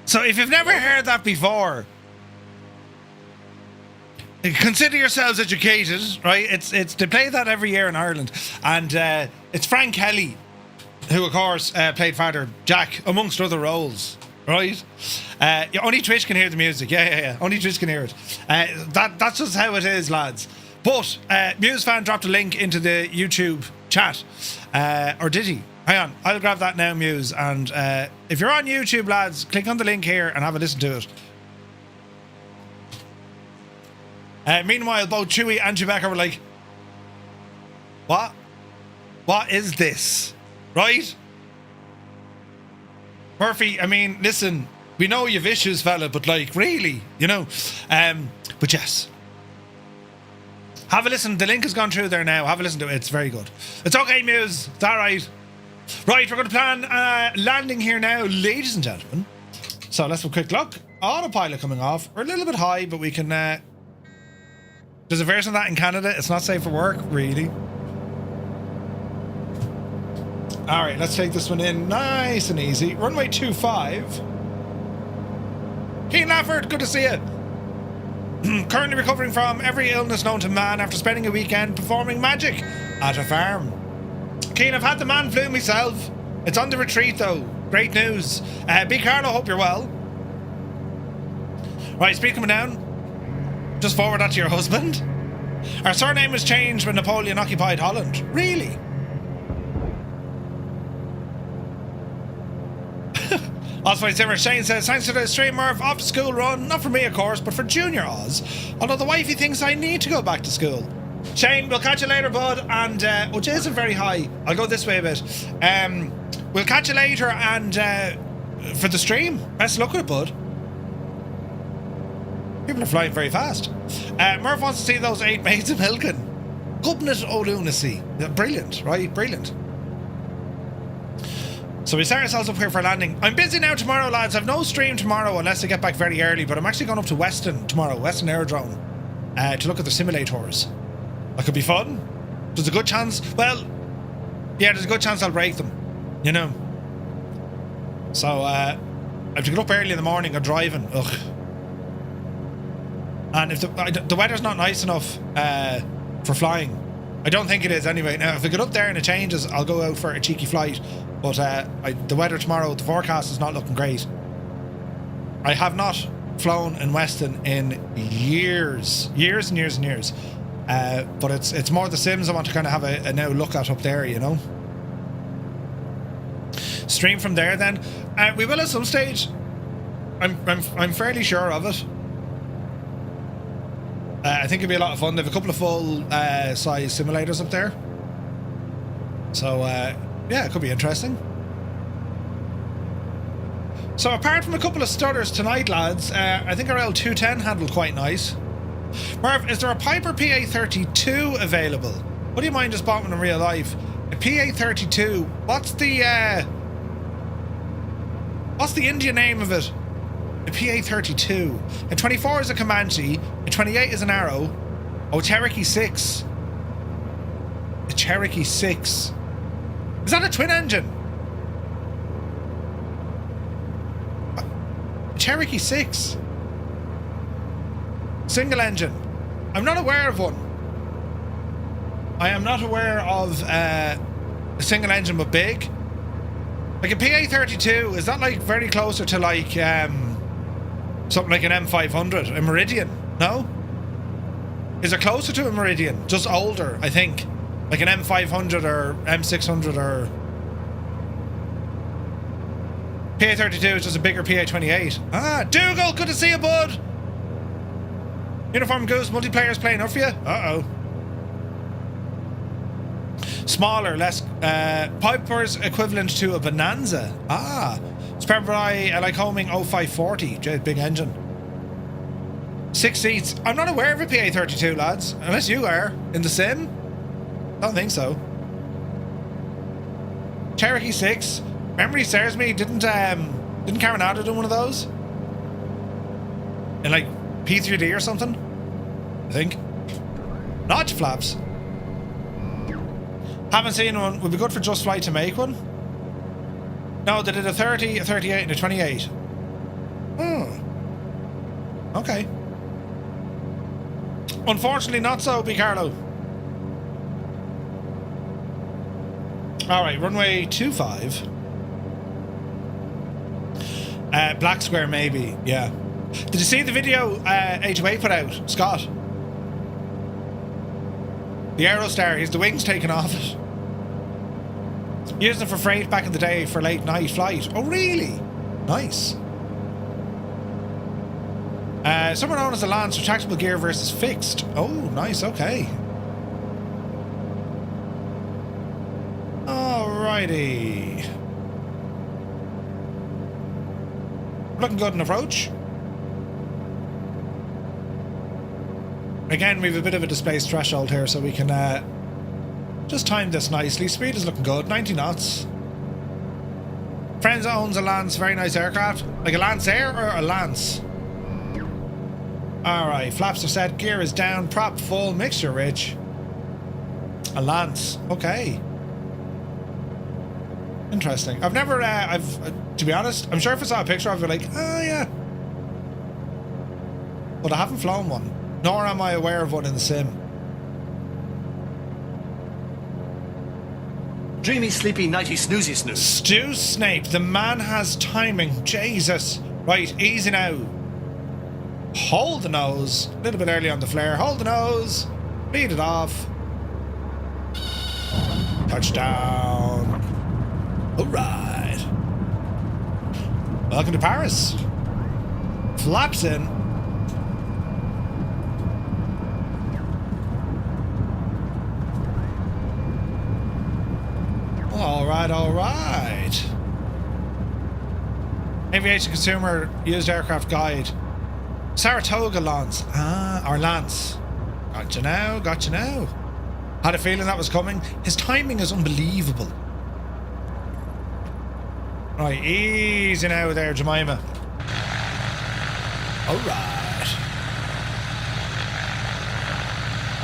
So if you've never heard that before, consider yourselves educated, right? It's they play that every year in Ireland, and it's Frank Kelly, who of course played Father Jack amongst other roles, right? Only Twitch can hear the music. Yeah. Only Twitch can hear it. That's just how it is, lads. But Muse fan dropped a link into the YouTube chat, or did he? Hang on, I'll grab that now, Muse. And if you're on YouTube, lads, click on the link here and have a listen to it. Meanwhile, both Chewie and Chewbacca were like, what? What is this? Right? Murphy, I mean, listen, we know you've issues, fella, but like, really, you know? But yes. Have a listen. The link has gone through there now. Have a listen to it. It's very good. It's okay, Muse. It's all right. Right, we're going to plan landing here now, ladies and gentlemen. So let's have a quick look. Autopilot coming off. We're a little bit high, but we can... there's a version of that in Canada. It's not safe for work, really. All right, let's take this one in nice and easy. Runway 25. Keen Lafford, good to see you. Currently recovering from every illness known to man after spending a weekend performing magic at a farm. Keen, I've had the man flu myself. It's on the retreat though. Great news. B. Carlo, hope you're well. Right, speed coming down. Just forward that to your husband. Our surname was changed when Napoleon occupied Holland. Really? Also, Zimmer Shane says, thanks for the stream, Murph. Off to school run. Not for me, of course, but for Junior Oz. Although the wifey thinks I need to go back to school. Shane, we'll catch you later, bud. And, oh, Jason, very high. I'll go this way a bit. We'll catch you later and, for the stream. Best of luck with it, bud. People are flying very fast. Murph wants to see those 8 maids of Milken. Goodness o' lunacy. Brilliant, right? Brilliant. So we start ourselves up here for landing. I'm busy now tomorrow, lads. I've no stream tomorrow unless I get back very early, but I'm actually going up to Weston tomorrow, Weston Aerodrome, to look at the simulators. That could be fun. There's a good chance, well, yeah, there's a good chance I'll break them, you know. So, I have to get up early in the morning or driving. Ugh. And if the weather's not nice enough for flying, I don't think it is anyway. Now, if I get up there and it changes, I'll go out for a cheeky flight. But the weather tomorrow, the forecast is not looking great. I have not flown in Weston in years. But it's more the Sims I want to kind of have a now look at up there, you know. Stream from there then. We will at some stage. I'm fairly sure of it. I think it'd be a lot of fun. They have a couple of full size simulators up there. So yeah, it could be interesting. So apart from a couple of stutters tonight, lads, I think our L210 handled quite nice. Murph, is there a Piper PA32 available? Would you mind just bought one in real life? A PA32. What's the Indian name of it? A PA32. A 24 is a Comanche. A 28 is an Arrow. Oh, Cherokee 6. A Cherokee 6. Is that a twin engine? A Cherokee 6. Single engine. I'm not aware of one. I am not aware of a single engine but big. Like a PA32, is that like very closer to like something like an M500, a Meridian? No? Is it closer to a Meridian? Just older, I think. Like an M500 or M600 or... PA32 is just a bigger PA28. Ah, Dougal, good to see you, bud! Uniform Goose, multiplayer's playing up for you? Uh-oh. Smaller, less... Piper's equivalent to a Bonanza. Ah. Spare by a Lycoming 0540. Big engine. 6 seats. I'm not aware of a PA32, lads. Unless you are. In the sim? Don't think so. Cherokee 6. Memory serves me. Didn't Carenado do one of those? In like P3D or something? I think. Notch flaps. Haven't seen one. Would be good for Just Flight to make one. No, they did a 30, a 38, and a 28. Okay. Unfortunately, not so, Picarlo. All right, runway 25. Black square, maybe. Yeah. Did you see the video A2A put out, Scott? The Aerostar, he's the wings taken off it. Used them for freight back in the day for late night flight. Oh, really? Nice. Somewhere known as the Lance, retractable gear versus fixed. Oh, nice, okay. Alrighty. Looking good in approach. Again, we have a bit of a displaced threshold here, so we can just time this nicely. Speed is looking good, 90 knots. Friends owns a Lance, very nice aircraft. Like a Lance Air or a Lance? Alright, flaps are set, gear is down, prop full, mixture rich. A Lance, okay. Interesting. I've never, to be honest, I'm sure if I saw a picture I'd be like, oh yeah. But I haven't flown one, nor am I aware of one in the sim. Dreamy, sleepy, nighty, snoozy, snooze. Stu Snape, the man has timing. Jesus. Right, easy now. Hold the nose. A little bit early on the flare. Hold the nose. Beat it off. Touchdown. Alright. Welcome to Paris. Flaps in. Alright, alright. Aviation Consumer Used Aircraft Guide. Saratoga Lance. Or Lance. Gotcha now, gotcha now. Had a feeling that was coming. His timing is unbelievable. Right, easy now there, Jemima. Alright.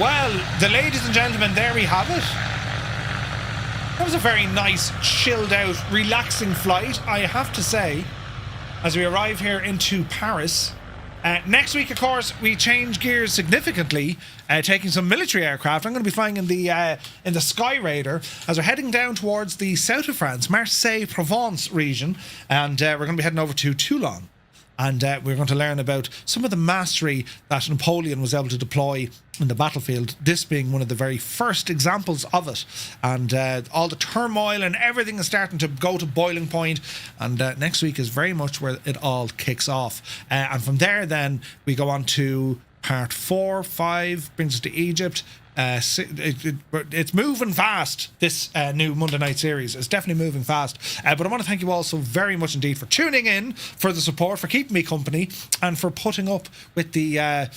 Well, the ladies and gentlemen, there we have it. That was a very nice, chilled out, relaxing flight, I have to say, as we arrive here into Paris. Next week, of course, we change gears significantly, taking some military aircraft. I'm going to be flying in the Sky Raider as we're heading down towards the south of France, Marseille, Provence region, and we're going to be heading over to Toulon. And we're going to learn about some of the mastery that Napoleon was able to deploy in the battlefield, this being one of the very first examples of it. And all the turmoil and everything is starting to go to boiling point. And next week is very much where it all kicks off. And from there, then, we go on to part 4, 5, brings us to Egypt. It's moving fast, this new Monday night series. It's definitely moving fast. But I want to thank you all so very much indeed for tuning in, for the support, for keeping me company, and for putting up with the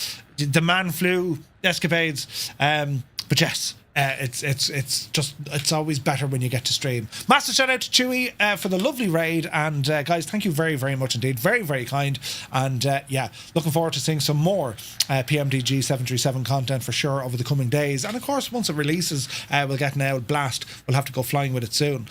man flu escapades. But yes, it's always better when you get to stream. Massive shout out to Chewy for the lovely raid, and guys, thank you very, very much indeed. Very, very kind. And yeah, looking forward to seeing some more PMDG 737 content for sure over the coming days. And of course, once it releases, we'll get an old blast. We'll have to go flying with it soon.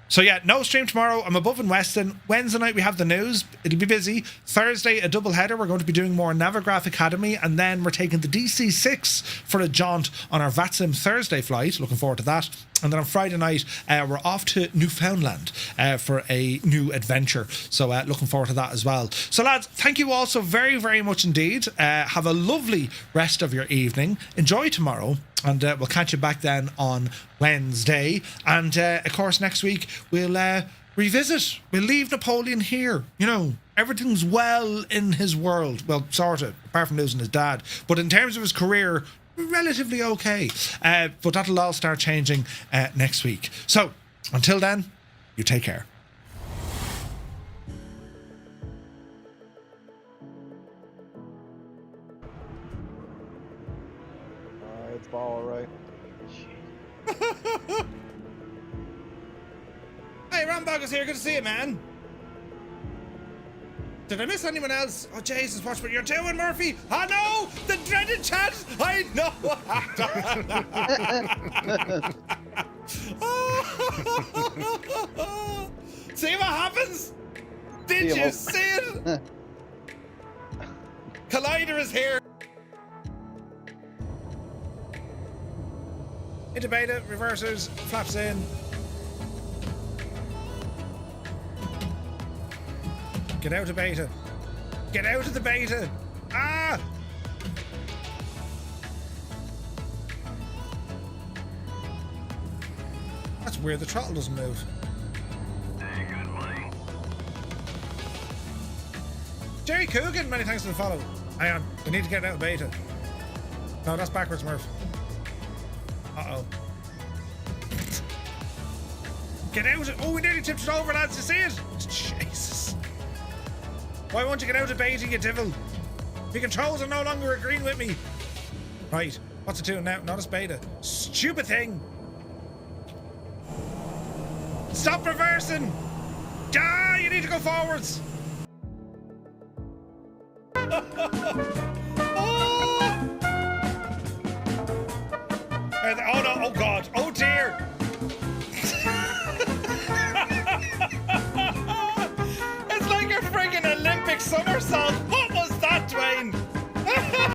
So yeah, no stream tomorrow. I'm above in Weston. Wednesday night we have the news. It'll be busy. Thursday, a double header. We're going to be doing more Navigraph Academy, and then we're taking the DC-6 for a jaunt on our VATSIM Thursday flight. Looking forward to that. And then on Friday night, we're off to Newfoundland for a new adventure. So looking forward to that as well. So lads, thank you all so very, very much indeed. Have a lovely rest of your evening. Enjoy tomorrow. And we'll catch you back then on Wednesday. And of course, next week we'll revisit. We'll leave Napoleon here. You know, everything's well in his world. Well, sort of, apart from losing his dad. But in terms of his career, relatively okay. But that'll all start changing next week. So until then, you take care. It's all right. Hey, Rambog is here. Good to see you, man. Did I miss anyone else? Oh, Jesus, watch what you're doing, Murphy. I know! The dreaded chat! I know! See what happens? Did you see it? Collider is here. Into beta, reversers, flaps in. Get out of beta. Get out of the beta. Ah! That's weird, the throttle doesn't move. Hey, good buddy. Jerry Coogan, many thanks for the follow. Hang on, we need to get out of beta. No, that's backwards, Murph. Uh-oh. Get out of... Oh, we nearly tipped it over, lads. You see it? Jesus. Why won't you get out of beta, you devil? The controls are no longer agreeing with me. Right. What's it doing now? Not as beta. Stupid thing. Stop reversing. Ah, you need to go forwards. Oh no, oh god, oh